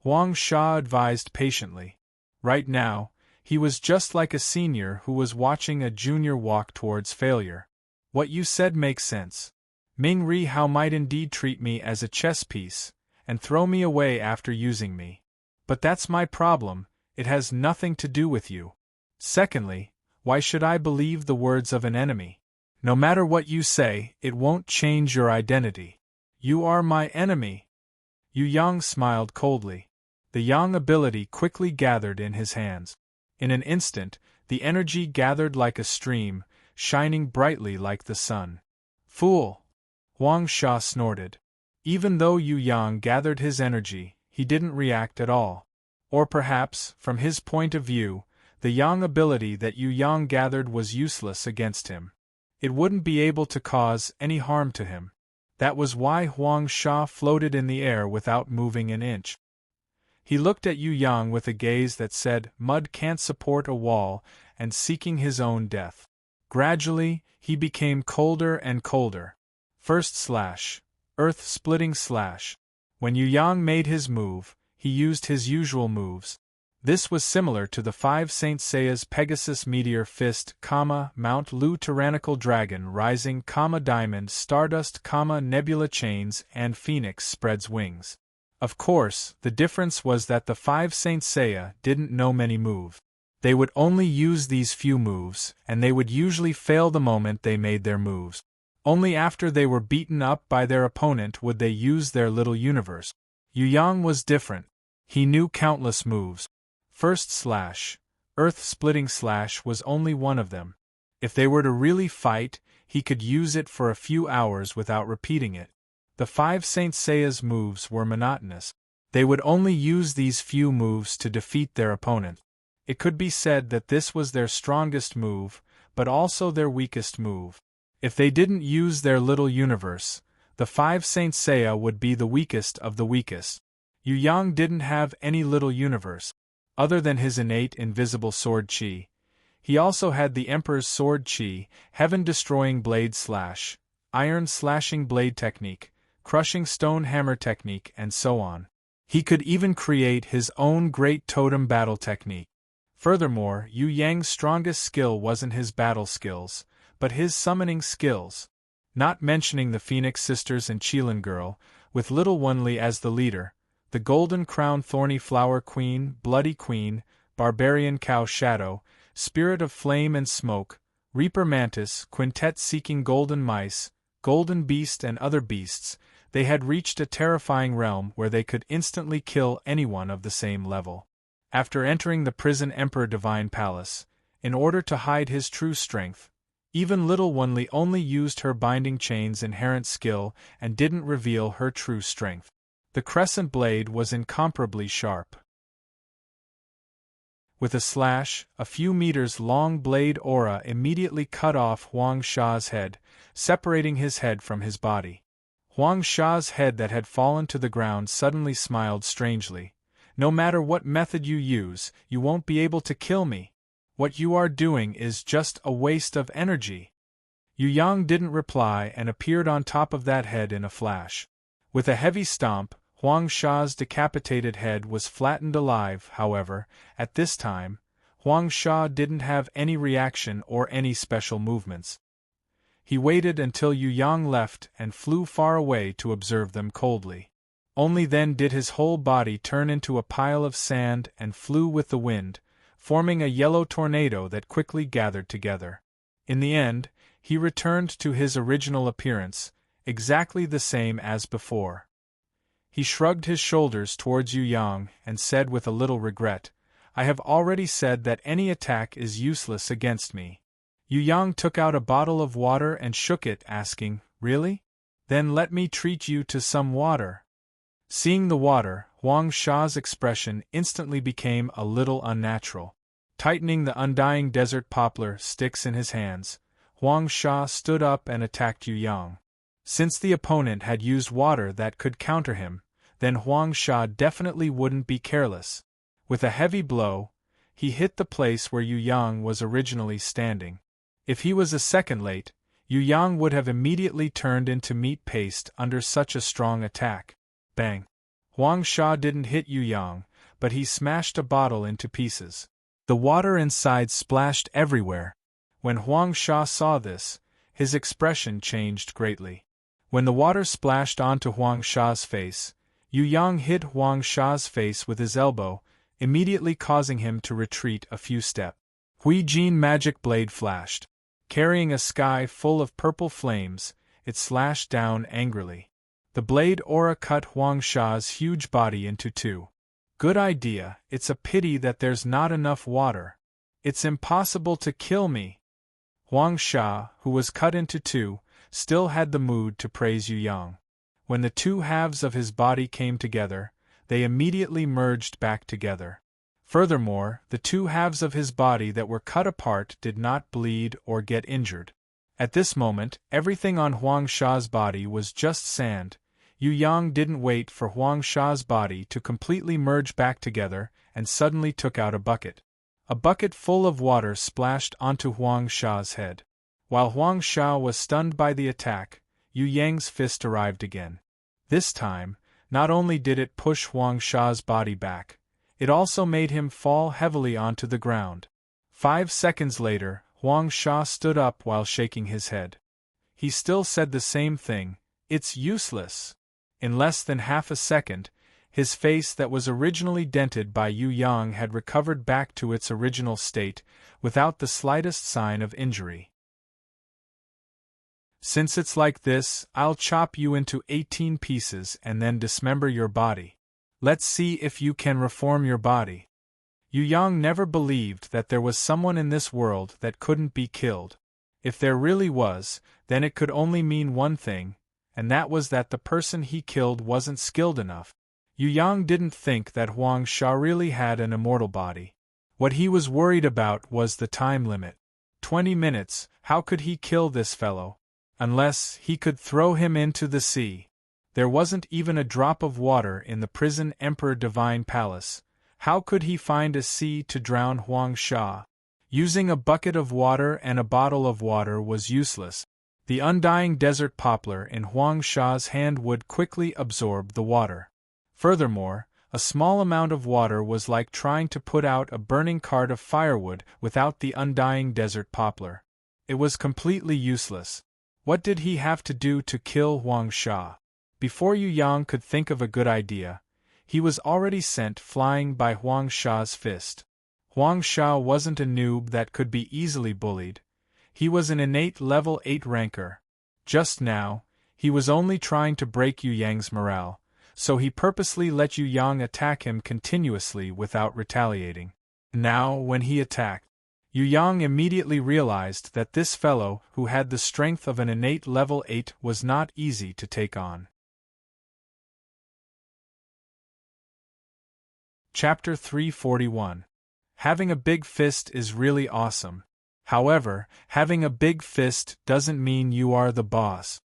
Huang Sha advised patiently. Right now, he was just like a senior who was watching a junior walk towards failure. What you said makes sense. Ming Ri Hao might indeed treat me as a chess piece, and throw me away after using me. But that's my problem, it has nothing to do with you. Secondly, why should I believe the words of an enemy? No matter what you say, it won't change your identity. You are my enemy. Yu Yang smiled coldly. The Yang ability quickly gathered in his hands. In an instant, the energy gathered like a stream, shining brightly like the sun. Fool! Huang Sha snorted. Even though Yu Yang gathered his energy, he didn't react at all. Or perhaps, from his point of view, the Yang ability that Yu Yang gathered was useless against him. It wouldn't be able to cause any harm to him. That was why Huang Sha floated in the air without moving an inch. He looked at Yu Yang with a gaze that said, "Mud can't support a wall," and seeking his own death. Gradually, he became colder and colder. Earth-splitting slash. When Yu Yang made his move, he used his usual moves. This was similar to the 5 Saint Seiya's Pegasus Meteor Fist, Mount Lu Tyrannical Dragon Rising, Diamond Stardust, Nebula Chains, and Phoenix Spreads Wings. Of course, the difference was that the 5 Saint Seiya didn't know many moves. They would only use these few moves, and they would usually fail the moment they made their moves. Only after they were beaten up by their opponent would they use their little universe. Yu Yang was different. He knew countless moves. Earth-splitting slash was only one of them. If they were to really fight, he could use it for a few hours without repeating it. The 5 Saint Seiya's moves were monotonous. They would only use these few moves to defeat their opponent. It could be said that this was their strongest move, but also their weakest move. If they didn't use their little universe, the 5 Saint Seiya would be the weakest of the weakest. Yu Yang didn't have any little universe. Other than his innate invisible sword chi, he also had the Emperor's sword chi, heaven-destroying blade slash, iron slashing blade technique, crushing stone hammer technique, and so on. He could even create his own great totem battle technique. Furthermore, Yu Yang's strongest skill wasn't his battle skills, but his summoning skills. Not mentioning the Phoenix Sisters and Qilin Girl, with Little Wunli as the leader, the Golden Crown Thorny Flower Queen, Bloody Queen, Barbarian Cow Shadow, Spirit of Flame and Smoke, Reaper Mantis, Quintet Seeking Golden Mice, Golden Beast and other beasts. They had reached a terrifying realm where they could instantly kill anyone of the same level. After entering the prison Emperor Divine Palace, in order to hide his true strength, even Little Wunli only used her binding chain's inherent skill and didn't reveal her true strength. The crescent blade was incomparably sharp. With a slash, a few meters long blade aura immediately cut off Huang Sha's head, separating his head from his body. Huang Sha's head that had fallen to the ground suddenly smiled strangely. No matter what method you use, you won't be able to kill me. What you are doing is just a waste of energy. Yu Yang didn't reply and appeared on top of that head in a flash. With a heavy stomp, Huang Sha's decapitated head was flattened alive. However, at this time, Huang Sha didn't have any reaction or any special movements. He waited until Yu Yang left and flew far away to observe them coldly. Only then did his whole body turn into a pile of sand and flew with the wind, forming a yellow tornado that quickly gathered together. In the end, he returned to his original appearance, exactly the same as before. He shrugged his shoulders towards Yu Yang and said with a little regret, "I have already said that any attack is useless against me." Yu Yang took out a bottle of water and shook it, asking, "Really? Then let me treat you to some water." Seeing the water, Huang Sha's expression instantly became a little unnatural. Tightening the undying desert poplar sticks in his hands, Huang Sha stood up and attacked Yu Yang. Since the opponent had used water that could counter him, then Huang Sha definitely wouldn't be careless. With a heavy blow, he hit the place where Yu Yang was originally standing. If he was a second late, Yu Yang would have immediately turned into meat paste under such a strong attack. Bang! Huang Sha didn't hit Yu Yang, but he smashed a bottle into pieces. The water inside splashed everywhere. When Huang Sha saw this, his expression changed greatly. When the water splashed onto Huang Sha's face, Yu Yang hit Huang Sha's face with his elbow, immediately causing him to retreat a few steps. Hui Jin magic blade flashed. Carrying a sky full of purple flames, it slashed down angrily. The blade aura cut Huang Sha's huge body into two. Good idea, it's a pity that there's not enough water. It's impossible to kill me. Huang Sha, who was cut into two, still had the mood to praise Yu Yang. When the two halves of his body came together, they immediately merged back together. Furthermore, the two halves of his body that were cut apart did not bleed or get injured. At this moment, everything on Huang Sha's body was just sand. Yu Yang didn't wait for Huang Sha's body to completely merge back together and suddenly took out a bucket. A bucket full of water splashed onto Huang Sha's head. While Huang Sha was stunned by the attack, Yu Yang's fist arrived again. This time, not only did it push Huang Sha's body back, it also made him fall heavily onto the ground. 5 seconds later, Huang Sha stood up while shaking his head. He still said the same thing, "It's useless." In less than half a second, his face that was originally dented by Yu Yang had recovered back to its original state, without the slightest sign of injury. "Since it's like this, I'll chop you into 18 pieces and then dismember your body. Let's see if you can reform your body." Yu Yang never believed that there was someone in this world that couldn't be killed. If there really was, then it could only mean one thing, and that was that the person he killed wasn't skilled enough. Yu Yang didn't think that Huang Sha really had an immortal body. What he was worried about was the time limit. 20 minutes, how could he kill this fellow? Unless he could throw him into the sea. There wasn't even a drop of water in the prison Emperor Divine Palace. How could he find a sea to drown Huang Sha? Using a bucket of water and a bottle of water was useless. The undying desert poplar in Huang Sha's hand would quickly absorb the water. Furthermore, a small amount of water was like trying to put out a burning cart of firewood without the undying desert poplar. It was completely useless. What did he have to do to kill Huang Sha? Before Yu Yang could think of a good idea, he was already sent flying by Huang Sha's fist. Huang Sha wasn't a noob that could be easily bullied. He was an innate level 8 ranker. Just now, he was only trying to break Yu Yang's morale, so he purposely let Yu Yang attack him continuously without retaliating. Now, when he attacked, Yu Yang immediately realized that this fellow, who had the strength of an innate level 8, was not easy to take on. Chapter 341. Having a big fist is really awesome. However, having a big fist doesn't mean you are the boss.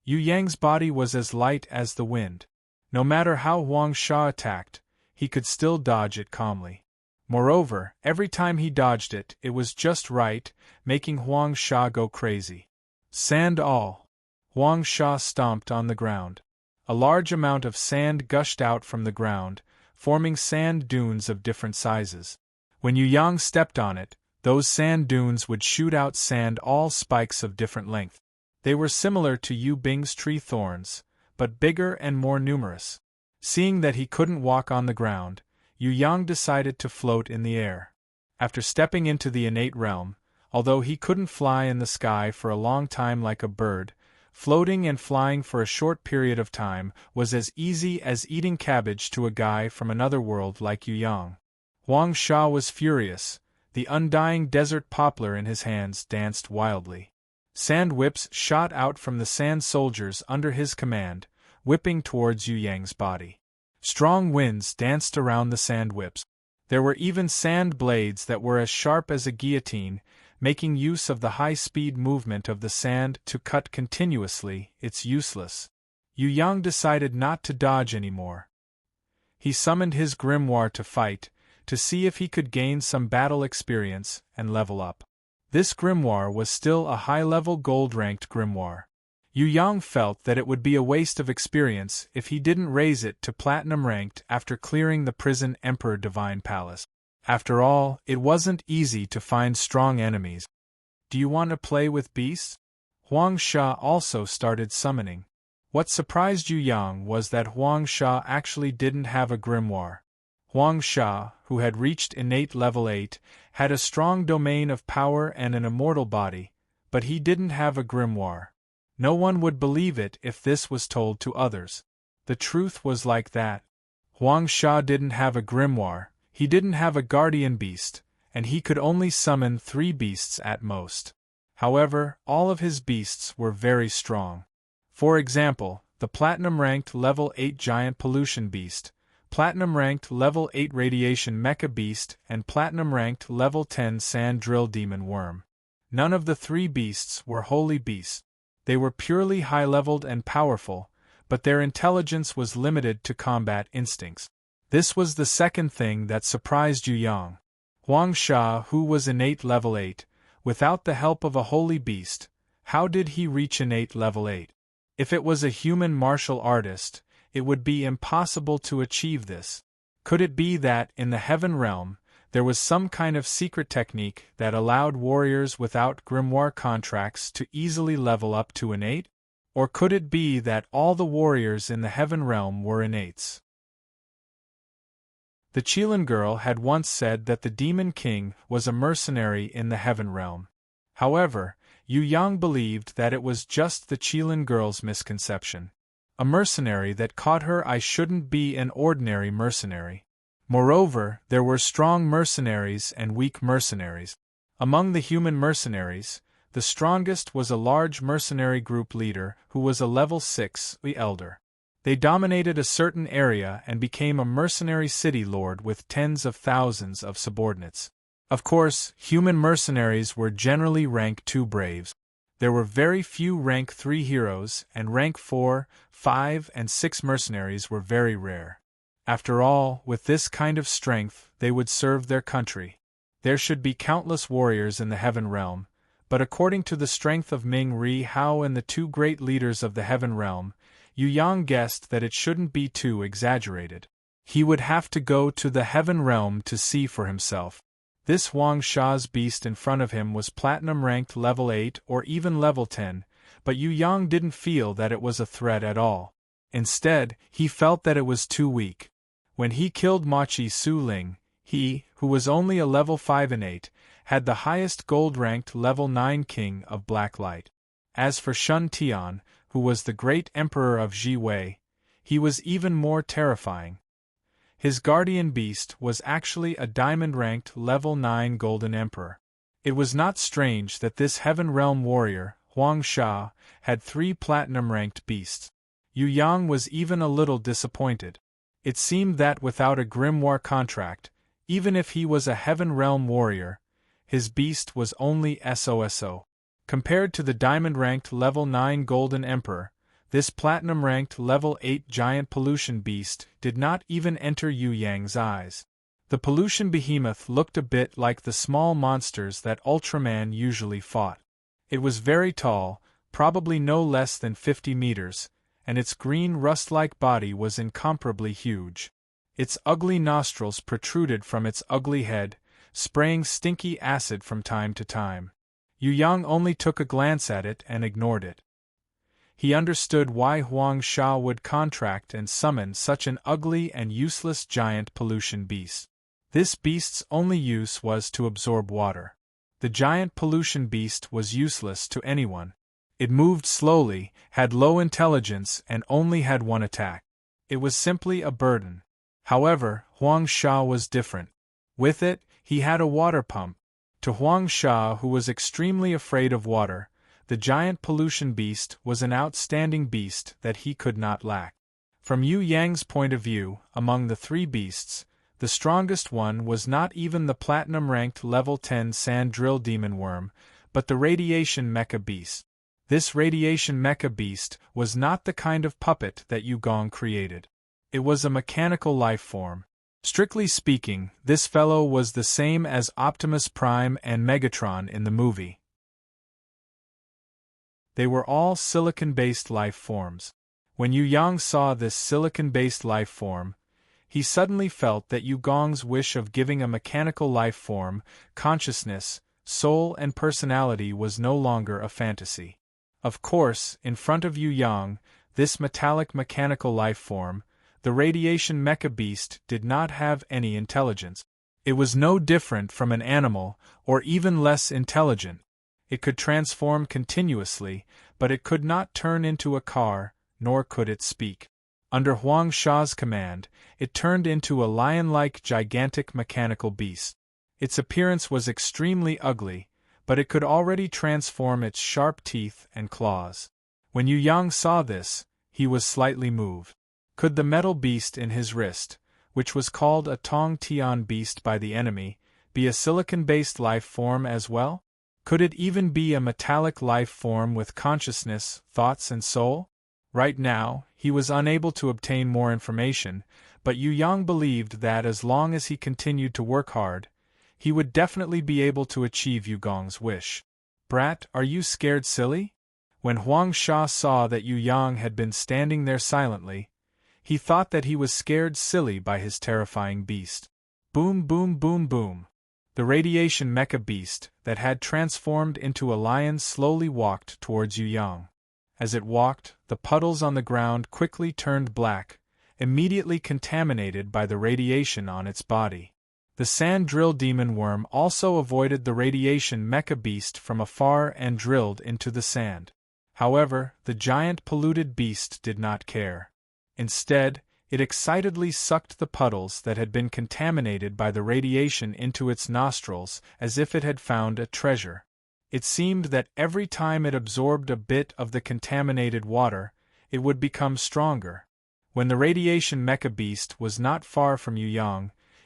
Yu Yang's body was as light as the wind. No matter how Huang Sha attacked, he could still dodge it calmly. Moreover, every time he dodged it, it was just right, making Huang Sha go crazy. Sand all. Huang Sha stomped on the ground. A large amount of sand gushed out from the ground, forming sand dunes of different sizes. When Yu Yang stepped on it, those sand dunes would shoot out sand all spikes of different length. They were similar to Yu Bing's tree thorns, but bigger and more numerous. Seeing that he couldn't walk on the ground, Yu Yang decided to float in the air. After stepping into the innate realm, although he couldn't fly in the sky for a long time like a bird, floating and flying for a short period of time was as easy as eating cabbage to a guy from another world like Yu Yang. Huang Sha was furious. The undying desert poplar in his hands danced wildly. Sand whips shot out from the sand soldiers under his command, whipping towards Yu Yang's body. Strong winds danced around the sand whips. There were even sand blades that were as sharp as a guillotine, making use of the high-speed movement of the sand to cut continuously. It's useless. Yu Yang decided not to dodge anymore. He summoned his grimoire to fight, to see if he could gain some battle experience and level up. This grimoire was still a high-level gold-ranked grimoire. Yu Yang felt that it would be a waste of experience if he didn't raise it to platinum-ranked after clearing the prison Emperor Divine Palace. After all, it wasn't easy to find strong enemies. Do you want to play with beasts? Huang Sha also started summoning. What surprised Yu Yang was that Huang Sha actually didn't have a grimoire. Huang Sha, who had reached innate level 8, had a strong domain of power and an immortal body, but he didn't have a grimoire. No one would believe it if this was told to others. The truth was like that. Huang Sha didn't have a grimoire, he didn't have a guardian beast, and he could only summon 3 beasts at most. However, all of his beasts were very strong. For example, the platinum-ranked level 8 giant pollution beast, platinum-ranked level 8 radiation mecha beast, and platinum-ranked level 10 sand drill demon worm. None of the 3 beasts were holy beasts. They were purely high-leveled and powerful, but their intelligence was limited to combat instincts. This was the second thing that surprised Yu Yang. Huang Sha, who was innate level 8, without the help of a holy beast, how did he reach innate level 8? If it was a human martial artist, it would be impossible to achieve this. Could it be that, in the heaven realm, there was some kind of secret technique that allowed warriors without grimoire contracts to easily level up to innate? Or could it be that all the warriors in the heaven realm were innates? The Qilin girl had once said that the Demon King was a mercenary in the heaven realm. However, Yu Yang believed that it was just the Qilin girl's misconception. A mercenary that caught her eye shouldn't be an ordinary mercenary. Moreover, there were strong mercenaries and weak mercenaries. Among the human mercenaries, the strongest was a large mercenary group leader who was a level 6 elder. They dominated a certain area and became a mercenary city lord with tens of thousands of subordinates. Of course, human mercenaries were generally rank 2 braves. There were very few rank 3 heroes, and rank 4, 5, and 6 mercenaries were very rare. After all, with this kind of strength, they would serve their country. There should be countless warriors in the heaven realm, but according to the strength of Ming Ri Hao and the two great leaders of the Heaven Realm, Yu Yang guessed that it shouldn't be too exaggerated. He would have to go to the Heaven Realm to see for himself. This Huang Sha's beast in front of him was platinum ranked level 8 or even level 10, but Yu Yang didn't feel that it was a threat at all. Instead, he felt that it was too weak. When he killed Machi Su Ling, he, who was only a level 5 and 8, had the highest gold-ranked level 9 king of Black Light. As for Shun Tian, who was the great emperor of Ji Wei, he was even more terrifying. His guardian beast was actually a diamond-ranked level 9 golden emperor. It was not strange that this Heaven Realm warrior, Huang Sha, had 3 platinum-ranked beasts. Yu Yang was even a little disappointed. It seemed that without a grimoire contract, even if he was a Heaven Realm warrior, his beast was only SOSO. Compared to the diamond-ranked level 9 golden emperor, this platinum-ranked level 8 giant pollution beast did not even enter Yu Yang's eyes. The pollution behemoth looked a bit like the small monsters that Ultraman usually fought. It was very tall, probably no less than 50 meters, and its green rust-like body was incomparably huge. Its ugly nostrils protruded from its ugly head, spraying stinky acid from time to time. Yu Yang only took a glance at it and ignored it. He understood why Huang Sha would contract and summon such an ugly and useless giant pollution beast. This beast's only use was to absorb water. The giant pollution beast was useless to anyone. It moved slowly, had low intelligence, and only had one attack. It was simply a burden. However, Huang Sha was different. With it, he had a water pump. To Huang Sha, who was extremely afraid of water, the giant pollution beast was an outstanding beast that he could not lack. From Yu Yang's point of view, among the 3 beasts, the strongest one was not even the platinum-ranked level 10 sand drill demon worm, but the radiation mecha beast. This radiation mecha beast was not the kind of puppet that Yu Gong created. It was a mechanical life form. Strictly speaking, this fellow was the same as Optimus Prime and Megatron in the movie. They were all silicon-based life forms. When Yu Yang saw this silicon-based life form, he suddenly felt that Yu Gong's wish of giving a mechanical life form, consciousness, soul and personality was no longer a fantasy. Of course, in front of Yu Yang, this metallic mechanical life form, the radiation mecha beast did not have any intelligence. It was no different from an animal, or even less intelligent. It could transform continuously, but it could not turn into a car, nor could it speak. Under Huang Sha's command, it turned into a lion-like gigantic mechanical beast. Its appearance was extremely ugly, but it could already transform its sharp teeth and claws. When Yu Yang saw this, he was slightly moved. Could the metal beast in his wrist, which was called a Tong Tian beast by the enemy, be a silicon-based life form as well? Could it even be a metallic life form with consciousness, thoughts and soul? Right now, he was unable to obtain more information, but Yu Yang believed that as long as he continued to work hard, he would definitely be able to achieve Yu Gong's wish. "Brat, are you scared silly?" When Huang Sha saw that Yu Yang had been standing there silently, he thought that he was scared silly by his terrifying beast. Boom boom boom boom. The radiation mecha beast that had transformed into a lion slowly walked towards Yu Yang. As it walked, the puddles on the ground quickly turned black, immediately contaminated by the radiation on its body. The sand drill demon worm also avoided the radiation mecha beast from afar and drilled into the sand. However, the giant polluted beast did not care. Instead, it excitedly sucked the puddles that had been contaminated by the radiation into its nostrils as if it had found a treasure. It seemed that every time it absorbed a bit of the contaminated water, it would become stronger. When the radiation mecha beast was not far from Yu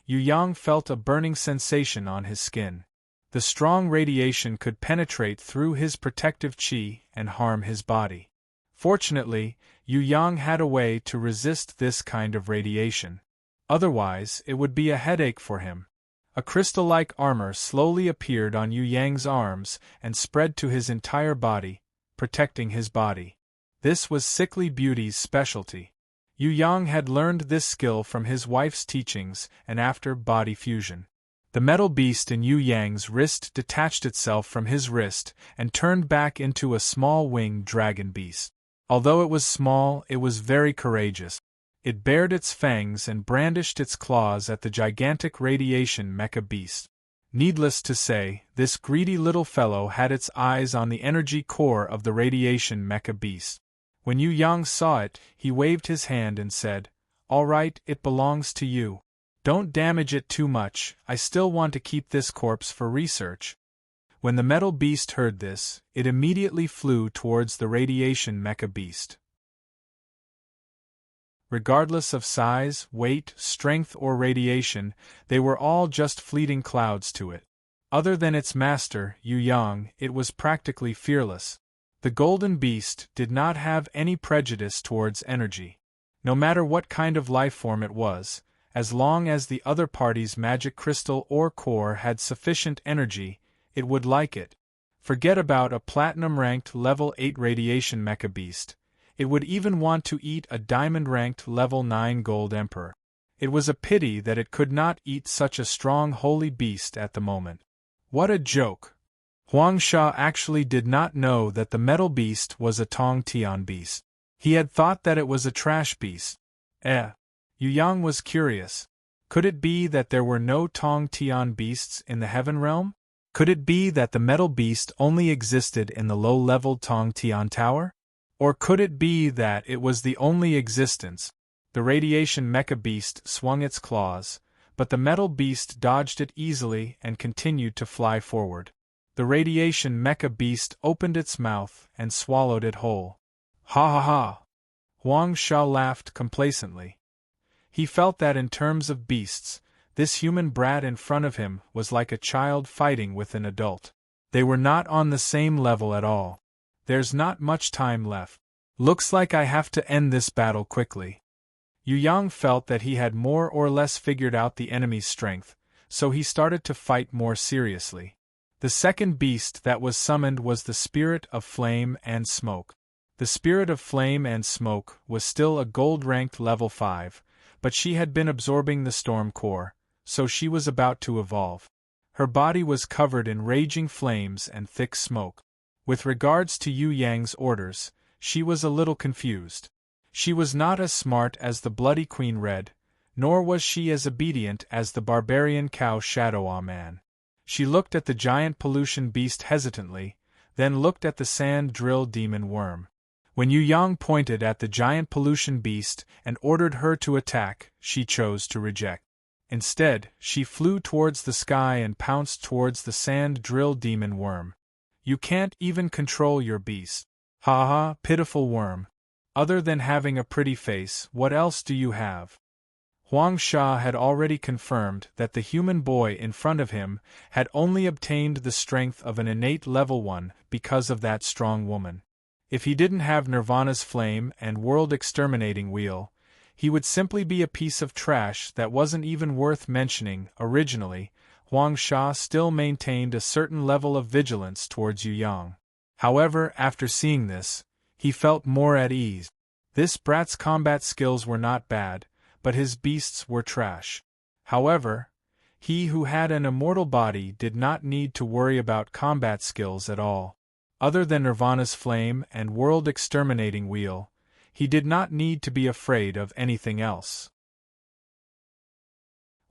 Yang felt a burning sensation on his skin. The strong radiation could penetrate through his protective chi and harm his body. Fortunately, Yu Yang had a way to resist this kind of radiation. Otherwise, it would be a headache for him. A crystal-like armor slowly appeared on Yu Yang's arms and spread to his entire body, protecting his body. This was Sickly Beauty's specialty. Yu Yang had learned this skill from his wife's teachings and after body fusion. The metal beast in Yu Yang's wrist detached itself from his wrist and turned back into a small winged dragon beast. Although it was small, it was very courageous. It bared its fangs and brandished its claws at the gigantic radiation mecha beast. Needless to say, this greedy little fellow had its eyes on the energy core of the radiation mecha beast. When Yu Yang saw it, he waved his hand and said, "All right, it belongs to you. Don't damage it too much, I still want to keep this corpse for research." When the metal beast heard this, it immediately flew towards the radiation mecha beast. Regardless of size, weight, strength, or radiation, they were all just fleeting clouds to it. Other than its master, Yu Yang, it was practically fearless. The golden beast did not have any prejudice towards energy. No matter what kind of life form it was, as long as the other party's magic crystal or core had sufficient energy, it would like it. Forget about a platinum-ranked level 8 radiation mecha beast. It would even want to eat a diamond-ranked level 9 gold emperor. It was a pity that it could not eat such a strong holy beast at the moment. What a joke! Huang Sha actually did not know that the metal beast was a Tong Tian beast. He had thought that it was a trash beast. Yu Yang was curious. Could it be that there were no Tong Tian beasts in the heaven realm? Could it be that the metal beast only existed in the low-leveled Tong Tian tower? Or could it be that it was the only existence? The radiation mecha beast swung its claws, but the metal beast dodged it easily and continued to fly forward. The radiation mecha beast opened its mouth and swallowed it whole. Ha ha ha! Huang Sha laughed complacently. He felt that in terms of beasts, this human brat in front of him was like a child fighting with an adult. They were not on the same level at all. There's not much time left. Looks like I have to end this battle quickly. Yu Yang felt that he had more or less figured out the enemy's strength, so he started to fight more seriously. The second beast that was summoned was the Spirit of Flame and Smoke. The Spirit of Flame and Smoke was still a gold-ranked level 5, but she had been absorbing the storm core, so she was about to evolve. Her body was covered in raging flames and thick smoke. With regards to Yu Yang's orders, she was a little confused. She was not as smart as the Bloody Queen Red, nor was she as obedient as the barbarian cow Shadow Man. She looked at the giant pollution beast hesitantly, then looked at the sand drill demon worm. When Yu Yang pointed at the giant pollution beast and ordered her to attack, she chose to reject. Instead, she flew towards the sky and pounced towards the sand drill demon worm. You can't even control your beast. Ha ha, pitiful worm. Other than having a pretty face, what else do you have? Huang Sha had already confirmed that the human boy in front of him had only obtained the strength of an innate level 1 because of that strong woman. If he didn't have Nirvana's flame and world exterminating wheel, he would simply be a piece of trash that wasn't even worth mentioning. Originally, Huang Sha still maintained a certain level of vigilance towards Yu Yang. However, after seeing this, he felt more at ease. This brat's combat skills were not bad, but his beasts were trash. However, he who had an immortal body did not need to worry about combat skills at all. Other than Nirvana's flame and world exterminating wheel, he did not need to be afraid of anything else.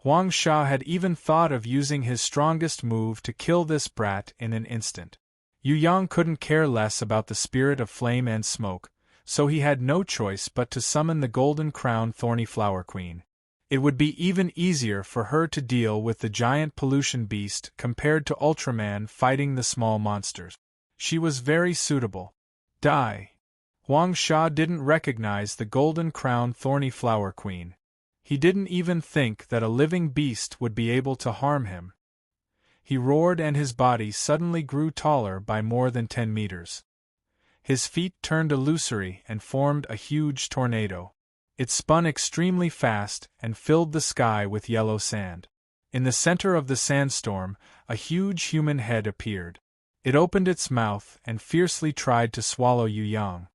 Huang Sha had even thought of using his strongest move to kill this brat in an instant. Yu Yang couldn't care less about the Spirit of Flame and Smoke, so he had no choice but to summon the Golden Crown Thorny Flower Queen. It would be even easier for her to deal with the giant pollution beast compared to Ultraman fighting the small monsters. She was very suitable. Die! Huang Sha didn't recognize the Golden Crown Thorny Flower Queen. He didn't even think that a living beast would be able to harm him. He roared and his body suddenly grew taller by more than 10 meters. His feet turned illusory and formed a huge tornado. It spun extremely fast and filled the sky with yellow sand. In the center of the sandstorm, a huge human head appeared. It opened its mouth and fiercely tried to swallow Yu Yang.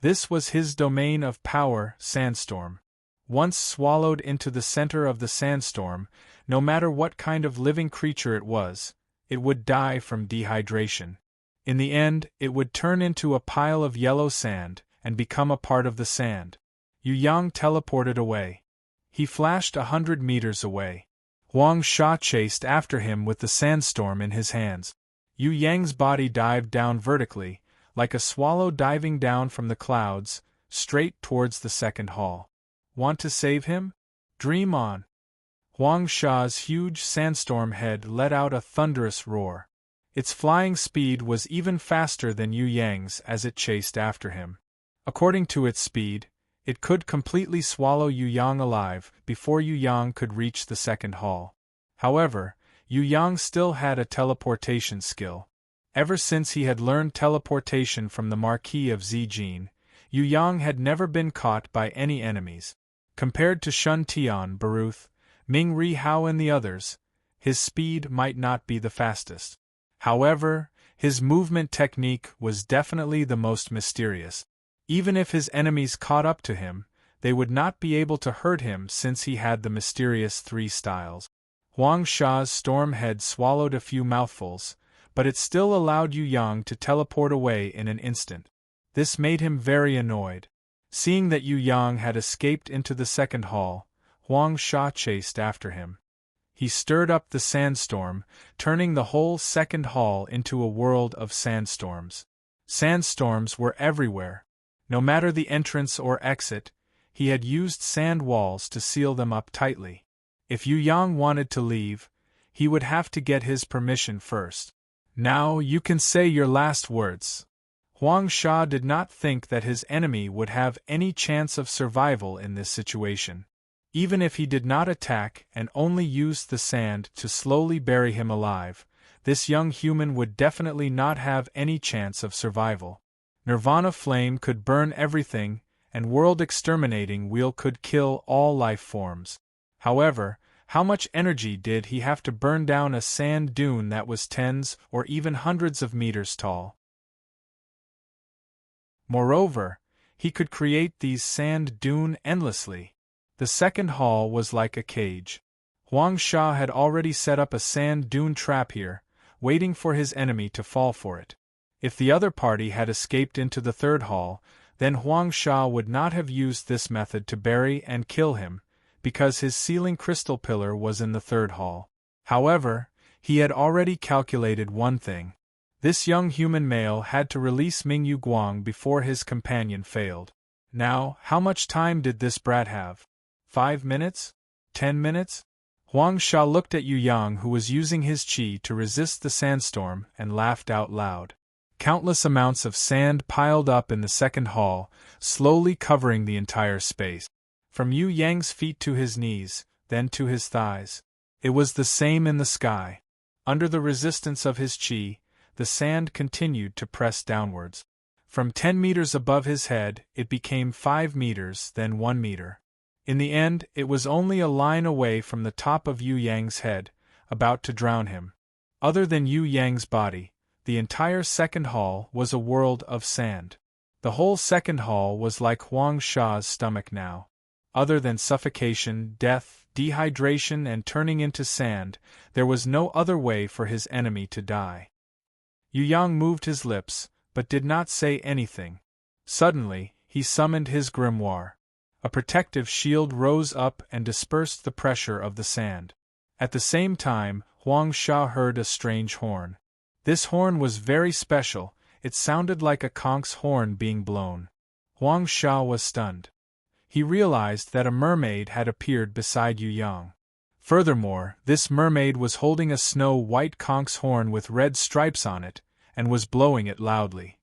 This was his domain of power, sandstorm. Once swallowed into the center of the sandstorm, no matter what kind of living creature it was, it would die from dehydration. In the end, it would turn into a pile of yellow sand and become a part of the sand. Yu Yang teleported away. He flashed 100 meters away. Huang Sha chased after him with the sandstorm in his hands. Yu Yang's body dived down vertically, like a swallow diving down from the clouds, straight towards the second hall. Want to save him? Dream on. Huang Sha's huge sandstorm head let out a thunderous roar. Its flying speed was even faster than Yu Yang's as it chased after him. According to its speed, it could completely swallow Yu Yang alive before Yu Yang could reach the second hall. However, Yu Yang still had a teleportation skill. Ever since he had learned teleportation from the Marquis of Zijin, Yu Yang had never been caught by any enemies. Compared to Shun Tian, Baruth, Ming Ri Hao and the others, his speed might not be the fastest. However, his movement technique was definitely the most mysterious. Even if his enemies caught up to him, they would not be able to hurt him since he had the mysterious 3 styles. Huang Sha's storm head swallowed a few mouthfuls, but it still allowed Yu Yang to teleport away in an instant. This made him very annoyed. Seeing that Yu Yang had escaped into the second hall, Huang Sha chased after him. He stirred up the sandstorm, turning the whole second hall into a world of sandstorms. Sandstorms were everywhere. No matter the entrance or exit, he had used sand walls to seal them up tightly. If Yu Yang wanted to leave, he would have to get his permission first. Now you can say your last words. Huang Sha did not think that his enemy would have any chance of survival in this situation. Even if he did not attack and only used the sand to slowly bury him alive, this young human would definitely not have any chance of survival. Nirvana flame could burn everything, and world exterminating wheel could kill all life forms. However, how much energy did he have to burn down a sand dune that was tens or even hundreds of meters tall? Moreover, he could create these sand dune endlessly. The second hall was like a cage. Huang Sha had already set up a sand dune trap here, waiting for his enemy to fall for it. If the other party had escaped into the third hall, then Huang Sha would not have used this method to bury and kill him, because his ceiling crystal pillar was in the third hall. However, he had already calculated one thing. This young human male had to release Mingyu Guang before his companion failed. Now, how much time did this brat have? 5 minutes? 10 minutes? Huang Sha looked at Yu Yang, who was using his qi to resist the sandstorm, and laughed out loud. Countless amounts of sand piled up in the second hall, slowly covering the entire space. From Yu Yang's feet to his knees, then to his thighs. It was the same in the sky. Under the resistance of his qi, the sand continued to press downwards. From 10 meters above his head, it became 5 meters, then 1 meter. In the end, it was only a line away from the top of Yu Yang's head, about to drown him. Other than Yu Yang's body, the entire second hall was a world of sand. The whole second hall was like Huang Sha's stomach now. Other than suffocation, death, dehydration and turning into sand, there was no other way for his enemy to die. Yu Yang moved his lips, but did not say anything. Suddenly, he summoned his grimoire. A protective shield rose up and dispersed the pressure of the sand. At the same time, Huang Sha heard a strange horn. This horn was very special, it sounded like a conch's horn being blown. Huang Sha was stunned. He realized that a mermaid had appeared beside Yu Yang. Furthermore, this mermaid was holding a snow-white conch's horn with red stripes on it, and was blowing it loudly.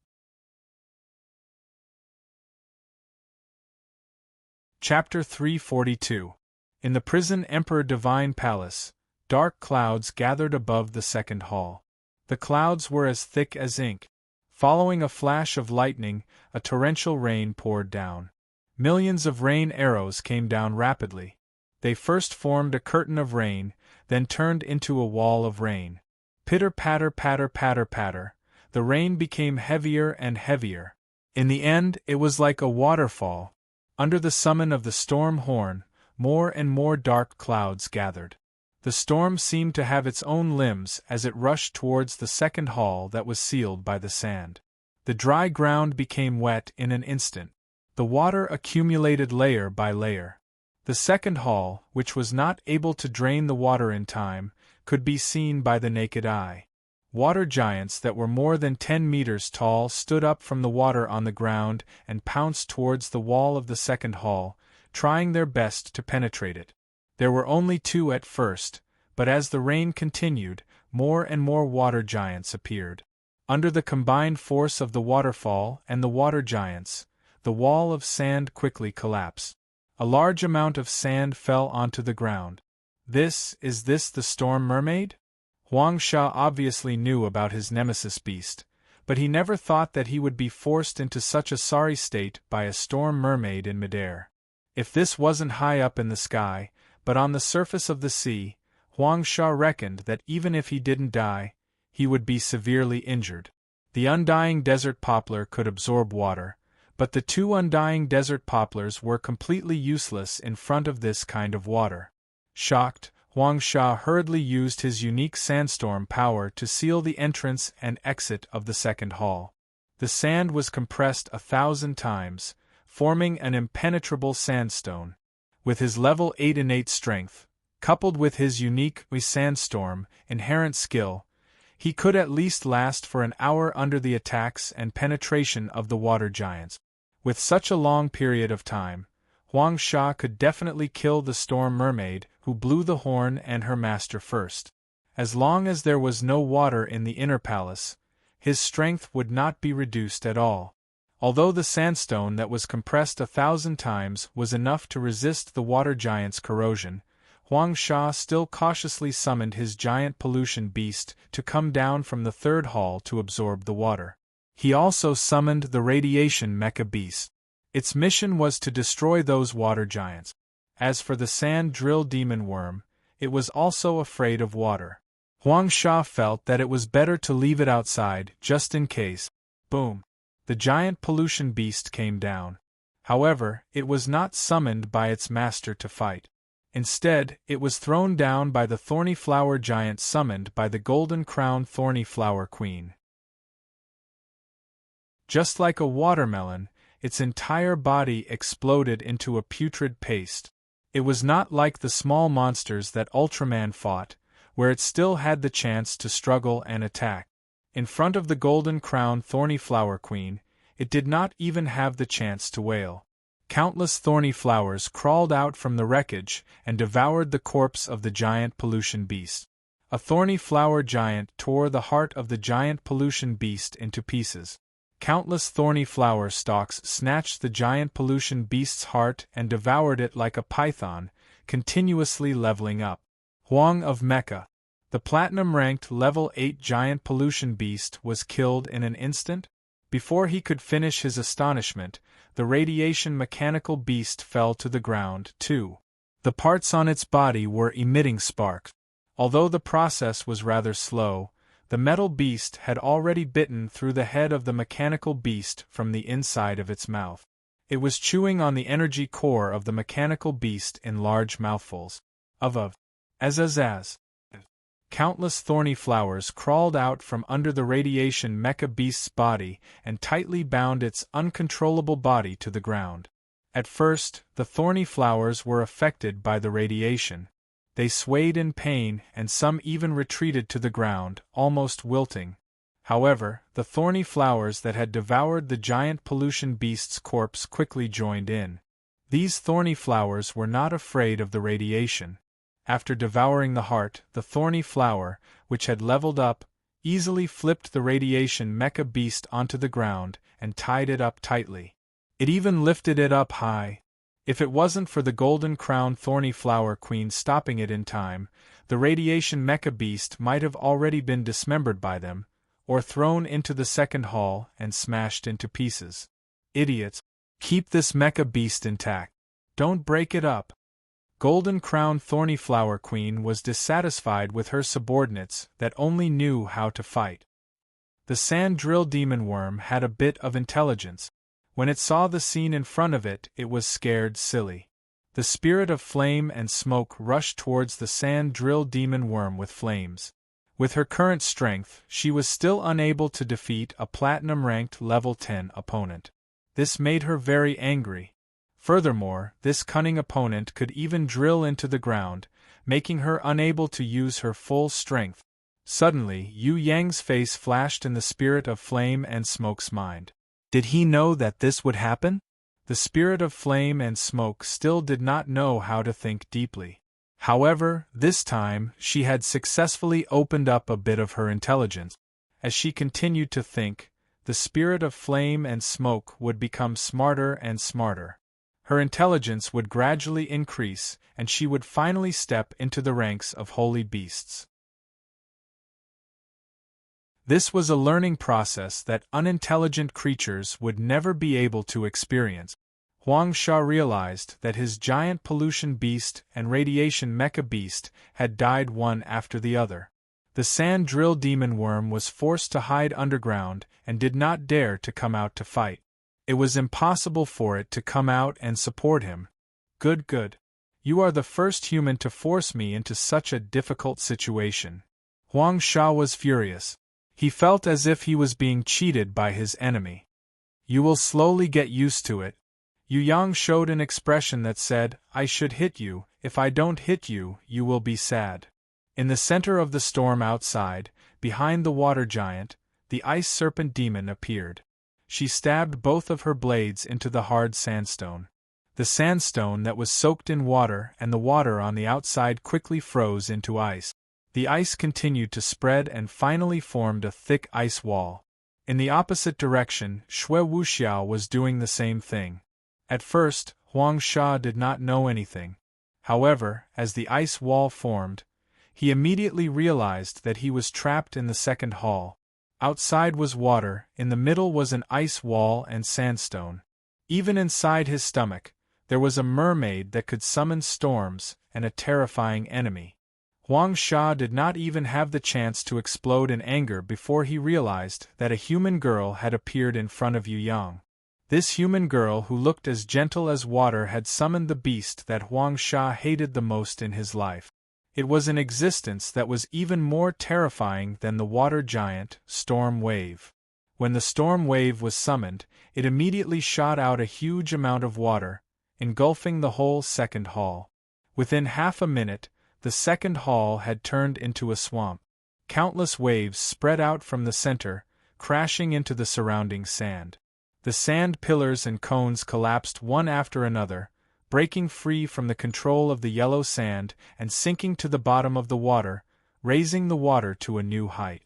Chapter 342. In the prison Emperor Divine Palace, dark clouds gathered above the second hall. The clouds were as thick as ink. Following a flash of lightning, a torrential rain poured down. Millions of rain arrows came down rapidly. They first formed a curtain of rain, then turned into a wall of rain. Pitter patter patter patter patter, the rain became heavier and heavier. In the end, it was like a waterfall. Under the summon of the storm horn, more and more dark clouds gathered. The storm seemed to have its own limbs as it rushed towards the second hall that was sealed by the sand. The dry ground became wet in an instant. The water accumulated layer by layer. The second hall, which was not able to drain the water in time, could be seen by the naked eye. Water giants that were more than 10 meters tall stood up from the water on the ground and pounced towards the wall of the second hall, trying their best to penetrate it. There were only 2 at first, but as the rain continued, more and more water giants appeared. Under the combined force of the waterfall and the water giants, the wall of sand quickly collapsed. A large amount of sand fell onto the ground. Is this the storm mermaid? Huang Sha obviously knew about his nemesis beast, but he never thought that he would be forced into such a sorry state by a storm mermaid in midair. If this wasn't high up in the sky, but on the surface of the sea, Huang Sha reckoned that even if he didn't die, he would be severely injured. The undying desert poplar could absorb water, but the 2 undying desert poplars were completely useless in front of this kind of water. Shocked, Huang Sha hurriedly used his unique sandstorm power to seal the entrance and exit of the second hall. The sand was compressed 1,000 times, forming an impenetrable sandstone. With his level 8 innate strength, coupled with his unique sandstorm inherent skill, he could at least last for an hour under the attacks and penetration of the water giants. With such a long period of time, Huang Sha could definitely kill the storm mermaid who blew the horn and her master first. As long as there was no water in the inner palace, his strength would not be reduced at all. Although the sandstone that was compressed 1,000 times was enough to resist the water giant's corrosion, Huang Sha still cautiously summoned his giant pollution beast to come down from the third hall to absorb the water. He also summoned the radiation mecha beast. Its mission was to destroy those water giants. As for the sand drill demon worm, it was also afraid of water. Huang Sha felt that it was better to leave it outside just in case. Boom! The giant pollution beast came down. However, it was not summoned by its master to fight. Instead, it was thrown down by the thorny flower giant summoned by the golden-crowned thorny flower queen. Just like a watermelon, its entire body exploded into a putrid paste. It was not like the small monsters that Ultraman fought, where it still had the chance to struggle and attack. In front of the golden-crowned thorny flower queen, it did not even have the chance to wail. Countless thorny flowers crawled out from the wreckage and devoured the corpse of the giant pollution beast. A thorny flower giant tore the heart of the giant pollution beast into pieces. Countless thorny flower stalks snatched the giant pollution beast's heart and devoured it like a python, continuously leveling up. Huang of Mecha, the platinum-ranked level 8 giant pollution beast, was killed in an instant. Before he could finish his astonishment, the radiation mechanical beast fell to the ground, too. The parts on its body were emitting sparks. Although the process was rather slow, the metal beast had already bitten through the head of the mechanical beast from the inside of its mouth. It was chewing on the energy core of the mechanical beast in large mouthfuls. As. Countless thorny flowers crawled out from under the radiation mecha beast's body and tightly bound its uncontrollable body to the ground. At first, the thorny flowers were affected by the radiation. They swayed in pain and some even retreated to the ground, almost wilting. However, the thorny flowers that had devoured the giant pollution beast's corpse quickly joined in. These thorny flowers were not afraid of the radiation. After devouring the heart, the thorny flower, which had leveled up, easily flipped the radiation mecha beast onto the ground and tied it up tightly. It even lifted it up high. If it wasn't for the golden-crowned thorny flower queen stopping it in time, the radiation mecha beast might have already been dismembered by them, or thrown into the second hall and smashed into pieces. Idiots! Keep this mecha beast intact. Don't break it up. Golden-crowned Thornyflower Queen was dissatisfied with her subordinates that only knew how to fight. The Sand Drill Demon Worm had a bit of intelligence. When it saw the scene in front of it, it was scared silly. The Spirit of Flame and Smoke rushed towards the Sand Drill Demon Worm with flames. With her current strength, she was still unable to defeat a platinum-ranked level 10 opponent. This made her very angry. Furthermore, this cunning opponent could even drill into the ground, making her unable to use her full strength. Suddenly, Yu Yang's face flashed in the Spirit of Flame and Smoke's mind. Did he know that this would happen? The Spirit of Flame and Smoke still did not know how to think deeply. However, this time, she had successfully opened up a bit of her intelligence. As she continued to think, the Spirit of Flame and Smoke would become smarter and smarter. Her intelligence would gradually increase, and she would finally step into the ranks of holy beasts. This was a learning process that unintelligent creatures would never be able to experience. Huang Sha realized that his giant pollution beast and radiation mecha beast had died one after the other. The Sand Drill Demon Worm was forced to hide underground and did not dare to come out to fight. It was impossible for it to come out and support him. Good. You are the first human to force me into such a difficult situation. Huang Sha was furious. He felt as if he was being cheated by his enemy. You will slowly get used to it. Yu Yang showed an expression that said, I should hit you, if I don't hit you, you will be sad. In the center of the storm outside, behind the water giant, the ice serpent demon appeared. She stabbed both of her blades into the hard sandstone. The sandstone that was soaked in water and the water on the outside quickly froze into ice. The ice continued to spread and finally formed a thick ice wall. In the opposite direction, Shui Wuxiao was doing the same thing. At first, Huang Sha did not know anything. However, as the ice wall formed, he immediately realized that he was trapped in the second hall. Outside was water, in the middle was an ice wall and sandstone. Even inside his stomach, there was a mermaid that could summon storms and a terrifying enemy. Huang Sha did not even have the chance to explode in anger before he realized that a human girl had appeared in front of Yu Yang. This human girl who looked as gentle as water had summoned the beast that Huang Sha hated the most in his life. It was an existence that was even more terrifying than the water giant, Storm Wave. When the Storm Wave was summoned, it immediately shot out a huge amount of water, engulfing the whole second hall. Within half a minute, the second hall had turned into a swamp. Countless waves spread out from the center, crashing into the surrounding sand. The sand pillars and cones collapsed one after another, breaking free from the control of the yellow sand and sinking to the bottom of the water, raising the water to a new height.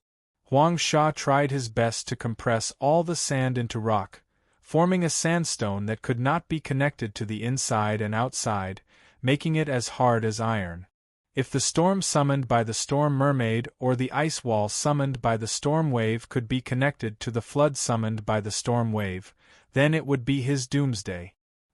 Huang Sha tried his best to compress all the sand into rock, forming a sandstone that could not be connected to the inside and outside, making it as hard as iron. If the storm summoned by the Storm Mermaid or the ice wall summoned by the Storm Wave could be connected to the flood summoned by the Storm Wave, then it would be his doomsday.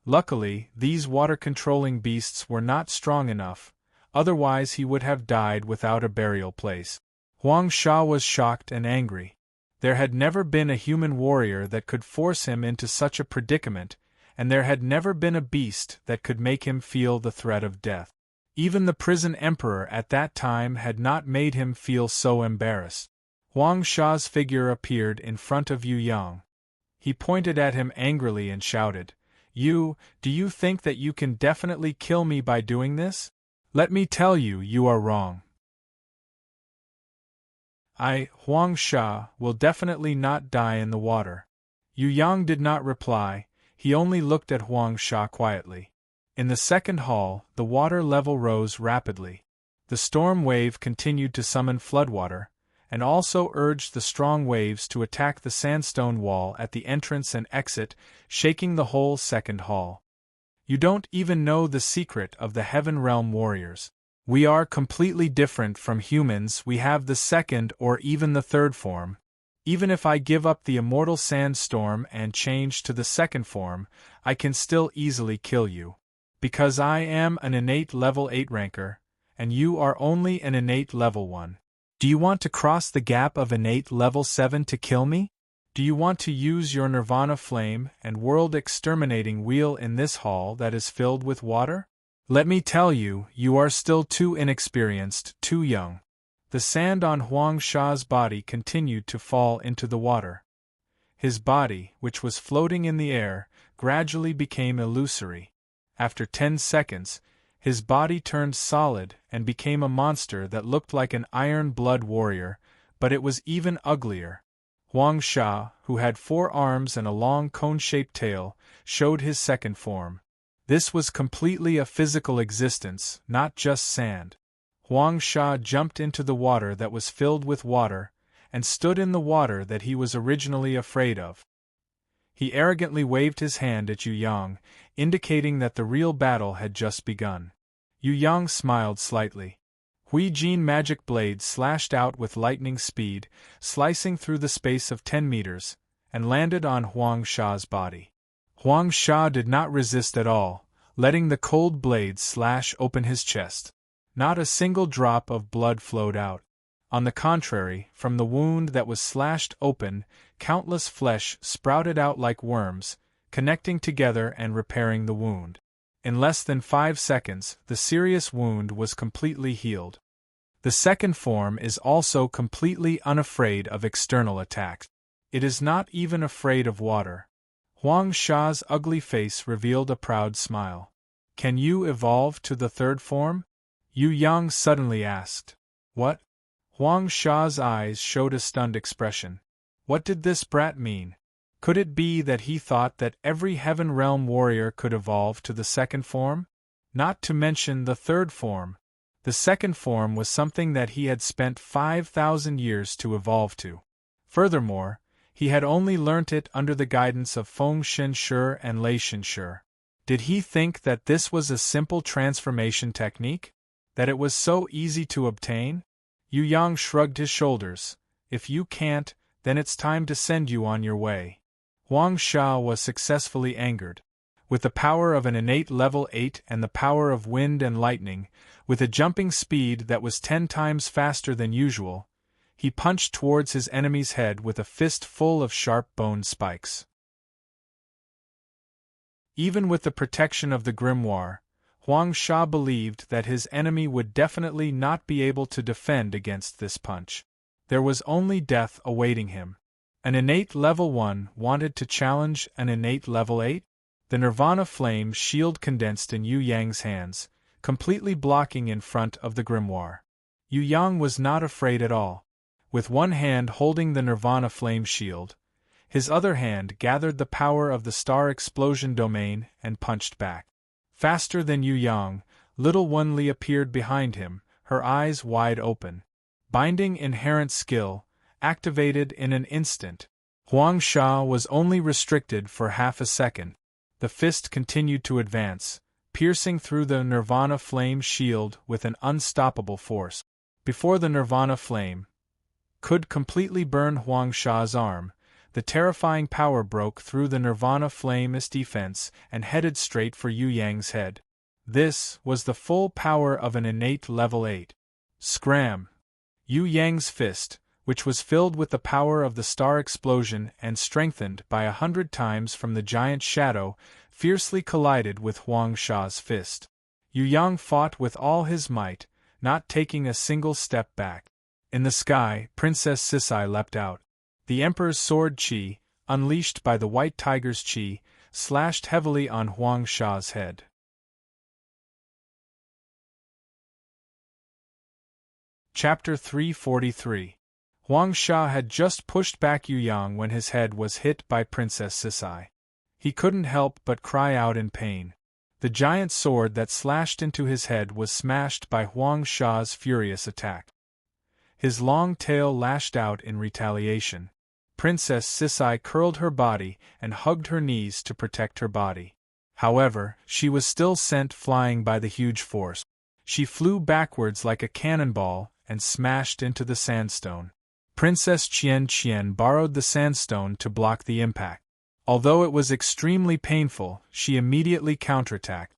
Luckily, these water-controlling beasts were not strong enough, otherwise he would have died without a burial place. Huang Sha was shocked and angry. There had never been a human warrior that could force him into such a predicament, and there had never been a beast that could make him feel the threat of death. Even the prison emperor at that time had not made him feel so embarrassed. Huang Sha's figure appeared in front of Yu Yang. He pointed at him angrily and shouted, do you think that you can definitely kill me by doing this? Let me tell you, you are wrong. I, Huang Sha, will definitely not die in the water. Yu Yang did not reply, he only looked at Huang Sha quietly. In the second hall, the water level rose rapidly. The storm wave continued to summon floodwater, and also urged the strong waves to attack the sandstone wall at the entrance and exit, shaking the whole second hall. You don't even know the secret of the Heaven Realm warriors. We are completely different from humans, we have the second or even the third form. Even if I give up the immortal sandstorm and change to the second form, I can still easily kill you. Because I am an innate level 8 ranker, and you are only an innate level 1. Do you want to cross the gap of innate level 7 to kill me? Do you want to use your Nirvana flame and world-exterminating wheel in this hall that is filled with water? Let me tell you, you are still too inexperienced, too young. The sand on Huang Sha's body continued to fall into the water. His body, which was floating in the air, gradually became illusory. After 10 seconds, his body turned solid and became a monster that looked like an iron blood warrior, but it was even uglier. Huang Sha, who had 4 arms and a long cone-shaped tail, showed his second form. This was completely a physical existence, not just sand. Huang Sha jumped into the water that was filled with water, and stood in the water that he was originally afraid of. He arrogantly waved his hand at Yu Yang, indicating that the real battle had just begun. Yu Yang smiled slightly. Hui Jin magic blade slashed out with lightning speed, slicing through the space of 10 meters, and landed on Huang Sha's body. Huang Sha did not resist at all, letting the cold blade slash open his chest. Not a single drop of blood flowed out. On the contrary, from the wound that was slashed open, countless flesh sprouted out like worms, connecting together and repairing the wound. In less than 5 seconds, the serious wound was completely healed. The second form is also completely unafraid of external attacks. It is not even afraid of water. Huang Sha's ugly face revealed a proud smile. Can you evolve to the third form? Yu Yang suddenly asked. What? Huang Sha's eyes showed a stunned expression. What did this brat mean? Could it be that he thought that every Heaven Realm warrior could evolve to the second form? Not to mention the third form. The second form was something that he had spent 5,000 years to evolve to. Furthermore, he had only learnt it under the guidance of Feng Shenshi and Lei Shenshi. Did he think that this was a simple transformation technique? That it was so easy to obtain? Yu Yang shrugged his shoulders. If you can't, then it's time to send you on your way. Huang Sha was successfully angered. With the power of an innate level 8 and the power of wind and lightning, with a jumping speed that was 10 times faster than usual, he punched towards his enemy's head with a fist full of sharp-boned spikes. Even with the protection of the grimoire, Huang Sha believed that his enemy would definitely not be able to defend against this punch. There was only death awaiting him. An innate level 1 wanted to challenge an innate level 8? The Nirvana flame shield condensed in Yu Yang's hands, completely blocking in front of the grimoire. Yu Yang was not afraid at all. With one hand holding the Nirvana flame shield, his other hand gathered the power of the star explosion domain and punched back. Faster than Yu Yang, little Wen Li appeared behind him, her eyes wide open. Binding inherent skill, activated in an instant. Huang Sha was only restricted for half a second. The fist continued to advance, piercing through the Nirvana flame shield with an unstoppable force. Before the Nirvana flame could completely burn Huang Sha's arm, the terrifying power broke through the Nirvana flame's defense and headed straight for Yu Yang's head. This was the full power of an innate level 8. Scram! Yu Yang's fist, which was filled with the power of the star explosion and strengthened by 100 times from the giant shadow, fiercely collided with Huang Sha's fist. Yu Yang fought with all his might, not taking a single step back. In the sky, Princess Sisai leapt out. The Emperor's sword Qi, unleashed by the White Tiger's Qi, slashed heavily on Huang Sha's head. Chapter 343. Huang Sha had just pushed back Yu Yang when his head was hit by Princess Sisai. He couldn't help but cry out in pain. The giant sword that slashed into his head was smashed by Huang Sha's furious attack. His long tail lashed out in retaliation. Princess Sisai curled her body and hugged her knees to protect her body. However, she was still sent flying by the huge force. She flew backwards like a cannonball and smashed into the sandstone. Princess Qian borrowed the sandstone to block the impact. Although it was extremely painful, she immediately counterattacked.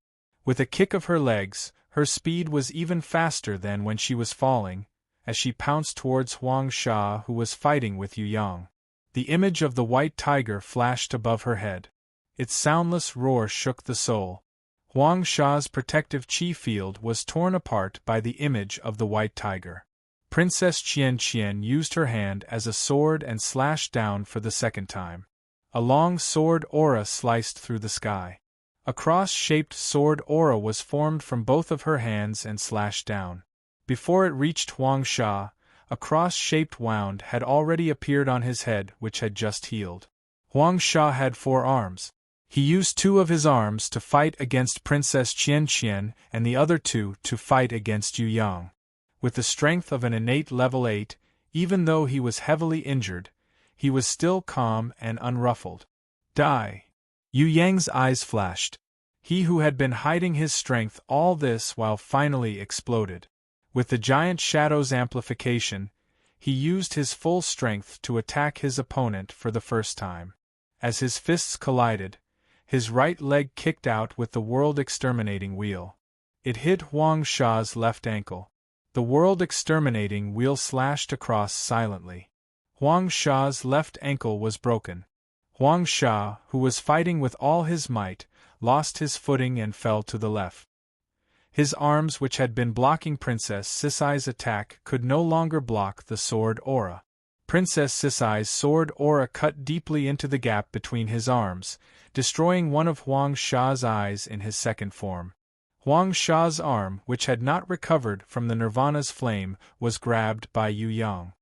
With a kick of her legs, her speed was even faster than when she was falling, as she pounced towards Huang Sha, who was fighting with Yu Yang. The image of the white tiger flashed above her head. Its soundless roar shook the soul. Huang Sha's protective chi field was torn apart by the image of the white tiger. Princess Qian used her hand as a sword and slashed down for the second time. A long sword aura sliced through the sky. A cross-shaped sword aura was formed from both of her hands and slashed down. Before it reached Huang Sha, a cross-shaped wound had already appeared on his head, which had just healed. Huang Sha had 4 arms. He used 2 of his arms to fight against Princess Qian and the other 2 to fight against Yu Yang. With the strength of an innate level 8, even though he was heavily injured, he was still calm and unruffled. Die! Yu Yang's eyes flashed. He who had been hiding his strength all this while finally exploded. With the giant shadow's amplification, he used his full strength to attack his opponent for the first time. As his fists collided, his right leg kicked out with the world-exterminating wheel. It hit Huang Sha's left ankle. The world-exterminating wheel slashed across silently. Huang Sha's left ankle was broken. Huang Sha, who was fighting with all his might, lost his footing and fell to the left. His arms, which had been blocking Princess Sisai's attack, could no longer block the sword aura. Princess Sisai's sword aura cut deeply into the gap between his arms, destroying one of Huang Sha's eyes in his second form. Huang Sha's arm, which had not recovered from the Nirvana's flame, was grabbed by Yu Yang.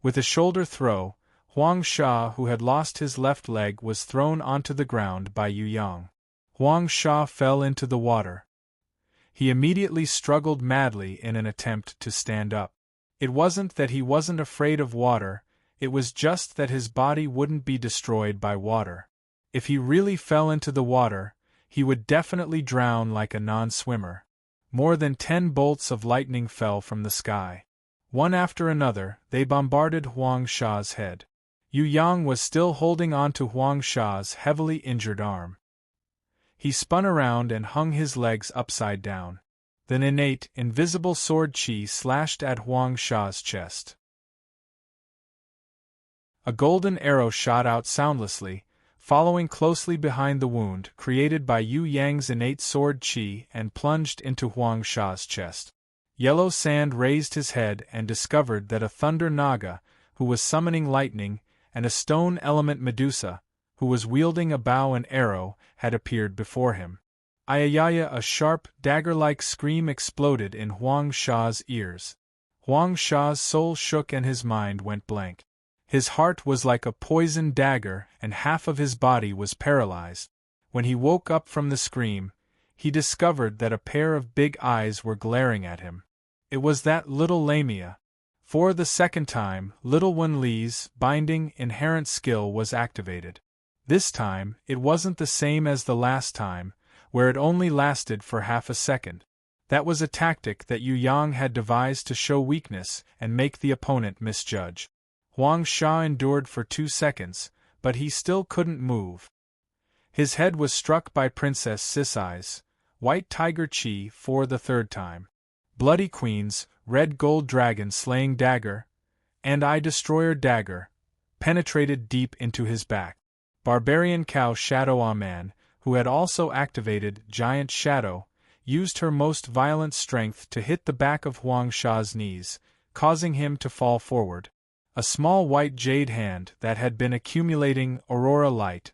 With a shoulder throw, Huang Sha, who had lost his left leg, was thrown onto the ground by Yu Yang. Huang Sha fell into the water. He immediately struggled madly in an attempt to stand up. It wasn't that he wasn't afraid of water, it was just that his body wouldn't be destroyed by water. If he really fell into the water, he would definitely drown like a non-swimmer. More than 10 bolts of lightning fell from the sky. One after another, they bombarded Huang Sha's head. Yu Yang was still holding on to Huang Sha's heavily injured arm. He spun around and hung his legs upside down. Then innate, invisible sword chi slashed at Huang Sha's chest. A golden arrow shot out soundlessly, following closely behind the wound created by Yu Yang's innate sword chi, and plunged into Huang Sha's chest. Yellow Sand raised his head and discovered that a thunder naga, who was summoning lightning, and a stone element Medusa, who was wielding a bow and arrow, had appeared before him. Ayayaya! A sharp, dagger-like scream exploded in Huang Sha's ears. Huang Sha's soul shook and his mind went blank. His heart was like a poisoned dagger and half of his body was paralyzed. When he woke up from the scream, he discovered that a pair of big eyes were glaring at him. It was that little Lamia. For the second time, little Wen Li's binding inherent skill was activated. This time, it wasn't the same as the last time, where it only lasted for half a second. That was a tactic that Yu Yang had devised to show weakness and make the opponent misjudge. Huang Sha endured for 2 seconds, but he still couldn't move. His head was struck by Princess Sisai's white tiger chi for the 3rd time. Bloody Queen's red gold dragon slaying dagger, and eye destroyer dagger, penetrated deep into his back. Barbarian cow Shadow Aman, who had also activated Giant Shadow, used her most violent strength to hit the back of Huang Sha's knees, causing him to fall forward. A small white jade hand that had been accumulating aurora light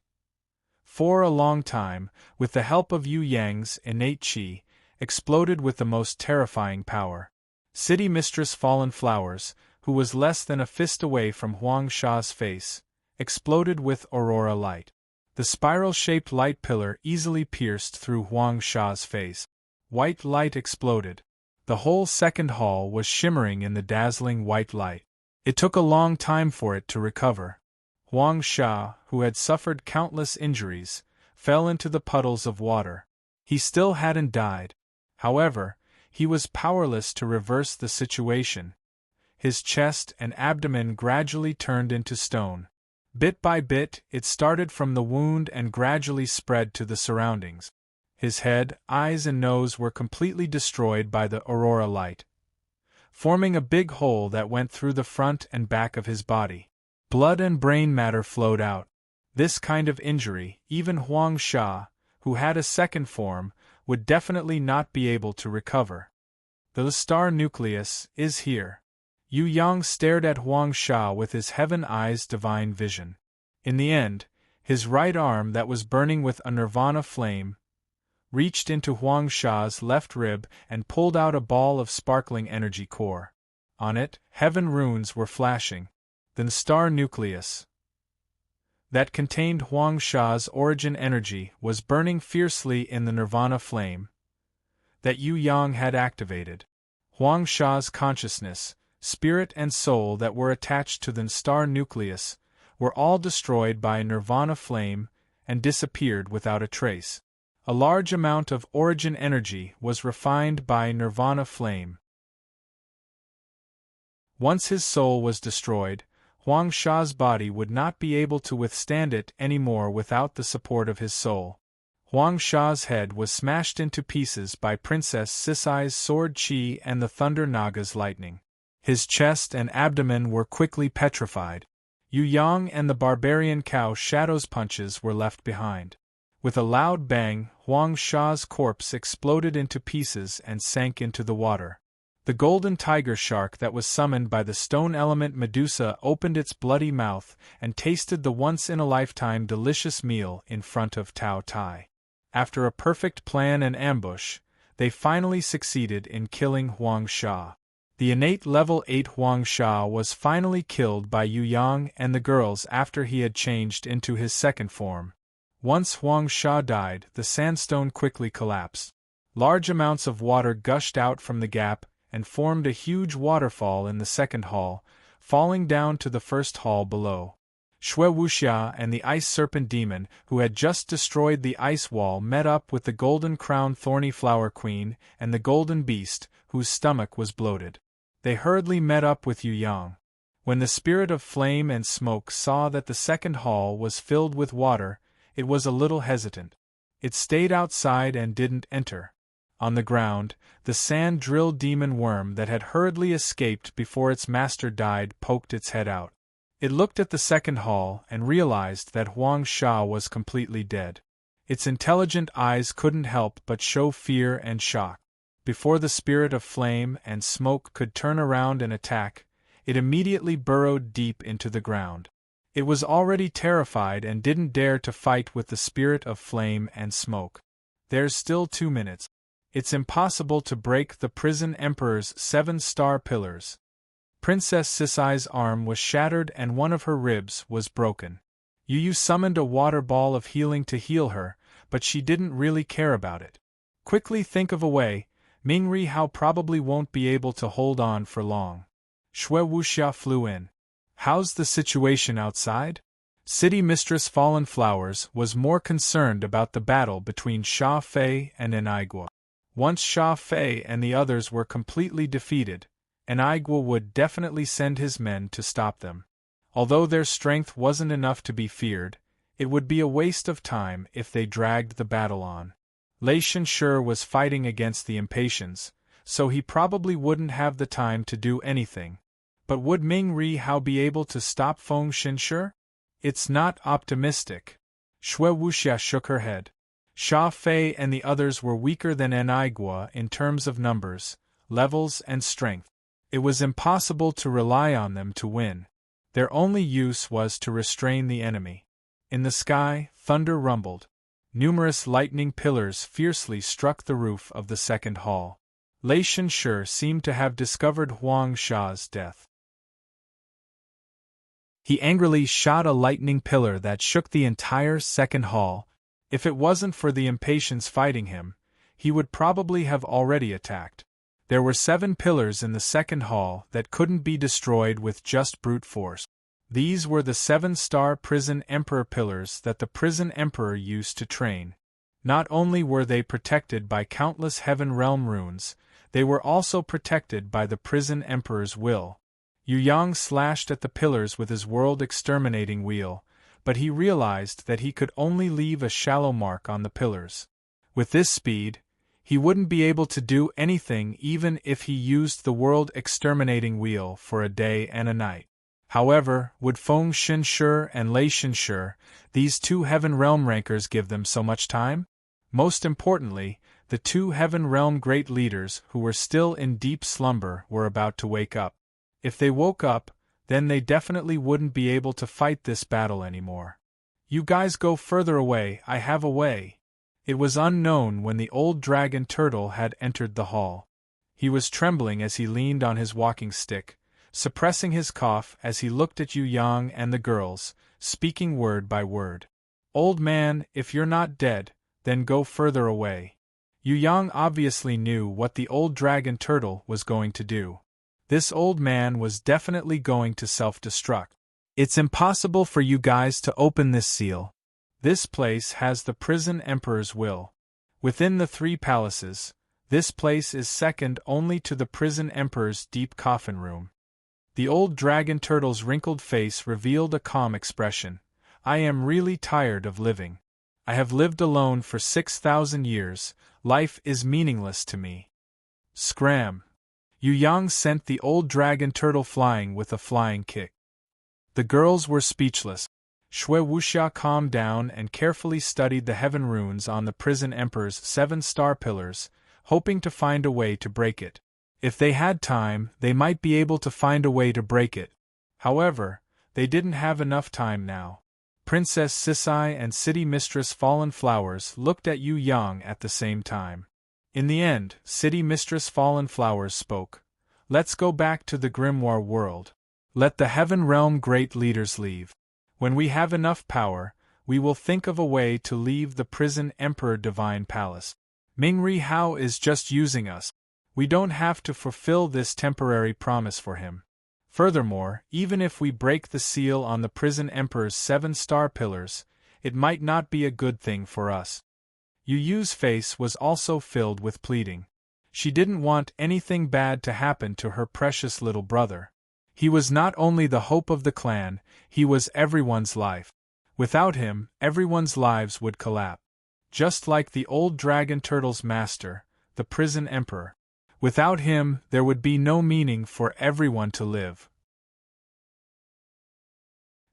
for a long time, with the help of Yu Yang's innate chi, exploded with the most terrifying power. City Mistress Fallen Flowers, who was less than a fist away from Huang Sha's face, exploded with aurora light. The spiral-shaped light pillar easily pierced through Huang Sha's face. White light exploded. The whole second hall was shimmering in the dazzling white light. It took a long time for it to recover. Huang Sha, who had suffered countless injuries, fell into the puddles of water. He still hadn't died. However, he was powerless to reverse the situation. His chest and abdomen gradually turned into stone. Bit by bit, it started from the wound and gradually spread to the surroundings. His head, eyes and nose were completely destroyed by the aurora light, forming a big hole that went through the front and back of his body. Blood and brain matter flowed out. This kind of injury, even Huang Sha, who had a second form, would definitely not be able to recover. The star nucleus is here. Yu Yang stared at Huang Sha with his heaven eyes' divine vision. In the end, his right arm that was burning with a nirvana flame reached into Huang Sha's left rib and pulled out a ball of sparkling energy core. On it, heaven runes were flashing. The star nucleus that contained Huang Sha's origin energy was burning fiercely in the nirvana flame that Yu Yang had activated. Huang Sha's consciousness, spirit and soul that were attached to the star nucleus were all destroyed by nirvana flame and disappeared without a trace. A large amount of origin energy was refined by nirvana flame. Once his soul was destroyed, Huang Sha's body would not be able to withstand it anymore without the support of his soul. Huang Sha's head was smashed into pieces by Princess Sisai's sword Qi and the Thunder Naga's lightning. His chest and abdomen were quickly petrified. Yu Yang and the barbarian cow Shadow's punches were left behind. With a loud bang, Huang Sha's corpse exploded into pieces and sank into the water. The golden tiger shark that was summoned by the stone element Medusa opened its bloody mouth and tasted the once-in-a-lifetime delicious meal in front of Tao Tai. After a perfect plan and ambush, they finally succeeded in killing Huang Sha. The innate level 8 Huang Sha was finally killed by Yu Yang and the girls after he had changed into his second form. Once Huang Sha died, the sandstone quickly collapsed. Large amounts of water gushed out from the gap and formed a huge waterfall in the second hall, falling down to the first hall below. Shui Wuxia and the Ice Serpent Demon, who had just destroyed the ice wall, met up with the Golden Crown Thorny Flower Queen and the Golden Beast, whose stomach was bloated. They hurriedly met up with Yu Yang. When the Spirit of Flame and Smoke saw that the second hall was filled with water, it was a little hesitant. It stayed outside and didn't enter. On the ground, the sand-drilled demon worm that had hurriedly escaped before its master died poked its head out. It looked at the second hall and realized that Huang Sha was completely dead. Its intelligent eyes couldn't help but show fear and shock. Before the Spirit of Flame and Smoke could turn around and attack, it immediately burrowed deep into the ground. It was already terrified and didn't dare to fight with the Spirit of Flame and Smoke. There's still 2 minutes. It's impossible to break the prison emperor's 7-star pillars. Princess Sisai's arm was shattered and one of her ribs was broken. Yu summoned a water ball of healing to heal her, but she didn't really care about it. Quickly think of a way. Mingri Hao probably won't be able to hold on for long. Shui Wuxia flew in. How's the situation outside? City Mistress Fallen Flowers was more concerned about the battle between Sha Fei and Enigua. Once Sha Fei and the others were completely defeated, Enigua would definitely send his men to stop them. Although their strength wasn't enough to be feared, it would be a waste of time if they dragged the battle on. Lei Shenshi was fighting against the Impatiens, so he probably wouldn't have the time to do anything. But would Mingri Hao be able to stop Feng Shenshi? It's not optimistic. Shui Wuxia shook her head. Sha Fei and the others were weaker than Enigua in terms of numbers, levels and strength. It was impossible to rely on them to win. Their only use was to restrain the enemy. In the sky, thunder rumbled. Numerous lightning pillars fiercely struck the roof of the second hall. Lei Shenshi seemed to have discovered Huang Sha's death. He angrily shot a lightning pillar that shook the entire second hall. If it wasn't for the Impatiens fighting him, he would probably have already attacked. There were 7 pillars in the second hall that couldn't be destroyed with just brute force. These were the 7-star prison emperor pillars that the prison emperor used to train. Not only were they protected by countless heaven realm runes, they were also protected by the prison emperor's will. Yu Yang slashed at the pillars with his world-exterminating wheel, but he realized that he could only leave a shallow mark on the pillars. With this speed, he wouldn't be able to do anything even if he used the world exterminating wheel for a day and a night. However, would Feng Shinshur and Lei Shinshur, these two Heaven Realm rankers, give them so much time? Most importantly, the two Heaven Realm great leaders who were still in deep slumber were about to wake up. If they woke up, then they definitely wouldn't be able to fight this battle anymore. You guys go further away, I have a way. It was unknown when the old dragon turtle had entered the hall. He was trembling as he leaned on his walking stick, suppressing his cough as he looked at Yu Yang and the girls, speaking word by word. Old man, if you're not dead, then go further away. Yu Yang obviously knew what the old dragon turtle was going to do. This old man was definitely going to self-destruct. It's impossible for you guys to open this seal. This place has the prison emperor's will. Within the three palaces, this place is second only to the prison emperor's deep coffin room. The old dragon turtle's wrinkled face revealed a calm expression. I am really tired of living. I have lived alone for 6,000 years, life is meaningless to me. Scram! Yu Yang sent the old dragon turtle flying with a flying kick. The girls were speechless. Shui Wuxia calmed down and carefully studied the heaven runes on the prison emperor's 7-star pillars, hoping to find a way to break it. If they had time, they might be able to find a way to break it. However, they didn't have enough time now. Princess Sisai and City Mistress Fallen Flowers looked at Yu Yang at the same time. In the end, City Mistress Fallen Flowers spoke. Let's go back to the grimoire world. Let the Heaven Realm great leaders leave. When we have enough power, we will think of a way to leave the prison Emperor Divine Palace. Mingri Hao is just using us. We don't have to fulfill this temporary promise for him. Furthermore, even if we break the seal on the prison Emperor's 7-star pillars, it might not be a good thing for us. Yu Yu's face was also filled with pleading. She didn't want anything bad to happen to her precious little brother. He was not only the hope of the clan, he was everyone's life. Without him, everyone's lives would collapse. Just like the old dragon turtle's master, the prison emperor. Without him, there would be no meaning for everyone to live.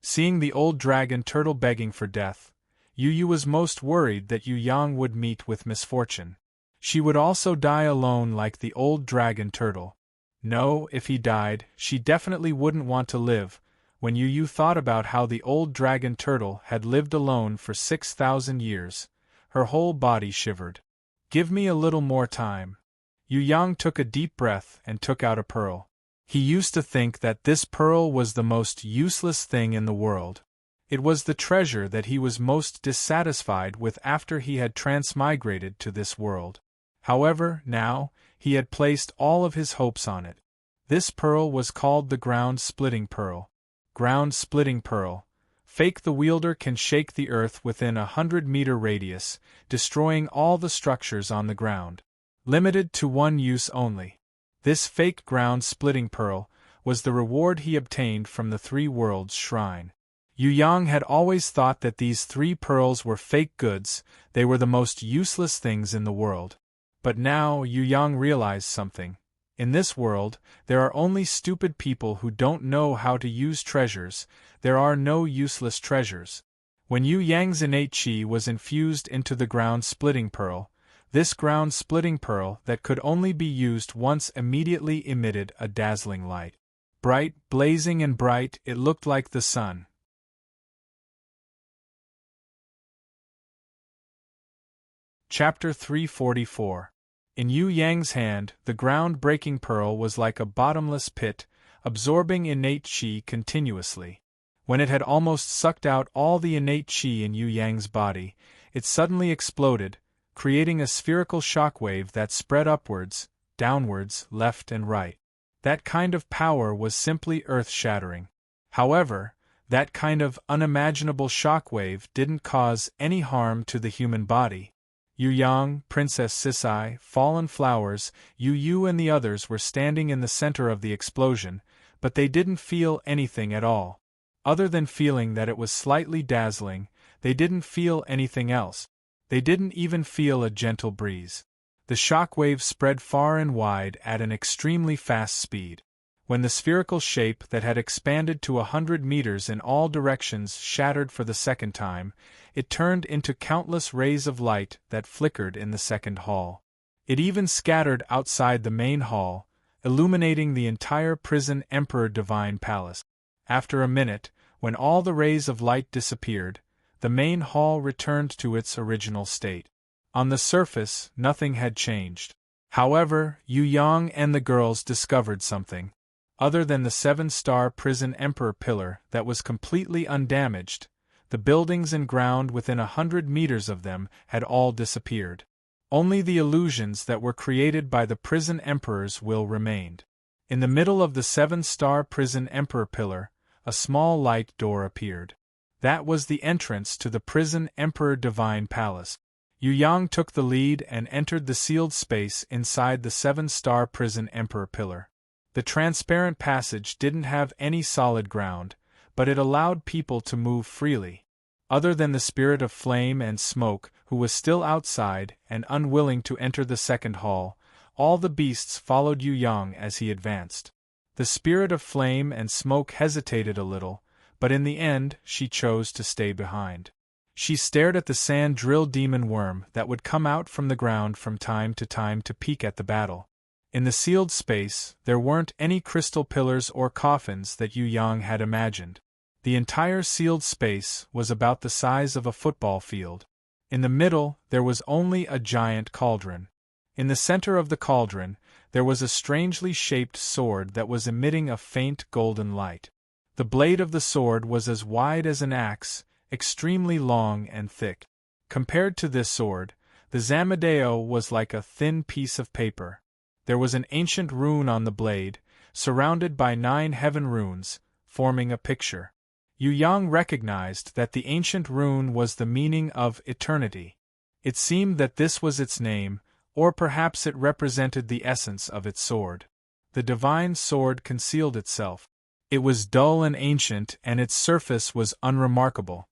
Seeing the old dragon turtle begging for death, Yu Yu was most worried that Yu Yang would meet with misfortune. She would also die alone like the old dragon turtle. No, if he died, she definitely wouldn't want to live. When Yu Yu thought about how the old dragon turtle had lived alone for 6,000 years, her whole body shivered. Give me a little more time. Yu Yang took a deep breath and took out a pearl. He used to think that this pearl was the most useless thing in the world. It was the treasure that he was most dissatisfied with after he had transmigrated to this world. However, now, he had placed all of his hopes on it. This pearl was called the ground-splitting pearl. Ground-splitting pearl. Fake the wielder can shake the earth within a 100-meter radius, destroying all the structures on the ground. Limited to one use only. This fake ground-splitting pearl was the reward he obtained from the Three Worlds Shrine. Yu Yang had always thought that these 3 pearls were fake goods, they were the most useless things in the world. But now Yu Yang realized something. In this world, there are only stupid people who don't know how to use treasures, there are no useless treasures. When Yu Yang's innate qi was infused into the ground-splitting pearl, this ground-splitting pearl that could only be used once immediately emitted a dazzling light. Bright, blazing and bright, it looked like the sun. Chapter 344. In Yu Yang's hand, the ground-breaking pearl was like a bottomless pit, absorbing innate qi continuously. When it had almost sucked out all the innate qi in Yu Yang's body, it suddenly exploded, creating a spherical shockwave that spread upwards, downwards, left and right. That kind of power was simply earth-shattering. However, that kind of unimaginable shockwave didn't cause any harm to the human body. Yu Yang, Princess Sisai, Fallen Flowers, Yu Yu and the others were standing in the center of the explosion, but they didn't feel anything at all. Other than feeling that it was slightly dazzling, they didn't feel anything else. They didn't even feel a gentle breeze. The shock waves spread far and wide at an extremely fast speed. When the spherical shape that had expanded to 100 meters in all directions shattered for the second time, it turned into countless rays of light that flickered in the second hall. It even scattered outside the main hall, illuminating the entire prison Emperor Divine Palace. After a minute, when all the rays of light disappeared, the main hall returned to its original state. On the surface, nothing had changed. However, Yu Yang and the girls discovered something. Other than the 7-star prison Emperor pillar that was completely undamaged, the buildings and ground within 100 meters of them had all disappeared. Only the illusions that were created by the prison Emperor's will remained. In the middle of the 7-star prison Emperor pillar, a small light door appeared. That was the entrance to the prison Emperor Divine Palace. Yu Yang took the lead and entered the sealed space inside the 7-star prison Emperor pillar. The transparent passage didn't have any solid ground, but it allowed people to move freely. Other than the spirit of flame and smoke, who was still outside and unwilling to enter the second hall, all the beasts followed Yu Yang as he advanced. The spirit of flame and smoke hesitated a little, but in the end she chose to stay behind. She stared at the sand drill demon worm that would come out from the ground from time to peek at the battle. In the sealed space, there weren't any crystal pillars or coffins that Yu Yang had imagined. The entire sealed space was about the size of a football field. In the middle, there was only a giant cauldron. In the center of the cauldron, there was a strangely shaped sword that was emitting a faint golden light. The blade of the sword was as wide as an axe, extremely long and thick. Compared to this sword, the Zamadeo was like a thin piece of paper. There was an ancient rune on the blade, surrounded by 9 heaven runes, forming a picture. Yu Yang recognized that the ancient rune was the meaning of eternity. It seemed that this was its name, or perhaps it represented the essence of its sword. The divine sword concealed itself. It was dull and ancient, and its surface was unremarkable.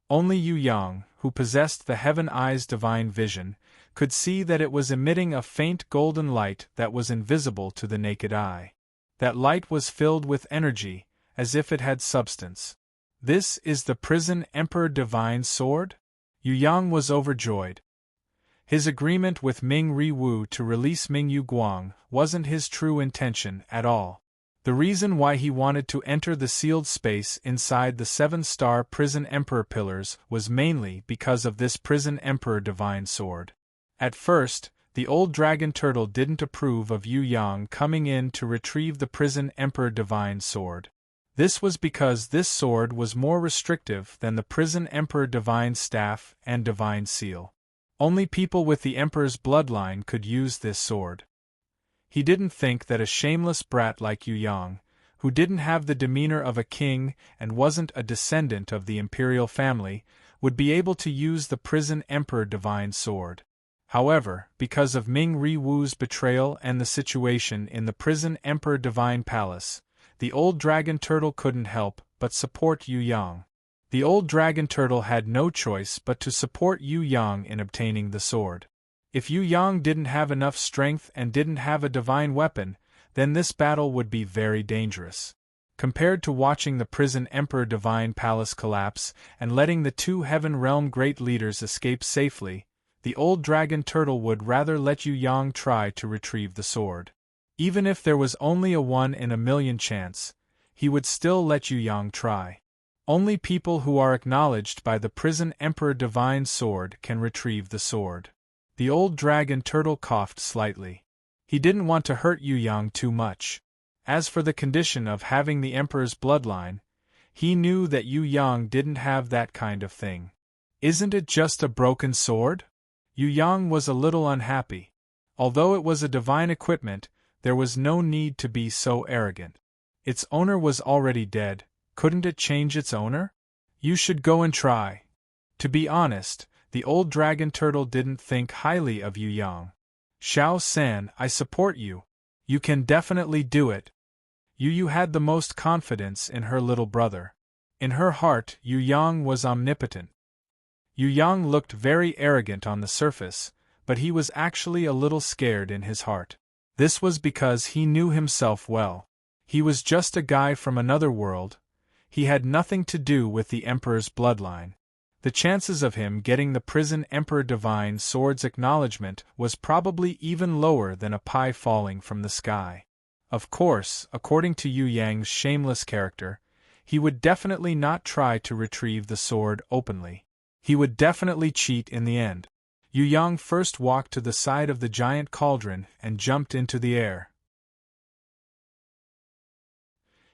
Only Yu Yang, who possessed the Heaven Eye's divine vision, could see that it was emitting a faint golden light that was invisible to the naked eye. That light was filled with energy, as if it had substance. This is the prison Emperor Divine Sword? Yu Yang was overjoyed. His agreement with Ming Ri Wu to release Ming Yu Guang wasn't his true intention at all. The reason why he wanted to enter the sealed space inside the 7-star prison Emperor pillars was mainly because of this prison Emperor Divine Sword. At first, the old dragon turtle didn't approve of Yu Yang coming in to retrieve the prison Emperor Divine Sword. This was because this sword was more restrictive than the prison Emperor Divine Staff and Divine Seal. Only people with the Emperor's bloodline could use this sword. He didn't think that a shameless brat like Yu Yang, who didn't have the demeanor of a king and wasn't a descendant of the imperial family, would be able to use the prison Emperor Divine Sword. However, because of Ming Ri Wu's betrayal and the situation in the prison Emperor Divine Palace, the old dragon turtle couldn't help but support Yu Yang. The old dragon turtle had no choice but to support Yu Yang in obtaining the sword. If Yu Yang didn't have enough strength and didn't have a divine weapon, then this battle would be very dangerous. Compared to watching the prison Emperor Divine Palace collapse and letting the 2 Heaven Realm great leaders escape safely, the old dragon turtle would rather let Yu Yang try to retrieve the sword. Even if there was only a 1 in a million chance, he would still let Yu Yang try. Only people who are acknowledged by the prison Emperor Divine Sword can retrieve the sword. The old dragon turtle coughed slightly. He didn't want to hurt Yu Yang too much. As for the condition of having the Emperor's bloodline, he knew that Yu Yang didn't have that kind of thing. Isn't it just a broken sword? Yu Yang was a little unhappy. Although it was a divine equipment, there was no need to be so arrogant. Its owner was already dead. Couldn't it change its owner? You should go and try. To be honest, the old dragon turtle didn't think highly of Yu Yang. Xiao San, I support you. You can definitely do it. Yu had the most confidence in her little brother. In her heart, Yu Yang was omnipotent. Yu Yang looked very arrogant on the surface, but he was actually a little scared in his heart. This was because he knew himself well. He was just a guy from another world. He had nothing to do with the Emperor's bloodline. The chances of him getting the prison Emperor Divine Sword's acknowledgement was probably even lower than a pie falling from the sky. Of course, according to Yu Yang's shameless character, he would definitely not try to retrieve the sword openly. He would definitely cheat in the end. Yu Yang first walked to the side of the giant cauldron and jumped into the air.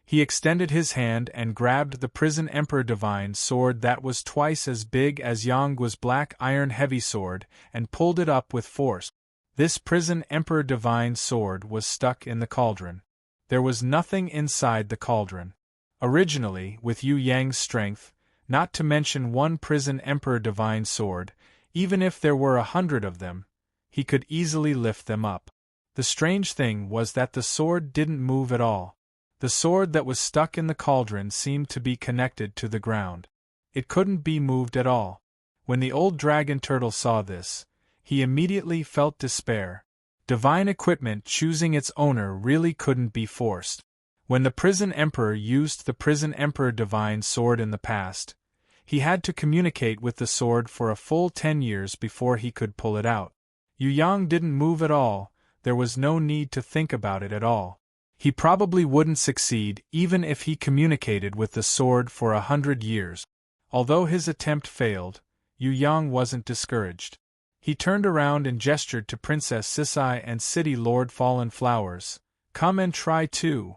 He extended his hand and grabbed the prison Emperor Divine Sword that was twice as big as Yang's black iron heavy sword and pulled it up with force. This prison Emperor Divine Sword was stuck in the cauldron. There was nothing inside the cauldron. Originally, with Yu Yang's strength, not to mention one prison Emperor Divine Sword, even if there were 100 of them, he could easily lift them up. The strange thing was that the sword didn't move at all. The sword that was stuck in the cauldron seemed to be connected to the ground. It couldn't be moved at all. When the old dragon turtle saw this, he immediately felt despair. Divine equipment choosing its owner really couldn't be forced. When the prison emperor used the prison emperor divine sword in the past, he had to communicate with the sword for a full 10 years before he could pull it out. Yu Yang didn't move at all. There was no need to think about it at all. He probably wouldn't succeed even if he communicated with the sword for 100 years. Although his attempt failed, Yu Yang wasn't discouraged. He turned around and gestured to Princess Sisai and City Lord Fallen Flowers. "Come and try too."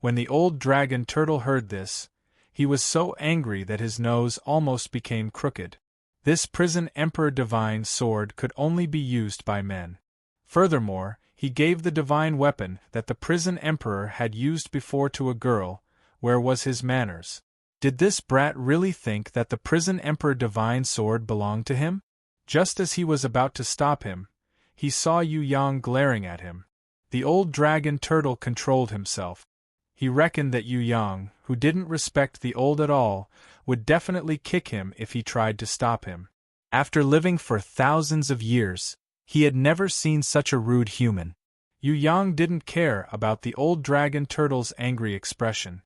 When the old dragon turtle heard this, he was so angry that his nose almost became crooked. This prison emperor divine sword could only be used by men. Furthermore, he gave the divine weapon that the prison emperor had used before to a girl. Where was his manners? Did this brat really think that the prison emperor divine sword belonged to him? Just as he was about to stop him, he saw Yu Yang glaring at him. The old dragon turtle controlled himself. He reckoned that Yu Yang, who didn't respect the old at all, would definitely kick him if he tried to stop him. After living for thousands of years, he had never seen such a rude human. Yu Yang didn't care about the old dragon turtle's angry expression.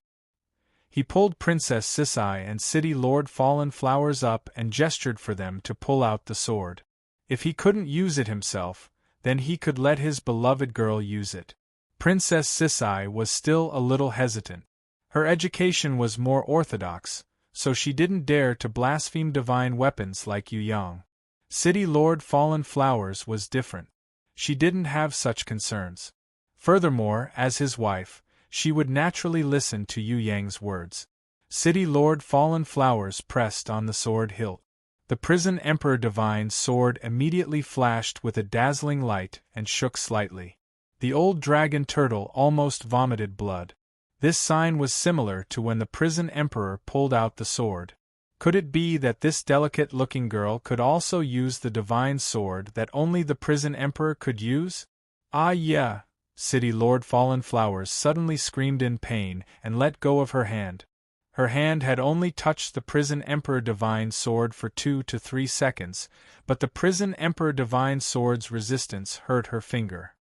He pulled Princess Sisai and City Lord Fallen Flowers up and gestured for them to pull out the sword. If he couldn't use it himself, then he could let his beloved girl use it. Princess Sisai was still a little hesitant. Her education was more orthodox, so she didn't dare to blaspheme divine weapons like Yu Yang. City Lord Fallen Flowers was different. She didn't have such concerns. Furthermore, as his wife, she would naturally listen to Yu Yang's words. City Lord Fallen Flowers pressed on the sword hilt. The prison emperor divine sword immediately flashed with a dazzling light and shook slightly. The old dragon turtle almost vomited blood. This sign was similar to when the prison emperor pulled out the sword. Could it be that this delicate-looking girl could also use the divine sword that only the prison emperor could use? Ah yeah! City Lord Fallen Flowers suddenly screamed in pain and let go of her hand. Her hand had only touched the prison emperor divine sword for 2 to 3 seconds, but the prison emperor divine sword's resistance hurt her finger.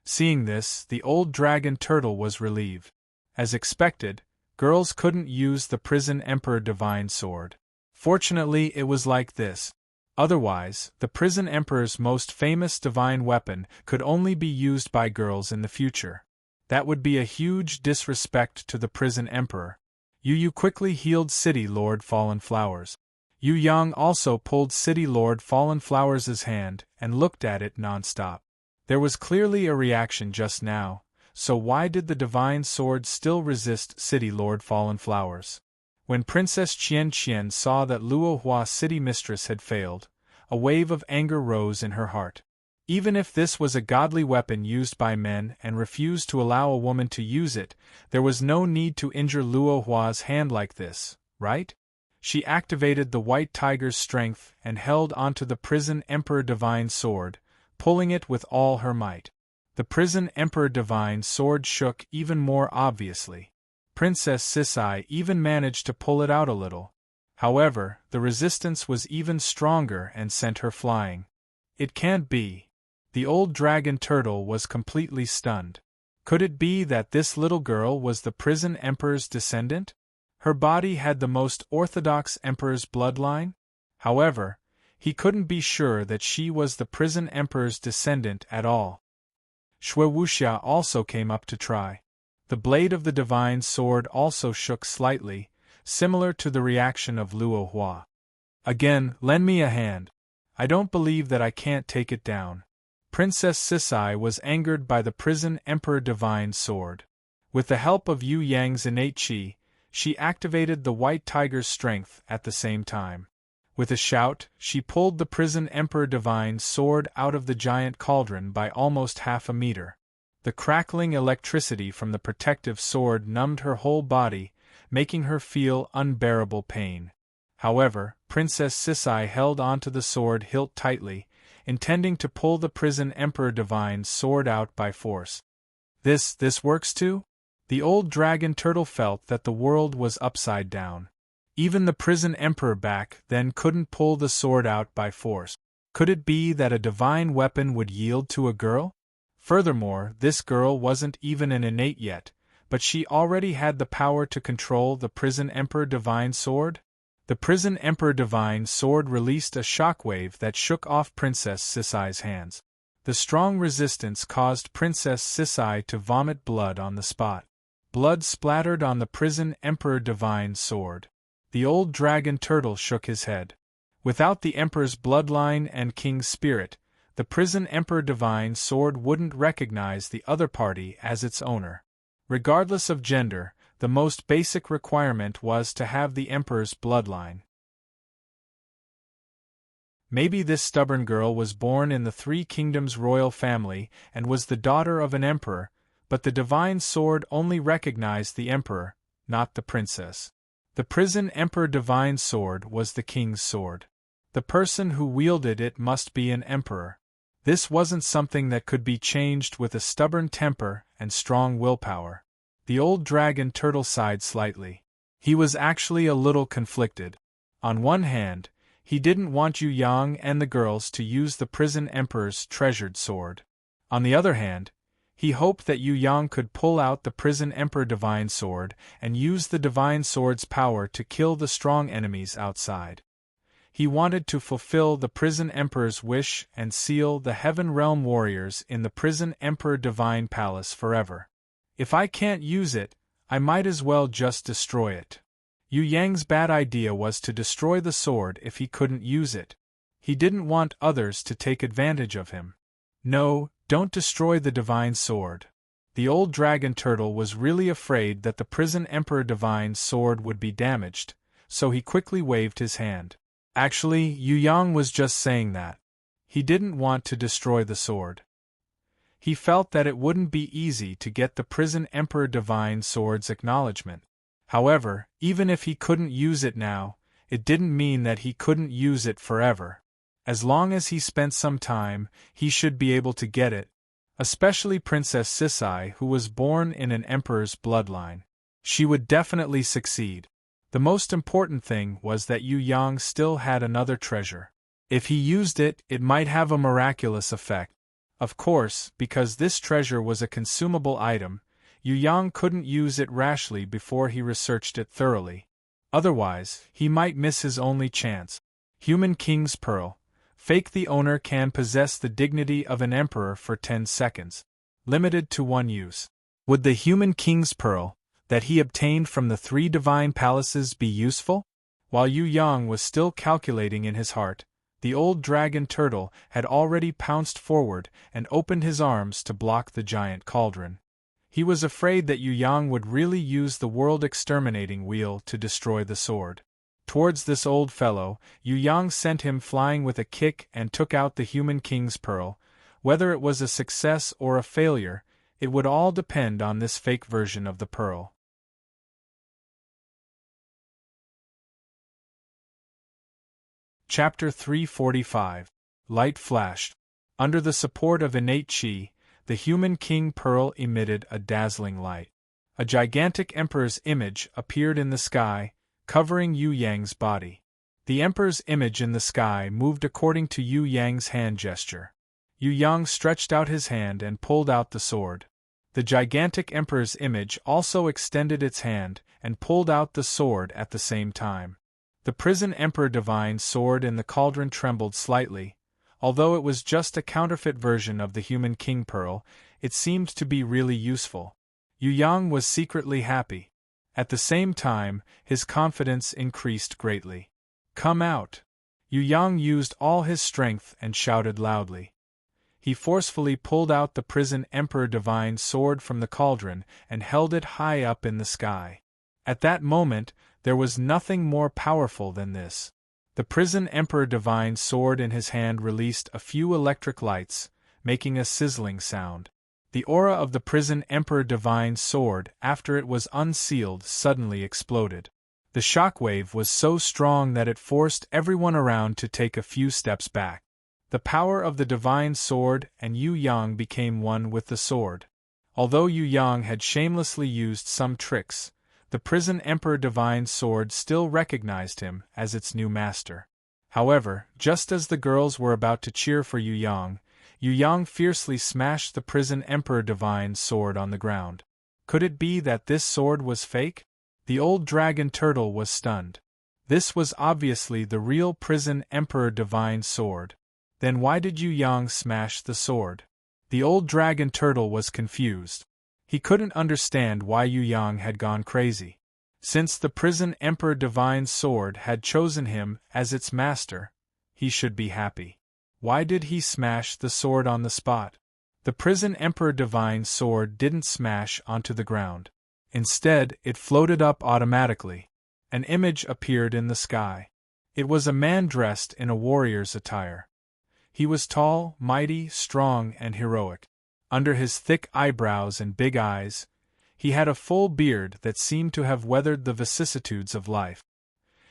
Seeing this, the old dragon turtle was relieved. As expected, girls couldn't use the prison emperor divine sword. Fortunately, it was like this. Otherwise, the prison emperor's most famous divine weapon could only be used by girls in the future. That would be a huge disrespect to the prison emperor. Yu quickly healed City Lord Fallen Flowers. Yu Yang also pulled City Lord Fallen Flowers' hand and looked at it non-stop. There was clearly a reaction just now, so why did the divine sword still resist City Lord Fallen Flowers? When Princess Qian saw that Luohua's city mistress had failed, a wave of anger rose in her heart. Even if this was a godly weapon used by men and refused to allow a woman to use it, there was no need to injure Luohua's hand like this, right? She activated the white tiger's strength and held onto the prison emperor divine sword, pulling it with all her might. The prison emperor divine sword shook even more obviously. Princess Sisai even managed to pull it out a little. However, the resistance was even stronger and sent her flying. It can't be. The old dragon turtle was completely stunned. Could it be that this little girl was the prison emperor's descendant? Her body had the most orthodox emperor's bloodline? However, he couldn't be sure that she was the prison emperor's descendant at all. Shuewuxia also came up to try. The blade of the divine sword also shook slightly, similar to the reaction of Luo Hua. Again, lend me a hand. I don't believe that I can't take it down. Princess Sisai was angered by the prison emperor divine sword. With the help of Yu Yang's innate qi, she activated the white tiger's strength at the same time. With a shout, she pulled the prison emperor divine sword out of the giant cauldron by almost half a meter. The crackling electricity from the protective sword numbed her whole body, making her feel unbearable pain. However, Princess Sisai held onto the sword hilt tightly, intending to pull the prison emperor divine sword out by force. This works too? The old dragon turtle felt that the world was upside down. Even the prison emperor back then couldn't pull the sword out by force. Could it be that a divine weapon would yield to a girl? Furthermore, this girl wasn't even an innate yet, but she already had the power to control the prison emperor divine sword? The prison emperor divine sword released a shockwave that shook off Princess Sisai's hands. The strong resistance caused Princess Sisai to vomit blood on the spot. Blood splattered on the prison emperor divine sword. The old dragon turtle shook his head. Without the emperor's bloodline and king's spirit, the prison emperor divine sword wouldn't recognize the other party as its owner. Regardless of gender, the most basic requirement was to have the emperor's bloodline. Maybe this stubborn girl was born in the Three Kingdoms royal family and was the daughter of an emperor, but the divine sword only recognized the emperor, not the princess. The prison emperor divine sword was the king's sword. The person who wielded it must be an emperor. This wasn't something that could be changed with a stubborn temper and strong willpower. The old dragon turtle sighed slightly. He was actually a little conflicted. On one hand, he didn't want Yu Yang and the girls to use the prison emperor's treasured sword. On the other hand, he hoped that Yu Yang could pull out the prison emperor divine sword and use the divine sword's power to kill the strong enemies outside. He wanted to fulfill the prison emperor's wish and seal the Heaven Realm warriors in the prison emperor divine palace forever. If I can't use it, I might as well just destroy it. Yu Yang's bad idea was to destroy the sword if he couldn't use it. He didn't want others to take advantage of him. No, don't destroy the divine sword. The old dragon turtle was really afraid that the prison emperor divine sword would be damaged, so he quickly waved his hand. Actually, Yu Yang was just saying that. He didn't want to destroy the sword. He felt that it wouldn't be easy to get the prison emperor divine sword's acknowledgement. However, even if he couldn't use it now, it didn't mean that he couldn't use it forever. As long as he spent some time, he should be able to get it. Especially Princess Sisai, who was born in an emperor's bloodline. She would definitely succeed. The most important thing was that Yu Yang still had another treasure. If he used it, it might have a miraculous effect. Of course, because this treasure was a consumable item, Yu Yang couldn't use it rashly before he researched it thoroughly. Otherwise, he might miss his only chance. Human King's Pearl. Fake the owner can possess the dignity of an emperor for 10 seconds. Limited to one use. Would the Human King's Pearl, that he obtained from the 3 divine palaces, be useful? While Yu Yang was still calculating in his heart, the old dragon turtle had already pounced forward and opened his arms to block the giant cauldron. He was afraid that Yu Yang would really use the world-exterminating wheel to destroy the sword. Towards this old fellow, Yu Yang sent him flying with a kick and took out the Human King's Pearl. Whether it was a success or a failure, it would all depend on this fake version of the pearl. Chapter 345. Light flashed. Under the support of innate qi, the Human King Pearl emitted a dazzling light. A gigantic emperor's image appeared in the sky, covering Yu Yang's body. The emperor's image in the sky moved according to Yu Yang's hand gesture. Yu Yang stretched out his hand and pulled out the sword. The gigantic emperor's image also extended its hand and pulled out the sword at the same time. The prison emperor divine sword in the cauldron trembled slightly. Although it was just a counterfeit version of the human king pearl, it seemed to be really useful. Yu Yang was secretly happy. At the same time, his confidence increased greatly. "Come out!" Yu Yang used all his strength and shouted loudly. He forcefully pulled out the prison emperor divine sword from the cauldron and held it high up in the sky. At that moment, there was nothing more powerful than this. The prison emperor divine sword in his hand released a few electric lights, making a sizzling sound. The aura of the prison emperor divine sword, after it was unsealed, suddenly exploded. The shockwave was so strong that it forced everyone around to take a few steps back. The power of the divine sword and Yu Yang became one with the sword. Although Yu Yang had shamelessly used some tricks, the prison emperor divine sword still recognized him as its new master. However, just as the girls were about to cheer for Yu Yang fiercely smashed the prison emperor divine sword on the ground. Could it be that this sword was fake? The old dragon turtle was stunned. This was obviously the real prison emperor divine sword. Then why did Yu Yang smash the sword? The old dragon turtle was confused. He couldn't understand why Yu Yang had gone crazy. Since the prison emperor divine sword had chosen him as its master, he should be happy. Why did he smash the sword on the spot? The prison emperor divine sword didn't smash onto the ground. Instead, it floated up automatically. An image appeared in the sky. It was a man dressed in a warrior's attire. He was tall, mighty, strong, and heroic. Under his thick eyebrows and big eyes, he had a full beard that seemed to have weathered the vicissitudes of life.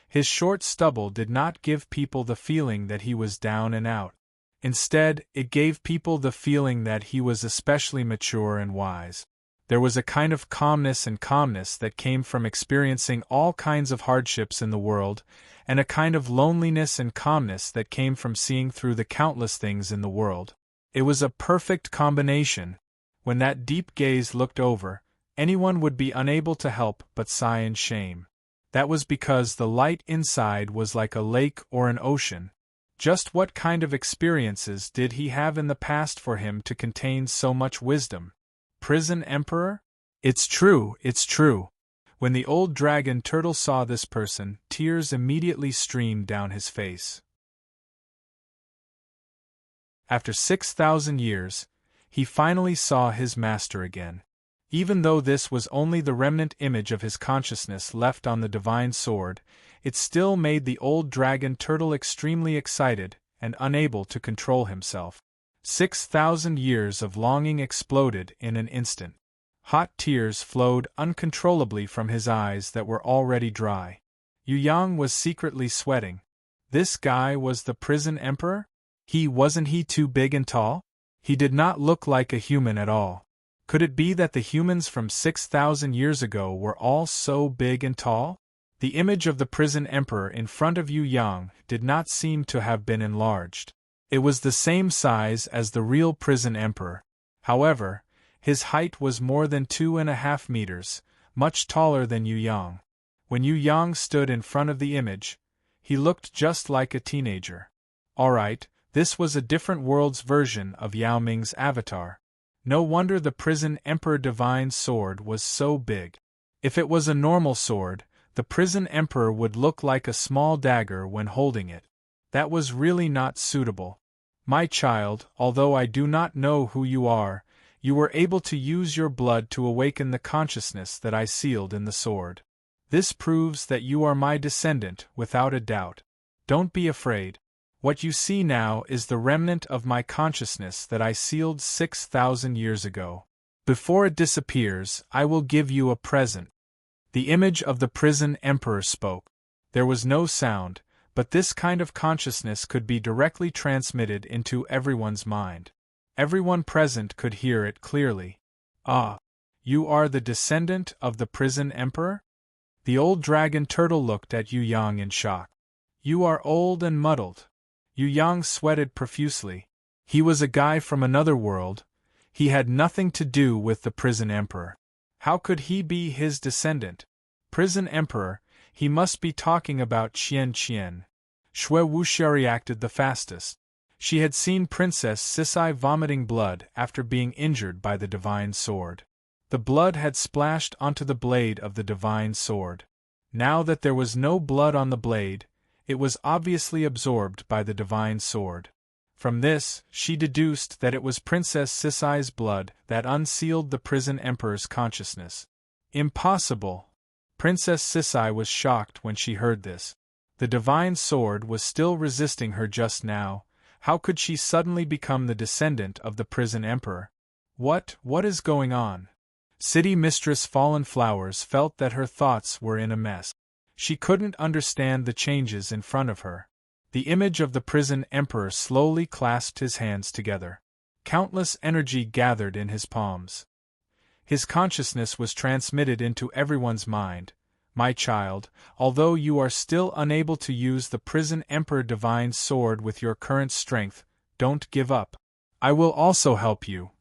His short stubble did not give people the feeling that he was down and out. Instead, it gave people the feeling that he was especially mature and wise. There was a kind of calmness that came from experiencing all kinds of hardships in the world, and a kind of loneliness and calmness that came from seeing through the countless things in the world. It was a perfect combination. When that deep gaze looked over, anyone would be unable to help but sigh in shame. That was because the light inside was like a lake or an ocean. Just what kind of experiences did he have in the past for him to contain so much wisdom? Prison Emperor? It's true. When the old dragon turtle saw this person, tears immediately streamed down his face. After 6,000 years, he finally saw his master again. Even though this was only the remnant image of his consciousness left on the divine sword, it still made the old dragon turtle extremely excited and unable to control himself. 6,000 years of longing exploded in an instant. Hot tears flowed uncontrollably from his eyes that were already dry. Yu Yang was secretly sweating. This guy was the prison emperor? Wasn't he too big and tall? He did not look like a human at all. Could it be that the humans from 6,000 years ago were all so big and tall? The image of the prison emperor in front of Yu Yang did not seem to have been enlarged. It was the same size as the real prison emperor. However, his height was more than 2.5 meters, much taller than Yu Yang. When Yu Yang stood in front of the image, he looked just like a teenager. Alright, this was a different world's version of Yao Ming's avatar. No wonder the prison emperor divine sword was so big. If it was a normal sword, the prison emperor would look like a small dagger when holding it. That was really not suitable. My child, although I do not know who you were able to use your blood to awaken the consciousness that I sealed in the sword. This proves that you are my descendant, without a doubt. Don't be afraid. What you see now is the remnant of my consciousness that I sealed 6,000 years ago. Before it disappears, I will give you a present. The image of the prison emperor spoke. There was no sound, but this kind of consciousness could be directly transmitted into everyone's mind. Everyone present could hear it clearly. Ah, you are the descendant of the prison emperor? The old dragon turtle looked at Yu Yang in shock. You are old and muddled. Yu Yang sweated profusely. He was a guy from another world. He had nothing to do with the prison emperor. How could he be his descendant? Prison emperor, he must be talking about Qian Qian. Shui Wuxia reacted the fastest. She had seen Princess Sisai vomiting blood after being injured by the divine sword. The blood had splashed onto the blade of the divine sword. Now that there was no blood on the blade, it was obviously absorbed by the divine sword. From this, she deduced that it was Princess Sisai's blood that unsealed the prison emperor's consciousness. Impossible! Princess Sisai was shocked when she heard this. The divine sword was still resisting her just now. How could she suddenly become the descendant of the prison emperor? What is going on? City Mistress Fallen Flowers felt that her thoughts were in a mess. She couldn't understand the changes in front of her. The image of the prison emperor slowly clasped his hands together. Countless energy gathered in his palms. His consciousness was transmitted into everyone's mind. My child, although you are still unable to use the prison emperor divine sword with your current strength, don't give up. I will also help you.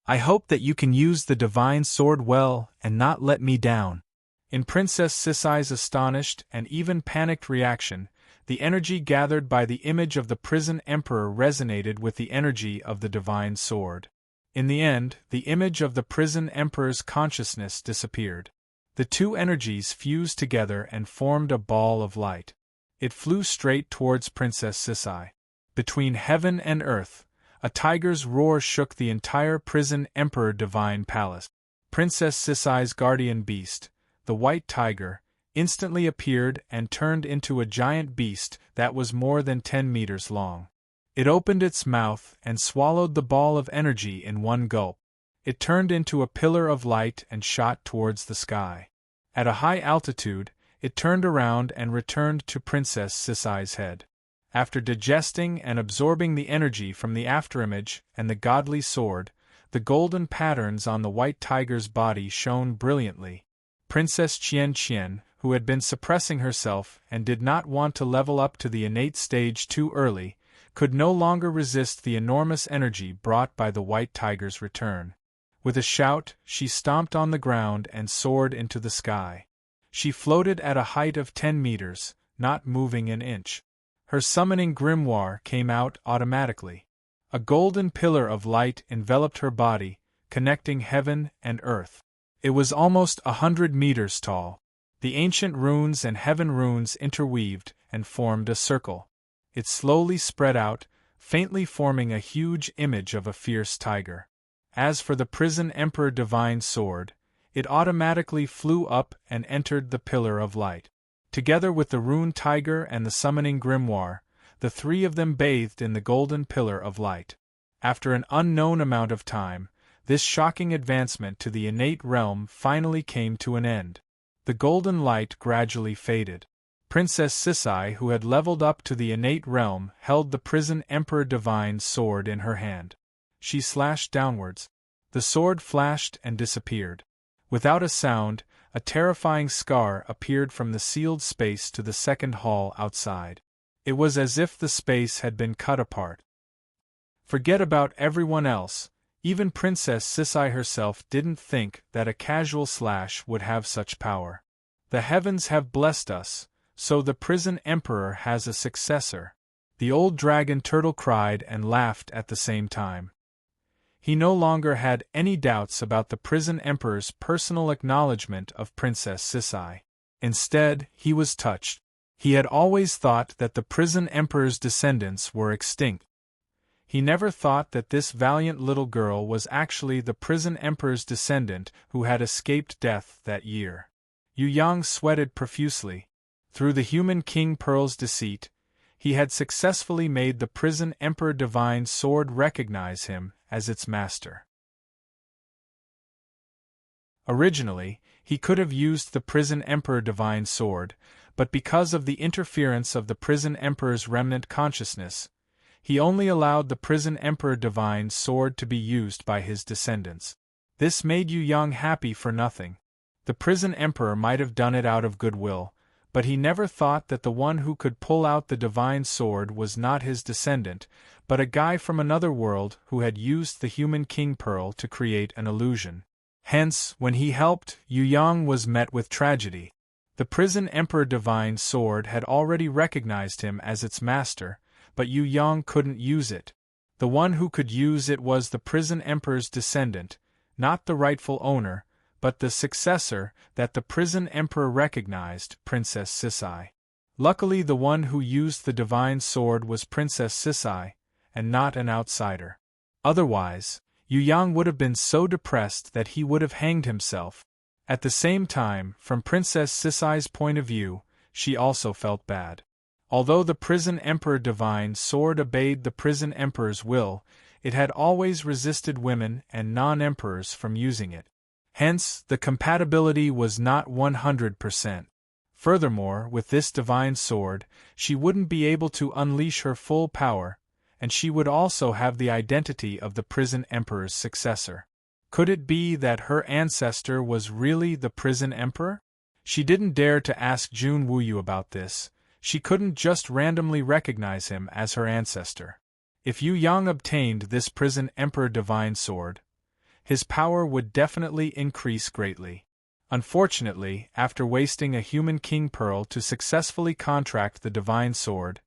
I hope that you can use the divine sword well and not let me down. In Princess Sisai's astonished and even panicked reaction, the energy gathered by the image of the prison emperor resonated with the energy of the divine sword. In the end, the image of the prison emperor's consciousness disappeared. The two energies fused together and formed a ball of light. It flew straight towards Princess Sisai. Between heaven and earth, a tiger's roar shook the entire prison emperor divine palace. Princess Sisai's guardian beast, the white tiger, instantly appeared and turned into a giant beast that was more than 10 meters long. It opened its mouth and swallowed the ball of energy in one gulp. It turned into a pillar of light and shot towards the sky. At a high altitude, it turned around and returned to Princess Sisai's head. After digesting and absorbing the energy from the afterimage and the godly sword, the golden patterns on the white tiger's body shone brilliantly. Princess Qian Qian, who had been suppressing herself and did not want to level up to the innate stage too early, could no longer resist the enormous energy brought by the white tiger's return. With a shout, she stomped on the ground and soared into the sky. She floated at a height of 10 meters, not moving an inch. Her summoning grimoire came out automatically. A golden pillar of light enveloped her body, connecting heaven and earth. It was almost 100 meters tall. The ancient runes and heaven runes interweaved and formed a circle. It slowly spread out, faintly forming a huge image of a fierce tiger. As for the prison emperor divine sword, it automatically flew up and entered the pillar of light. Together with the rune tiger and the summoning grimoire, the three of them bathed in the golden pillar of light. After an unknown amount of time, this shocking advancement to the innate realm finally came to an end. The golden light gradually faded. Princess Sisai, who had leveled up to the innate realm, held the prison emperor divine sword in her hand. She slashed downwards. The sword flashed and disappeared. Without a sound, a terrifying scar appeared from the sealed space to the second hall outside. It was as if the space had been cut apart. Forget about everyone else. Even Princess Sisai herself didn't think that a casual slash would have such power. The heavens have blessed us. So the prison emperor has a successor. The old dragon turtle cried and laughed at the same time. He no longer had any doubts about the prison emperor's personal acknowledgement of Princess Sisai. Instead, he was touched. He had always thought that the prison emperor's descendants were extinct. He never thought that this valiant little girl was actually the prison emperor's descendant who had escaped death that year. Yu Yang sweated profusely. Through the human King Pearl's deceit, he had successfully made the prison emperor divine sword recognize him as its master. Originally, he could have used the prison emperor divine sword, but because of the interference of the prison emperor's remnant consciousness, he only allowed the prison emperor divine sword to be used by his descendants. This made Yu Yang happy for nothing. The prison emperor might have done it out of goodwill, but he never thought that the one who could pull out the divine sword was not his descendant, but a guy from another world who had used the human king pearl to create an illusion. Hence, when he helped, Yu Yang was met with tragedy. The prison emperor divine sword had already recognized him as its master, but Yu Yang couldn't use it. The one who could use it was the prison emperor's descendant, not the rightful owner, but the successor that the prison emperor recognized, Princess Sisai. Luckily, the one who used the divine sword was Princess Sisai, and not an outsider. Otherwise, Yu Yang would have been so depressed that he would have hanged himself. At the same time, from Princess Sisai's point of view, she also felt bad. Although the prison emperor divine sword obeyed the prison emperor's will, it had always resisted women and non-emperors from using it. Hence, the compatibility was not 100%. Furthermore, with this divine sword, she wouldn't be able to unleash her full power, and she would also have the identity of the prison emperor's successor. Could it be that her ancestor was really the prison emperor? She didn't dare to ask Jun Wuyu about this. She couldn't just randomly recognize him as her ancestor. If Yu Yang obtained this prison emperor divine sword, his power would definitely increase greatly. Unfortunately, after wasting a human king pearl to successfully contract the divine sword,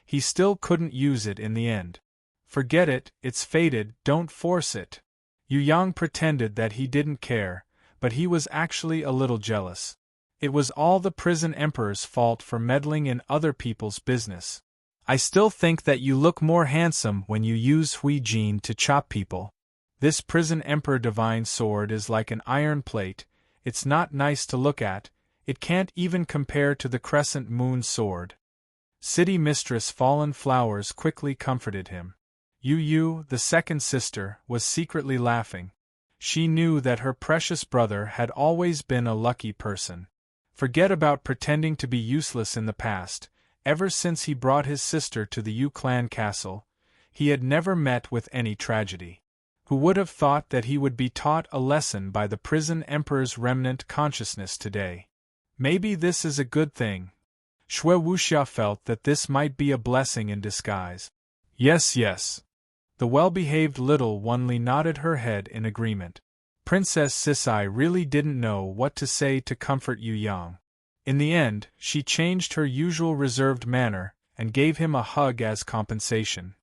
he still couldn't use it in the end. Forget it, it's fated, don't force it. Yu Yang pretended that he didn't care, but he was actually a little jealous. It was all the prison emperor's fault for meddling in other people's business. I still think that you look more handsome when you use Hui Jin to chop people. This prison emperor divine sword is like an iron plate. It's not nice to look at, it can't even compare to the crescent moon sword. City mistress Fallen Flowers quickly comforted him. Yu, the second sister, was secretly laughing. She knew that her precious brother had always been a lucky person. Forget about pretending to be useless in the past. Ever since he brought his sister to the Yu clan castle, he had never met with any tragedy. Who would have thought that he would be taught a lesson by the prison emperor's remnant consciousness today? Maybe this is a good thing. Shui Wuxia felt that this might be a blessing in disguise. Yes. The well-behaved little Onely nodded her head in agreement. Princess Sisai really didn't know what to say to comfort Yu Yang. In the end, she changed her usual reserved manner and gave him a hug as compensation.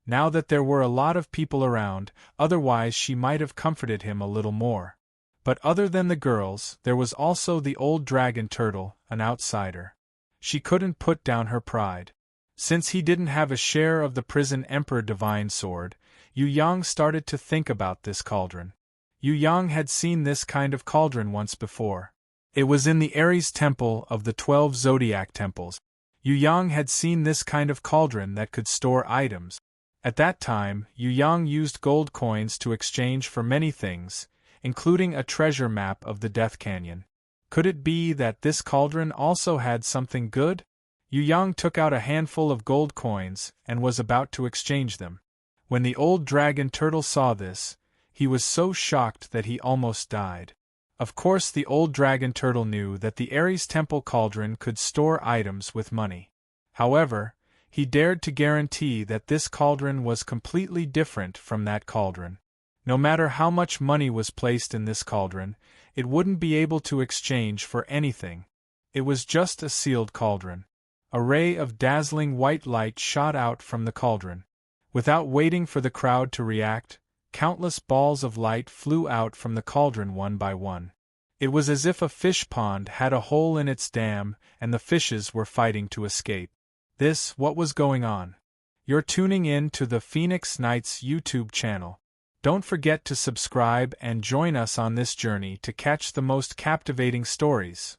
Now that there were a lot of people around, otherwise she might have comforted him a little more. But other than the girls, there was also the old dragon turtle, an outsider. She couldn't put down her pride. Since he didn't have a share of the prison emperor divine sword, Yu Yang started to think about this cauldron. Yu Yang had seen this kind of cauldron once before. It was in the Ares temple of the 12 zodiac temples. Yu Yang had seen this kind of cauldron that could store items. At that time, Yu Yang used gold coins to exchange for many things, including a treasure map of the Death Canyon. Could it be that this cauldron also had something good? Yu Yang took out a handful of gold coins and was about to exchange them. When the old dragon turtle saw this, he was so shocked that he almost died. Of course, the old dragon turtle knew that the Ares temple cauldron could store items with money. However, he dared to guarantee that this cauldron was completely different from that cauldron. No matter how much money was placed in this cauldron, it wouldn't be able to exchange for anything. It was just a sealed cauldron. A ray of dazzling white light shot out from the cauldron. Without waiting for the crowd to react, countless balls of light flew out from the cauldron one by one. It was as if a fish pond had a hole in its dam and the fishes were fighting to escape. What was going on? You're tuning in to the Phoenix Nights YouTube channel. Don't forget to subscribe and join us on this journey to catch the most captivating stories.